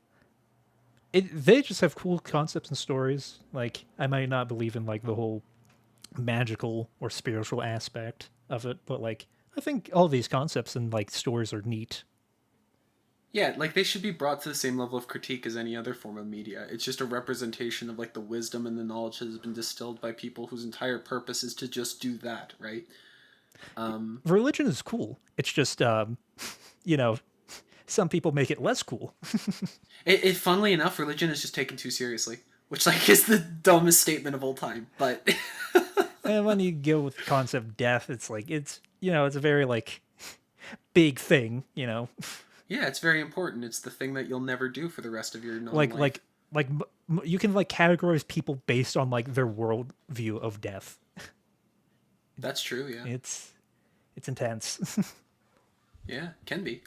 they just have cool concepts and stories. Like I might not believe in like the whole magical or spiritual aspect of it, but like I think all these concepts and like stories are neat. Yeah, like they should be brought to the same level of critique as any other form of media. It's just a representation of like the wisdom and the knowledge that has been distilled by people whose entire purpose is to just do that, right? Religion is cool. It's just you know, some people make it less cool. Funnily enough, religion is just taken too seriously, which like is the dumbest statement of all time. But And when you go with the concept of death, it's like it's a very like big thing, Yeah, it's very important. It's the thing that you'll never do for the rest of your known like life. you can like categorize people based on like their world view of death. That's true, yeah. It's intense. Yeah, can be.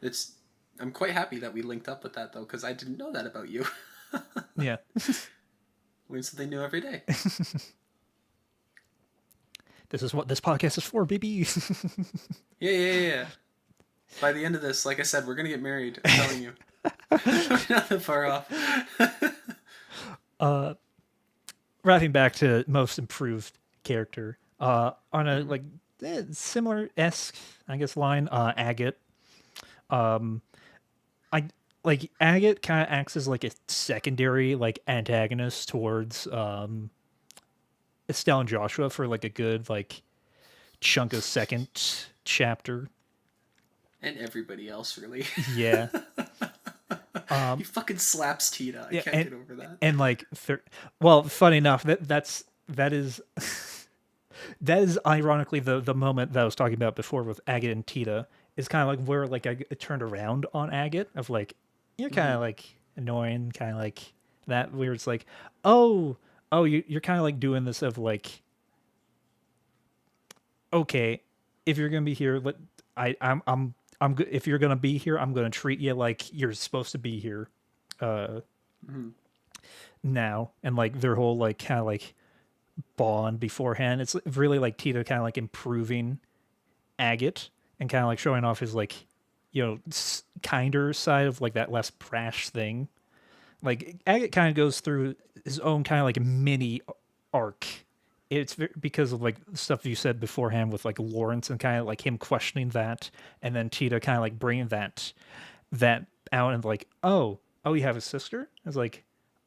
It's I'm quite happy that we linked up with that though, because I didn't know that about you. Yeah. Learn something new every day. This is what this podcast is for, baby. Yeah. By the end of this, like I said, we're gonna get married. I'm telling you. We're not that far off. Wrapping back to most improved character. On a like similar esque, I guess, line, Agate. I like Agate kind of acts as like a secondary like antagonist towards Estelle and Joshua for like a good like chunk of second chapter. And everybody else, really. Yeah. He fucking slaps Tita. I Yeah, can't get over that. And like, well, funny enough, that is that is ironically the moment that I was talking about before with Agate and Tita is kind of like where like I turned around on Agate of like you're kind of like annoying, kind of like that where it's like you're kind of like doing this of like okay, if you're gonna be here, I'm good. If you're gonna be here, I'm gonna treat you like you're supposed to be here. Now and like their whole like kind of like bond beforehand. It's really like Tito kind of like improving Agate and kind of like showing off his like kinder side of like that less brash thing. Like Agate kind of goes through his own kind of like mini arc. It's because of like stuff you said beforehand with like Lawrence and kind of like him questioning that, and then Tito kind of like bringing that out and like, oh, you have a sister? I was like,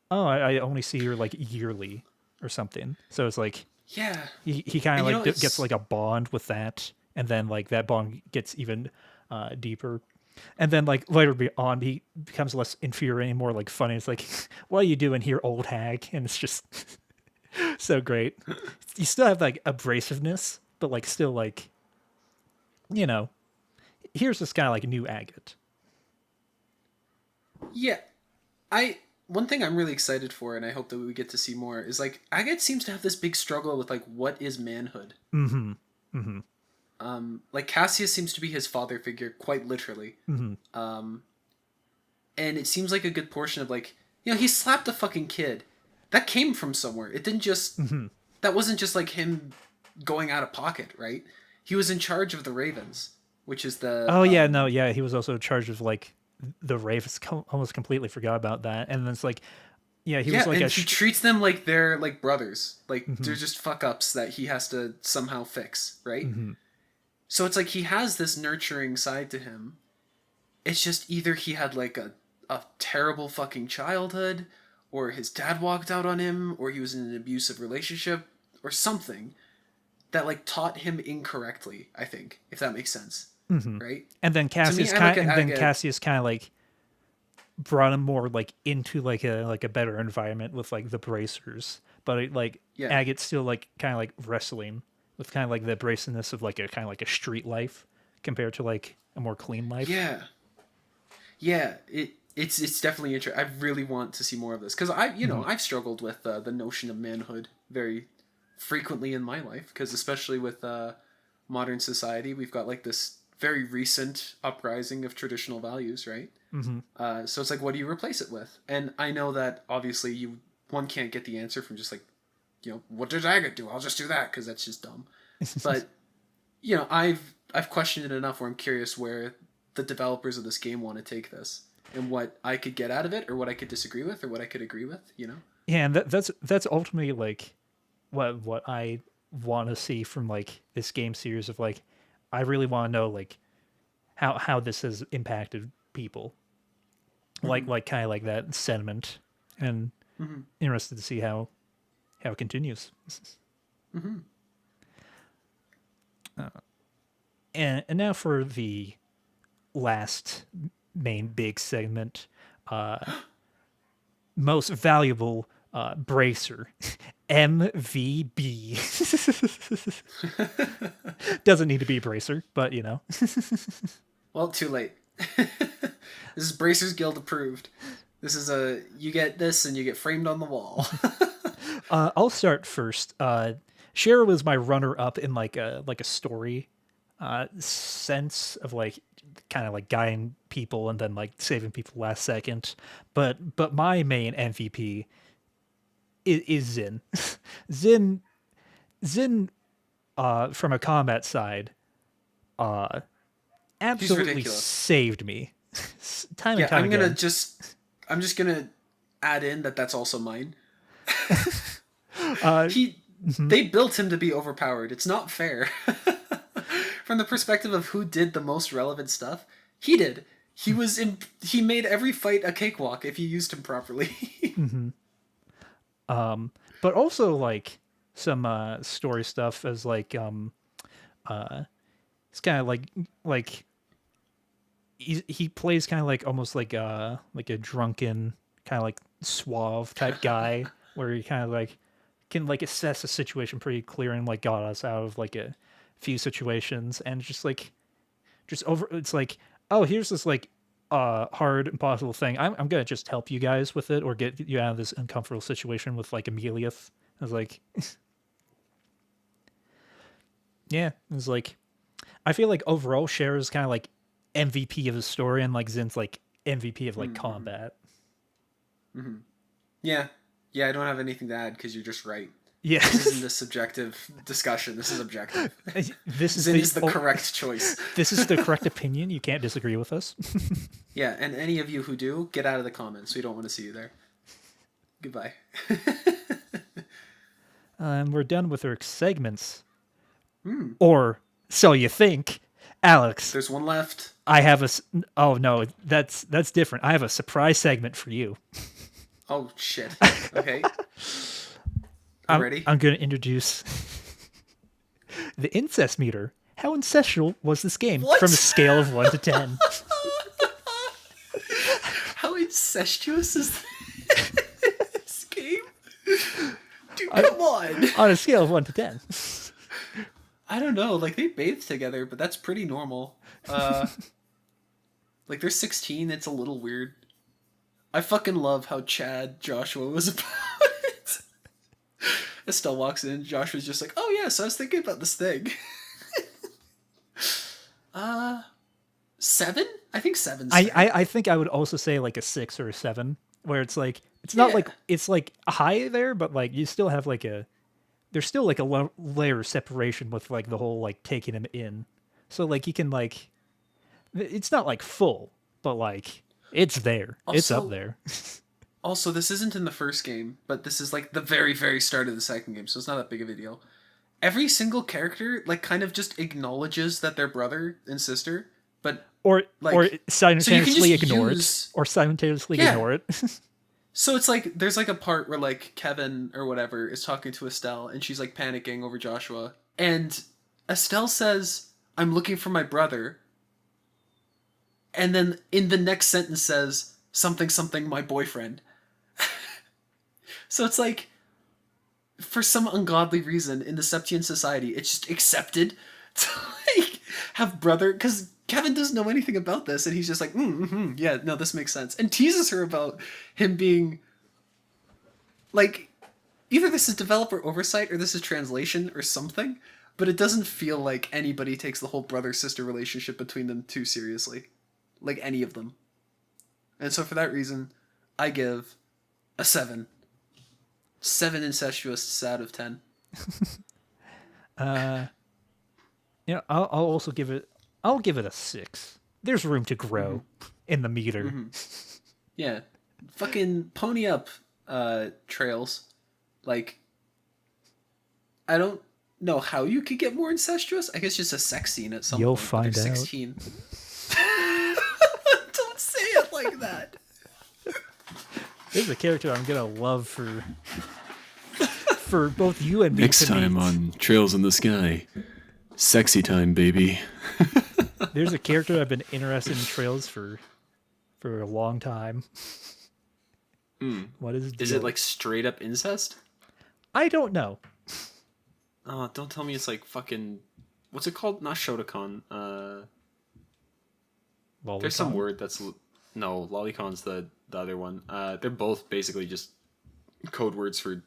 oh, I only see her like yearly or something. So it's like Yeah. he kind of like gets it's like a bond with that, and then like that bond gets even deeper. And then like later on, he becomes less infuriating, more like funny. It's like, what are you doing here, old hag? And it's just so great. You still have like abrasiveness, but like still like, here's this kind of like new Agate. Yeah. I One thing I'm really excited for, and I hope that we get to see more, is like Agate seems to have this big struggle with like what is manhood. Like Cassius seems to be his father figure, quite literally. And it seems like a good portion of like, he slapped a fucking kid. That came from somewhere. It didn't just. That wasn't just like him going out of pocket, right? He was in charge of the Ravens, which is the. Oh yeah, no, yeah, he was also charged with like the Ravens. Almost completely forgot about that. And then it's like, yeah, he was like and he treats them like they're like brothers, like they're just fuck ups that he has to somehow fix, right? So it's like he has this nurturing side to him. It's just either he had like a terrible fucking childhood, or his dad walked out on him, or he was in an abusive relationship, or something that like taught him incorrectly, I think, if that makes sense. Right? And then Cassius Cassius kind of like brought him more like into like a better environment with like the bracers, but Agate's still like kind of like wrestling with kind of like the abrasiveness of like a kind of like a street life compared to like a more clean life. Yeah. It's definitely interesting. I really want to see more of this because I've struggled with the notion of manhood very frequently in my life, because especially with modern society, we've got like this very recent uprising of traditional values, right? So it's like, what do you replace it with? And I know that obviously one can't get the answer from just like, what does Agate do? I'll just do that because that's just dumb. But I've questioned it enough where I'm curious where the developers of this game want to take this and what I could get out of it, or what I could disagree with, or what I could agree with. Yeah, and that's ultimately like what I want to see from like this game series of like, I really want to know like how this has impacted people, like kind of like that sentiment, and interested to see how it continues. And now for the last main big segment, most valuable Bracer, MVB. Doesn't need to be Bracer, but you know. Well, too late. This is Bracers Guild approved. This is you get this and you get framed on the wall. I'll start first. Shara was my runner-up in like a story sense of like kind of like guiding people and then like saving people last second. But my main MVP is Zin. Zin from a combat side absolutely saved me time and time again. I'm just gonna add in that's also mine. They built him to be overpowered. It's not fair. From the perspective of who did the most relevant stuff, he did. He made every fight a cakewalk if you used him properly. Mm-hmm. But also like some story stuff as like it's kind of like he plays kind of like almost like a drunken kind of like suave type guy where he kind of like can like assess a situation pretty clear and like got us out of like a few situations and just over it's like, oh, here's this like hard impossible thing. I'm gonna just help you guys with it or get you out of this uncomfortable situation with like Ameliath. I was like yeah, it was like I feel like overall Cher is kind of like MVP of the story and like Zin's like MVP of like combat. Mm-hmm. Yeah, I don't have anything to add because you're just right. Yeah, this isn't a subjective discussion. This is objective. Zin is the correct choice. This is the correct opinion. You can't disagree with us. Yeah, and any of you who do, get out of the comments. We don't want to see you there. Goodbye. We're done with our segments. Or so you think, Alex. There's one left. I have oh no, that's different. I have a surprise segment for you. Oh shit. Okay. I'm ready. I'm going to introduce the incest meter. How incestual was this game? What? From a scale of 1 to 10. How incestuous is this game? Dude, come on. On a scale of 1 to 10. I don't know. Like, they bathe together, but that's pretty normal. Like, they're 16. It's a little weird. I fucking love how Chad Joshua was about it. Estelle walks in. Joshua's just like, oh, yes, I was thinking about this thing. 7? I think 7's I think I would also say like a 6 or a 7, where it's like, it's not like, it's like high there, but like you still have like there's still like a layer of separation with like the whole like taking him in. So like you can like, it's not like full, but like it's there. Also, it's up there. Also, this isn't in the first game, but this is like the very, very start of the second game, so it's not that big of a deal. Every single character like kind of just acknowledges that they're brother and sister, but or simultaneously so ignore it, or simultaneously ignore it. So it's like there's like a part where like Kevin or whatever is talking to Estelle and she's like panicking over Joshua, and Estelle says, "I'm looking for my brother," and then in the next sentence says something my boyfriend. So it's like, for some ungodly reason in the Septian society, it's just accepted to like have brother, because Kevin doesn't know anything about this, and he's just like, yeah, no, this makes sense, and teases her about him being like, either this is developer oversight or this is translation or something, but it doesn't feel like anybody takes the whole brother-sister relationship between them too seriously, like any of them. And so for that reason, I give a 7. 7 incestuous out of 10. You know, I'll also give it. I'll give it a 6. There's room to grow in the meter. Mm-hmm. Yeah, fucking pony up, Trails. Like, I don't know how you could get more incestuous. I guess just a sex scene at some You'll point. You'll find out. 16. Don't say it like that. This is a character I'm gonna love for both you and me. Next time on Trails in the Sky, sexy time, baby. There's a character I've been interested in Trails for a long time. What is Is it like straight up incest? I don't know. Oh, don't tell me it's like fucking. What's it called? Not Shotokan. There's some word that's no Lolicon's the other one. They're both basically just code words for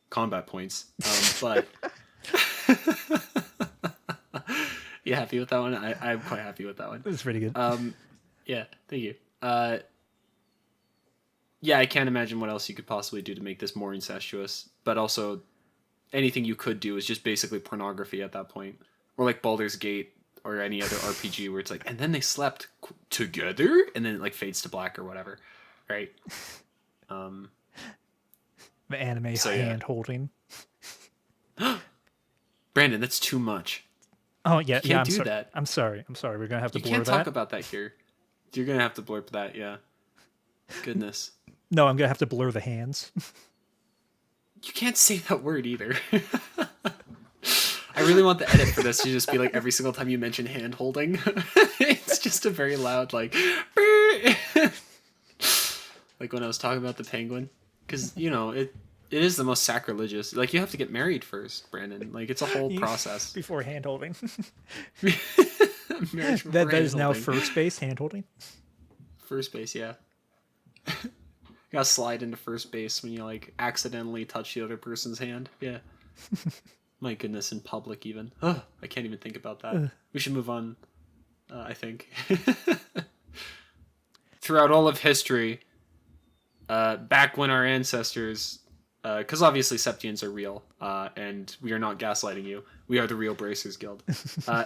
combat points. But you happy with that one? I'm quite happy with that one. It's pretty good. Yeah, thank you. Yeah, I can't imagine what else you could possibly do to make this more incestuous. But also, anything you could do is just basically pornography at that point, or like Baldur's Gate or any other RPG where it's like, and then they slept together, and then it like fades to black or whatever, right? The anime so, hand holding. Brandon, that's too much. Oh yeah, you can't I'm do that. I'm sorry. We're gonna have to blur that. You can't talk about that here. You're gonna have to blurb that. Yeah. Goodness. No, I'm gonna have to blur the hands. You can't say that word either. I really want the edit for this to just be like every single time you mention hand holding. It's just a very loud like like when I was talking about the penguin. Because, you know, it is the most sacrilegious. Like, you have to get married first, Brandon. Like, it's a whole process. Before hand holding. Marriage before that is hand now holding. first base hand holding. First base, yeah. You gotta slide into first base when you, like, accidentally touch the other person's hand. Yeah. My goodness, in public even. Ugh, I can't even think about that. We should move on, I think. Throughout all of history, back when our ancestors, because obviously Septians are real, and we are not gaslighting you. We are the real Bracers Guild.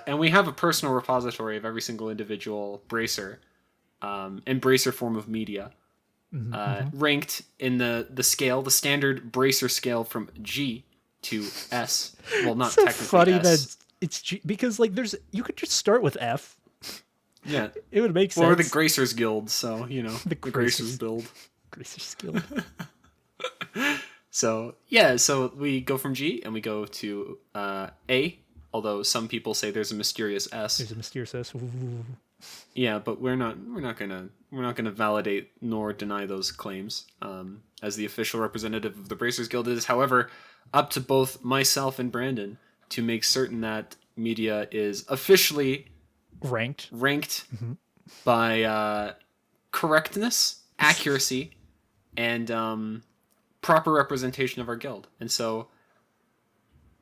And we have a personal repository of every single individual Bracer, and Bracer form of media, ranked in the scale, the standard Bracer scale from G to S. Well, not so technically funny S. that it's G, because like you could just start with F. Yeah. It would make sense. Well, we're the Gracers Guild, so, you know, the Gracers build. Gracers Guild. So, yeah, so we go from G and we go to A, although some people say there's a mysterious S. There's a mysterious S. Ooh. Yeah, but we're not gonna validate nor deny those claims. As the official representative of the Bracers Guild, it is, however, up to both myself and Brandon to make certain that media is officially ranked by correctness, accuracy, and proper representation of our guild. And so,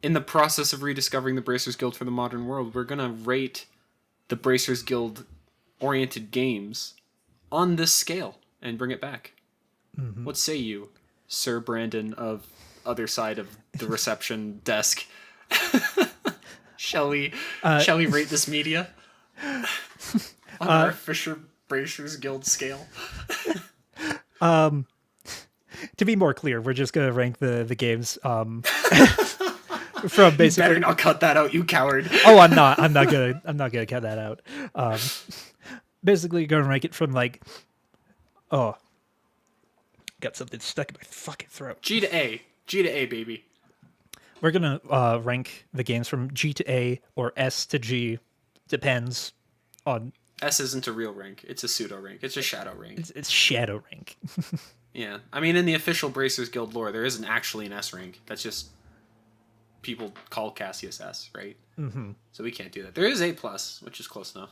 in the process of rediscovering the Bracers Guild for the modern world, we're gonna rate the Bracers Guild oriented games on this scale and bring it back. What say you, Sir Brandon of other side of the reception desk? Shall we rate this media on our official Bracers Guild scale? To be more clear, we're just gonna rank the games from basically. You better not cut that out, you coward. Oh, I'm not gonna cut that out. Basically, gonna rank it from like, oh, got something stuck in my fucking throat. G to A, baby. We're gonna rank the games from G to A or S to G, depends on. S isn't a real rank; it's a pseudo rank. It's a shadow rank. It's shadow rank. Yeah, I mean, in the official Bracers Guild lore, there isn't actually an S rank. That's just people call Cassius S, right? Mm-hmm. So we can't do that. There is A+, which is close enough.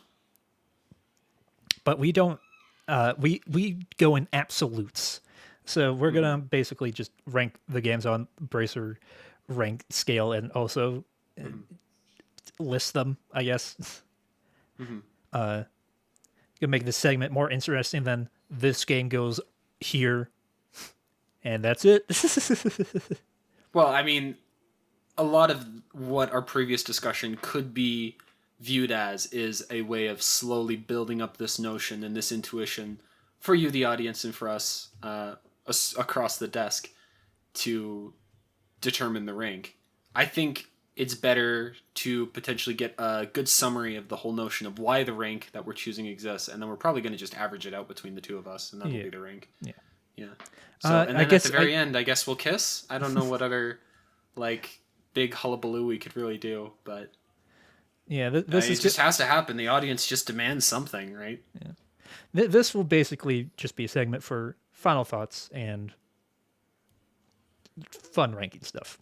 But we don't. We go in absolutes. So we're gonna basically just rank the games on Bracer rank scale and also list them, I guess. Gonna make this segment more interesting than this game goes here, and that's it. Well, I mean, a lot of what our previous discussion could be viewed as is a way of slowly building up this notion and this intuition for you, the audience, and for us across the desk to determine the rank. I think it's better to potentially get a good summary of the whole notion of why the rank that we're choosing exists, and then we're probably going to just average it out between the two of us, and that'll be the rank. Yeah. So, and then at the very end, I guess we'll kiss. I don't know what other, like, big hullabaloo we could really do, but yeah, it just has to happen. The audience just demands something, right? Yeah. This will basically just be a segment for final thoughts and fun ranking stuff.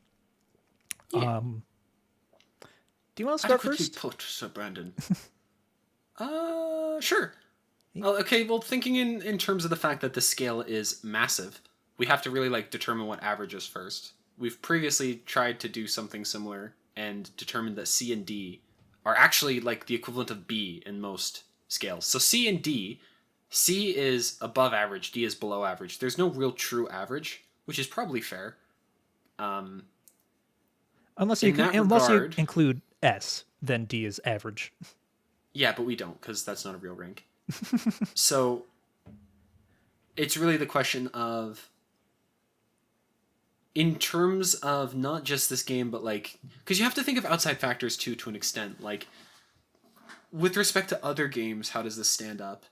Yeah. Do you want to start Adequately first? put, Sir Brandon. Sure. Okay, well, thinking in terms of the fact that the scale is massive, we have to really like determine what average is first. We've previously tried to do something similar and determined that C and D are actually like the equivalent of B in most scales. So C and D, C is above average, D is below average. There's no real true average, which is probably fair. Unless In that you regard, include S, then D is average. yeah, but we don't because that's not a real rank. So it's really the question of, in terms of not just this game, but like, because you have to think of outside factors too, to an extent. Like, with respect to other games, how does this stand up?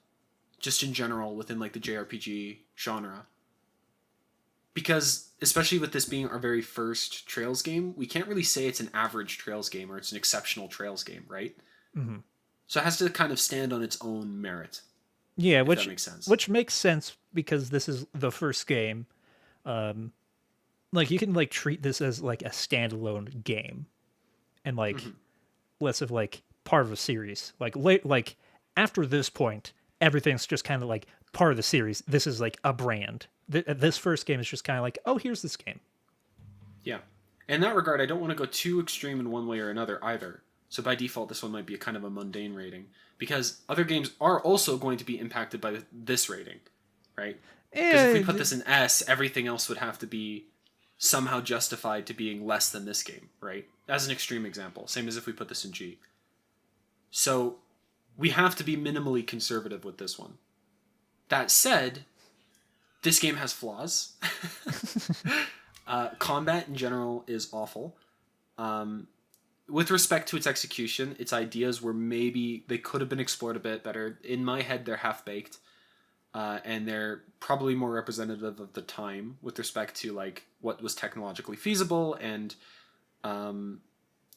Just in general, within like the JRPG genre. Because, especially with this being our very first Trails game, we can't really say it's an average Trails game or it's an exceptional Trails game, right? Mm-hmm. So it has to kind of stand on its own merit. Yeah, if that makes sense. Which makes sense because this is the first game. Like you can like treat this as like a standalone game, and like less of like part of a series. Like after this point, everything's just kind of like part of the series. This is like a brand. This first game is just kind of like, oh, here's this game. Yeah. In that regard, I don't want to go too extreme in one way or another either. So by default, this one might be a kind of a mundane rating. Because other games are also going to be impacted by this rating, right? Because if we put this in S, everything else would have to be somehow justified to being less than this game, right? As an extreme example. Same as if we put this in G. So we have to be minimally conservative with this one. That said, this game has flaws. Combat in general is awful. With respect to its execution, its ideas were maybe, they could have been explored a bit better. In my head, they're half-baked. And they're probably more representative of the time with respect to like what was technologically feasible and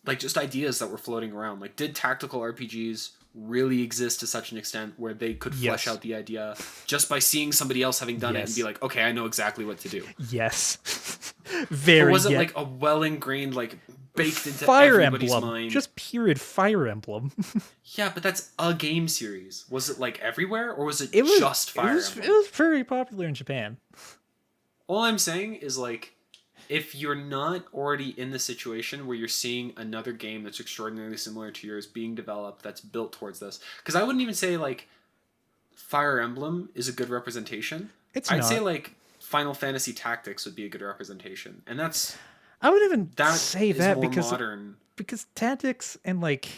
like just ideas that were floating around. Like, did tactical RPGs really exist to such an extent where they could flesh out the idea just by seeing somebody else having done it and be like, okay, I know exactly what to do? Yes. Very. Or was it like a well ingrained, like baked into Fire everybody's Emblem. mind? Just period Fire Emblem. Yeah, but that's a game series. Was it like everywhere, or was it just Fire Emblem? It was very popular in Japan. All I'm saying is like, if you're not already in the situation where you're seeing another game that's extraordinarily similar to yours being developed that's built towards this, because I wouldn't even say like Fire Emblem is a good representation. I'd say like Final Fantasy Tactics would be a good representation, and that's, I would even say that because modern. Because Tactics and like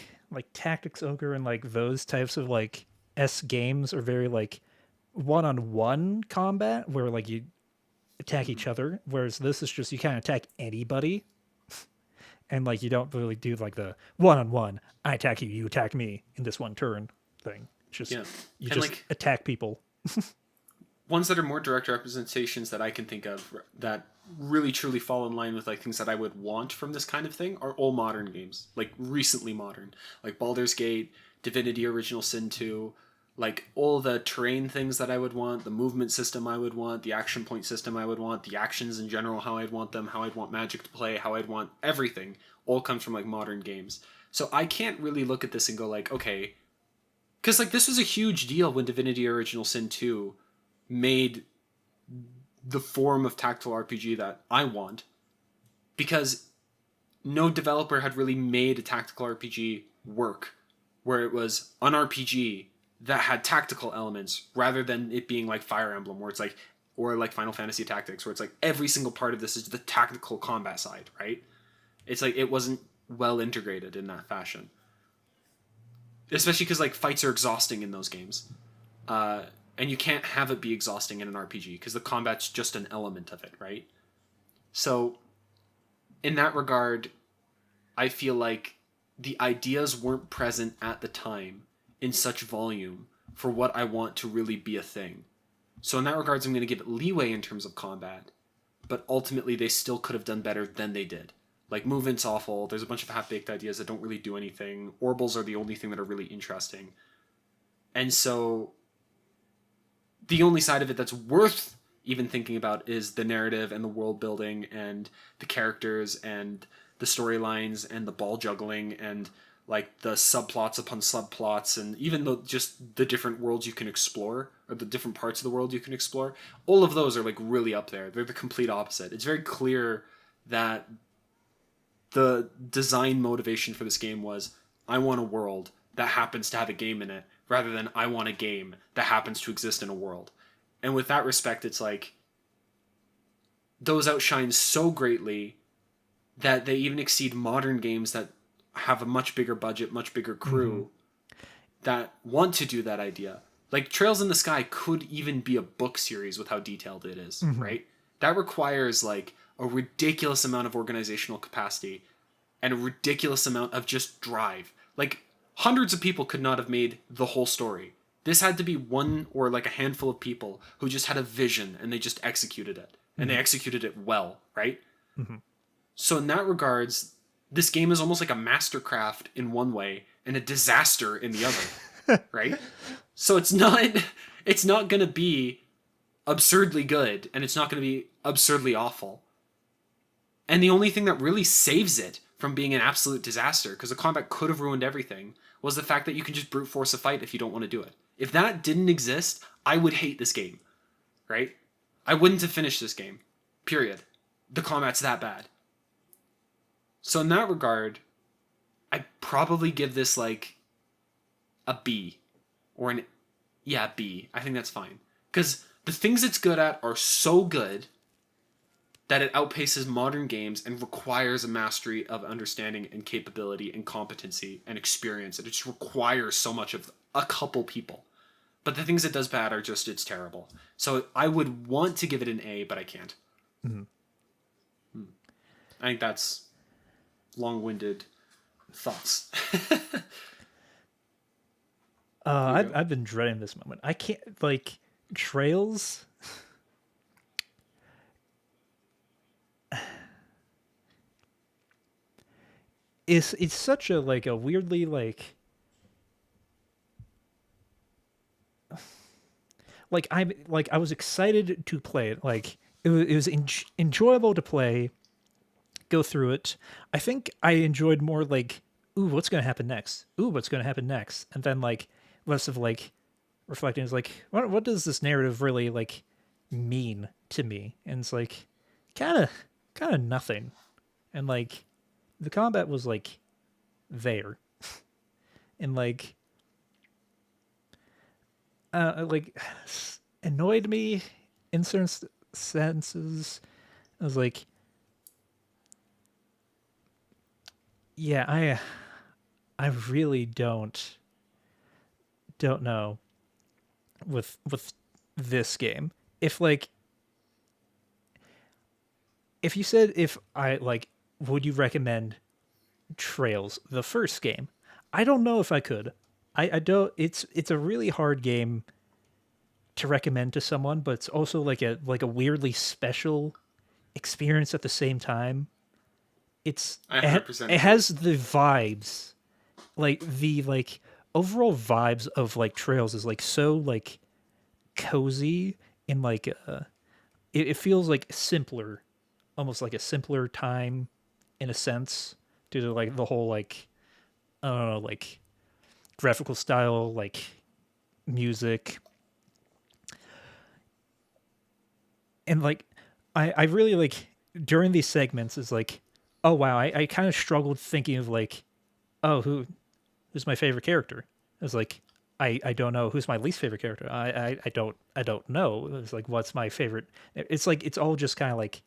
Tactics Ogre and like those types of like S games are very like one-on-one combat where like you attack each other, whereas this is just you kind of attack anybody, and like you don't really do like the one-on-one, I attack you, you attack me in this one turn thing. It's just you just like, attack people. Ones that are more direct representations that I can think of that really truly fall in line with like things that I would want from this kind of thing are all modern games, like recently modern, like Baldur's Gate, Divinity Original Sin 2, like all the terrain things that I would want, the movement system I would want, the action point system I would want, the actions in general, how I'd want them, how I'd want magic to play, how I'd want everything, all comes from like modern games. So I can't really look at this and go like, okay, because like this was a huge deal when Divinity Original Sin 2 made the form of tactical RPG that I want, because no developer had really made a tactical RPG work where it was an RPG that had tactical elements rather than it being like Fire Emblem where it's like, or like Final Fantasy Tactics where it's like every single part of this is the tactical combat side, right? It's like it wasn't well integrated in that fashion, especially because like fights are exhausting in those games. And you can't have it be exhausting in an RPG because the combat's just an element of it, right? So, in that regard, I feel like the ideas weren't present at the time in such volume for what I want to really be a thing. So in that regards, I'm going to give it leeway in terms of combat, but ultimately they still could have done better than they did. Like, movement's awful, there's a bunch of half-baked ideas that don't really do anything, orbals are the only thing that are really interesting. And so the only side of it that's worth even thinking about is the narrative and the world building and the characters and the storylines and the ball juggling and like the subplots upon subplots and even just the different worlds you can explore or the different parts of the world you can explore. All of those are like really up there. They're the complete opposite. It's very clear that the design motivation for this game was I want a world that happens to have a game in it rather than I want a game that happens to exist in a world. And with that respect, it's like those outshine so greatly that they even exceed modern games that have a much bigger budget, much bigger crew that want to do that idea. Like Trails in the Sky could even be a book series with how detailed it is, right? That requires like a ridiculous amount of organizational capacity and a ridiculous amount of just drive. Like hundreds of people could not have made the whole story. This had to be one or like a handful of people who just had a vision and they just executed it. And they executed it well, right? So in that regards, this game is almost like a mastercraft in one way and a disaster in the other, right? So it's not going to be absurdly good and it's not going to be absurdly awful. And the only thing that really saves it from being an absolute disaster, because the combat could have ruined everything, was the fact that you can just brute force a fight if you don't want to do it. If that didn't exist, I would hate this game, right? I wouldn't have finished this game, period. The combat's that bad. So in that regard, I'd probably give this like a B. Or an, yeah, B. I think that's fine. Because the things it's good at are so good that it outpaces modern games and requires a mastery of understanding and capability and competency and experience. It just requires so much of a couple people. But the things it does bad are just, it's terrible. So I would want to give it an A, but I can't. I think that's long-winded thoughts. I've been dreading this moment. I can't, like, Trails. It's such a like a weirdly I was excited to play it. Like it was enjoyable to play, go through it. I think I enjoyed more like, ooh, what's gonna happen next? Ooh, what's gonna happen next? And then like less of like reflecting is like, what does this narrative really like mean to me? And it's like kind of nothing. And like the combat was like there. And like like annoyed me in certain senses. I was like, yeah, I really don't know with this game. If like if you said if I like would you recommend Trails, the first game? I don't know if I could. I don't it's a really hard game to recommend to someone, but it's also like a weirdly special experience at the same time. I 100% It has the vibes, like the like overall vibes of like Trails is like so like cozy and like it feels like simpler, almost like a simpler time in a sense due to like the whole like I don't know like graphical style, like music, and like I really like during these segments is like, oh wow, I kind of struggled thinking of like, oh who's my favorite character. I was like, I don't know who's my least favorite character. I don't know. It's like what's my favorite. It's like it's all just kind of like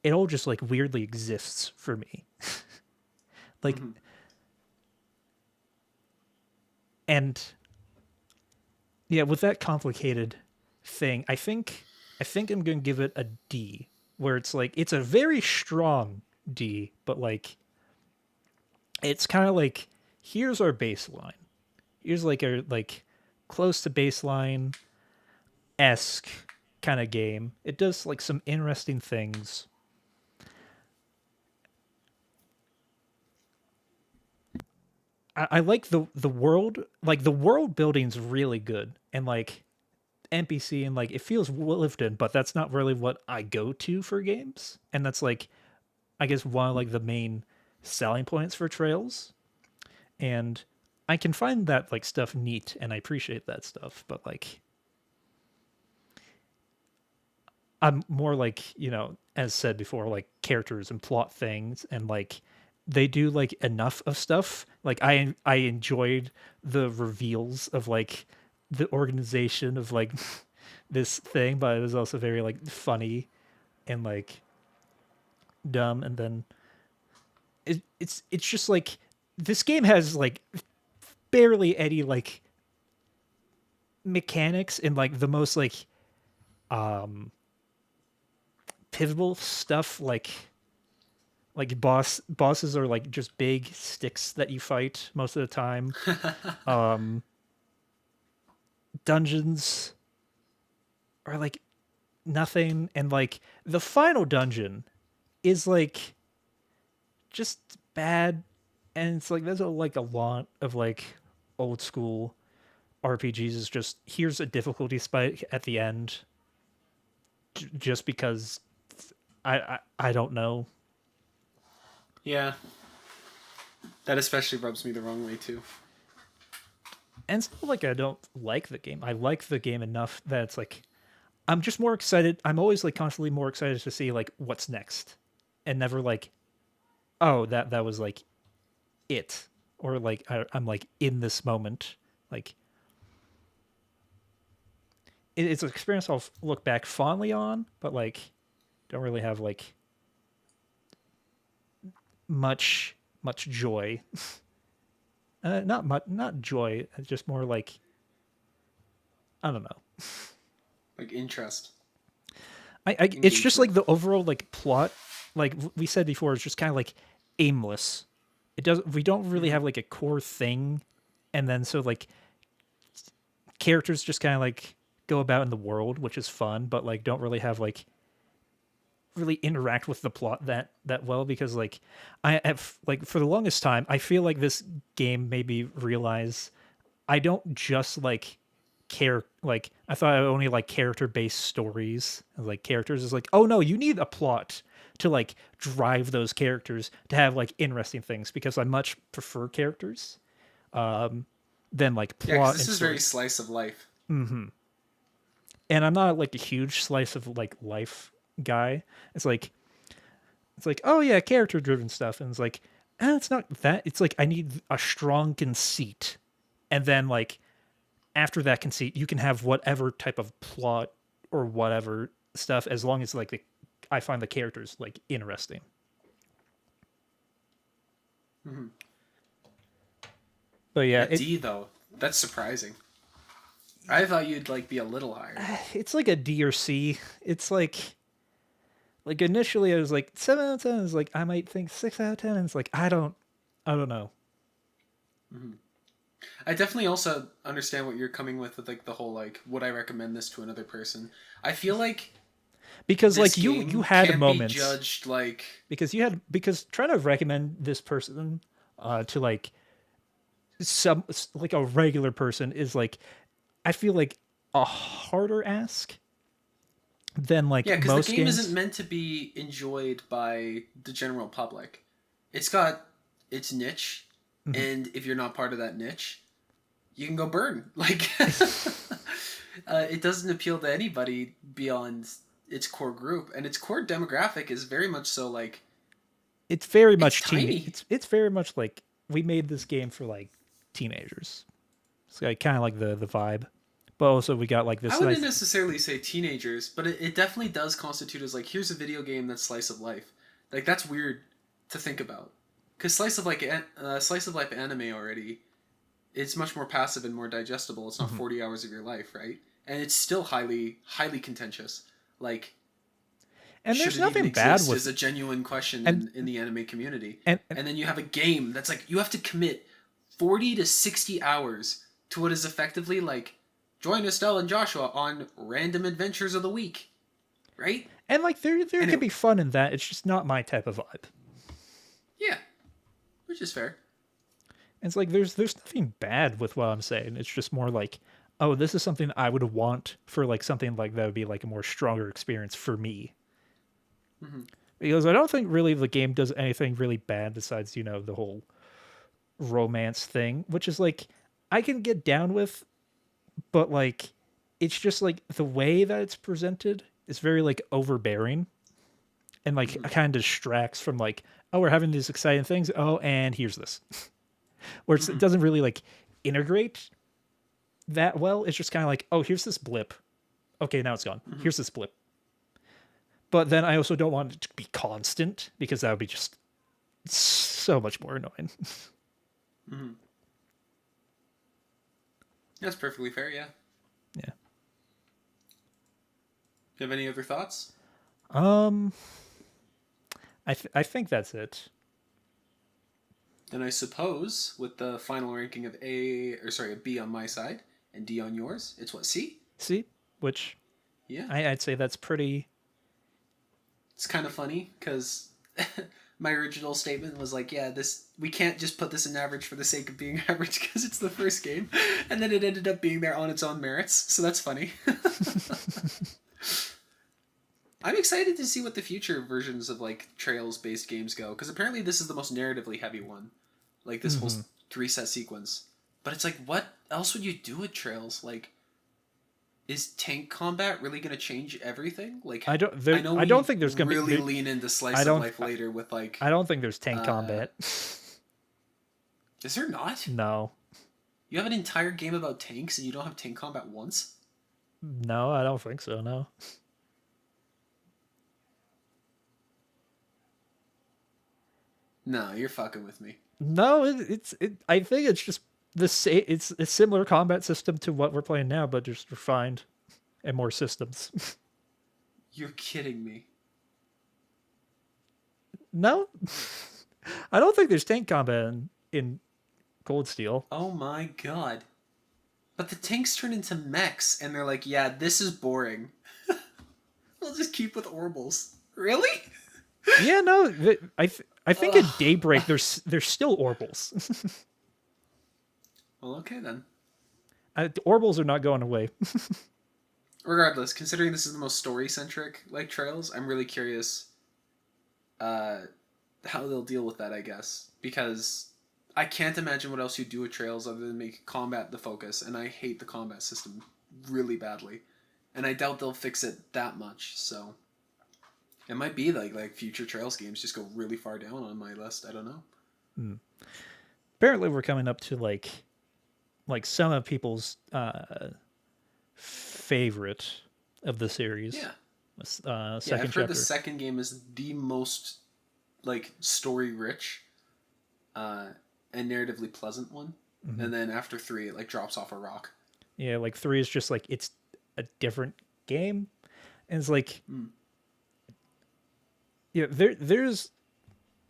it all just like weirdly exists for me. Like and yeah, with that complicated thing, I think I'm gonna give it a D, where it's like it's a very strong D, but like it's kind of like here's our baseline. Here's like a like close to baseline esque kind of game. It does like some interesting things. I like the world, like the world building's really good, and like NPC and like it feels lived in, but that's not really what I go to for games. And that's like I guess one of like the main selling points for Trails. And I can find that like stuff neat and I appreciate that stuff, but like I'm more like, as said before, like characters and plot things and like they do like enough of stuff. Like I enjoyed the reveals of like the organization of like this thing, but it was also very like funny and like dumb. And then it's just like this game has like barely any like mechanics and like the most like pivotal stuff like bosses are like just big sticks that you fight most of the time. Dungeons are like nothing, and like the final dungeon is like just bad, and it's like there's a lot of like old school RPGs is just here's a difficulty spike at the end just because I don't know. Yeah, that especially rubs me the wrong way too. And it's not like I don't like the game. I like the game enough that it's like I'm just more excited. I'm always like constantly more excited to see like what's next, and never like, oh that was like it, or like I'm like in this moment. Like it's an experience I'll look back fondly on, but like don't really have like much joy. Not joy. Just more like I don't know. Like interest. It's just like Engagement. the overall like plot, like we said before, is just kind of like aimless. It does. We don't really have like a core thing, and then so like characters just kind of like go about in the world, which is fun, but like don't really have like really interact with the plot that well because like I have like for the longest time I feel like this game made me realize I don't just like care like I thought I only like character based stories like characters is like oh no you need a plot to like drive those characters to have like interesting things because I much prefer characters than like Yeah, because plot this and is very story. slice of life. And I'm not like a huge slice of like life guy. It's like oh yeah character driven stuff and it's like it's not that it's like I need a strong conceit and then like after that conceit you can have whatever type of plot or whatever stuff as long as like I find the characters like interesting. But yeah A D though, that's surprising. I thought you'd like be a little higher. it's like a D or C. It's like initially I was like 7 out of 10 is like I might think 6 out of 10 and it's like I don't know. I definitely also understand what you're coming with like the whole like would I recommend this to another person? I feel like Because this like you game had can't be moments judged like because trying to recommend this person to like some like a regular person is like I feel like a harder ask than yeah, like because the most game isn't games. meant to be enjoyed by the general public. It's got its niche, and if you're not part of that niche, you can go burn. Like, it doesn't appeal to anybody beyond its core group, and its core demographic is very much so like It's very it's much teen. tiny. It's very much like we made this game for like teenagers. It's like kind of like the vibe, but also we got like I this wouldn't nice. necessarily say teenagers, but it definitely does constitute as like here's a video game that's slice of life. Like that's weird to think about, because slice of life anime already, it's much more passive and more digestible. It's not 40 hours of your life, right? And it's still highly contentious. Like, And should there's it even nothing bad exist with is a genuine question and in the anime community. and And then you have a game that's like you have to commit 40 to 60 hours to what is effectively like join Estelle and Joshua on random adventures of the week, right? and like there And can it, be fun in that. It's just not my type of vibe. yeah, which is fair. And it's like there's nothing bad with what I'm saying. It's just more like oh, this is something I would want for like something like that would be like a more stronger experience for me. Mm-hmm. Because I don't think really the game does anything really bad besides, the whole romance thing, which is like I can get down with, but like it's just like the way that it's presented is very like overbearing and like Mm-hmm. kind of distracts from like, oh, we're having these exciting things. Oh, and here's this. Where it Mm-hmm. doesn't really like integrate that well. It's just kind of like, oh, here's this blip. Okay, now it's gone. Mm-hmm. Here's this blip. But then I also don't want it to be constant because that would be just so much more annoying. Mm-hmm. That's perfectly fair. Yeah. Yeah. Do you have any other thoughts? Um, I think that's it. Then I suppose with the final ranking of a B on my side and D on yours, it's what, C? See, which Yeah. I'd say that's pretty. It's kind of funny because my original statement was like, yeah, we can't just put this in average for the sake of being average because it's the first game, and then it ended up being there on its own merits. So that's funny. I'm excited to see what the future versions of like Trails based games go, because apparently this is the most narratively heavy one, like this whole 3-set sequence. But it's like, what else would you do with Trails? Like, is tank combat really going to change everything? Like, I know I don't think there's gonna really be. lean into slice I of don't. life later with like. I don't think there's tank combat. Is there not? No, You have an entire game about tanks and you don't have tank combat once? no, I don't think so. No. No, you're fucking with me. No, I think it's just the same. It's a similar combat system to what we're playing now, but just refined and more systems. You're kidding me. No, I don't think there's tank combat in Cold Steel. Oh my god. But the tanks turn into mechs and they're like, yeah, this is boring. We'll just keep with Orbals. Really? Yeah, no, I think at Daybreak there's still Orbals. Well, okay then. The Orbals are not going away. Regardless, considering this is the most story-centric like Trails, I'm really curious how they'll deal with that, I guess. Because I can't imagine what else you do with Trails other than make combat the focus, and I hate the combat system really badly. And I doubt they'll fix it that much, so it might be like future Trails games just go really far down on my list. I don't know. Apparently, we're coming up to like some of people's favorite of the series. Yeah. Second I've heard chapter. the second game is the most like story rich and narratively pleasant one. Mm-hmm. And then after 3 it like drops off a rock. Yeah, like 3 is just like it's a different game. And it's like yeah, there's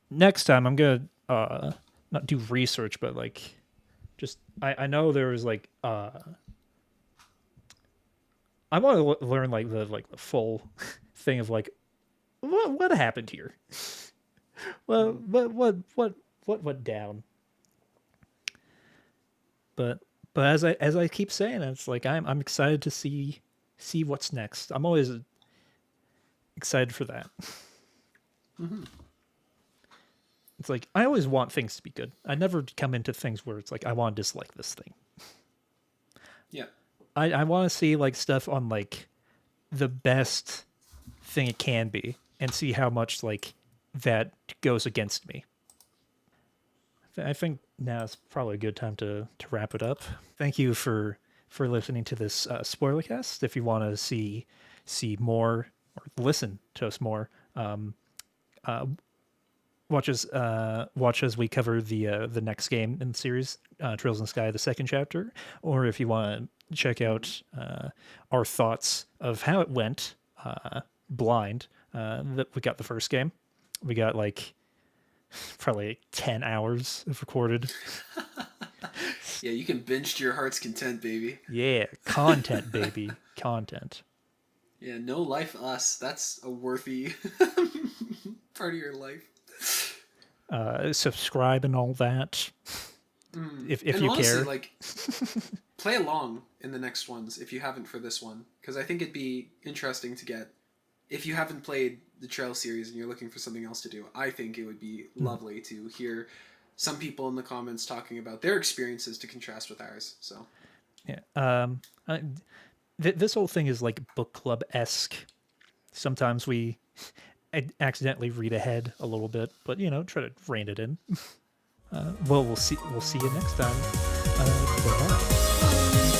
next time I'm gonna not do research, but like just I know there was like I want to learn like the full thing of like what happened here. Well, what went down? But as I keep saying, it's like I'm excited to see what's next. I'm always excited for that. Mm-hmm. It's like I always want things to be good. I never come into things where it's like I want to dislike this thing. Yeah. I want to see like stuff on like the best thing it can be and see how much like that goes against me. I think now is probably a good time to wrap it up. Thank you for listening to this Spoilercast. If you want to see more or listen to us more, watch as we cover the next game in the series, Trails in the Sky, the second chapter, or if you want to check out our thoughts of how it went blind. That we got the first game. We got like probably 10 hours of recorded. Yeah, you can binge to your heart's content, baby. Yeah, content, baby. Content. Yeah, no life us. That's a worthy part of your life. Subscribe and all that. if and you honestly, care. like, play along in the next ones if you haven't for this one, because I think it'd be interesting to get. If you haven't played the Trail series and you're looking for something else to do, I think it would be lovely to hear some people in the comments talking about their experiences to contrast with ours. So Yeah. This whole thing is like book club esque. Sometimes we accidentally read ahead a little bit, but try to rein it in. Well, we'll see you next time. Bye.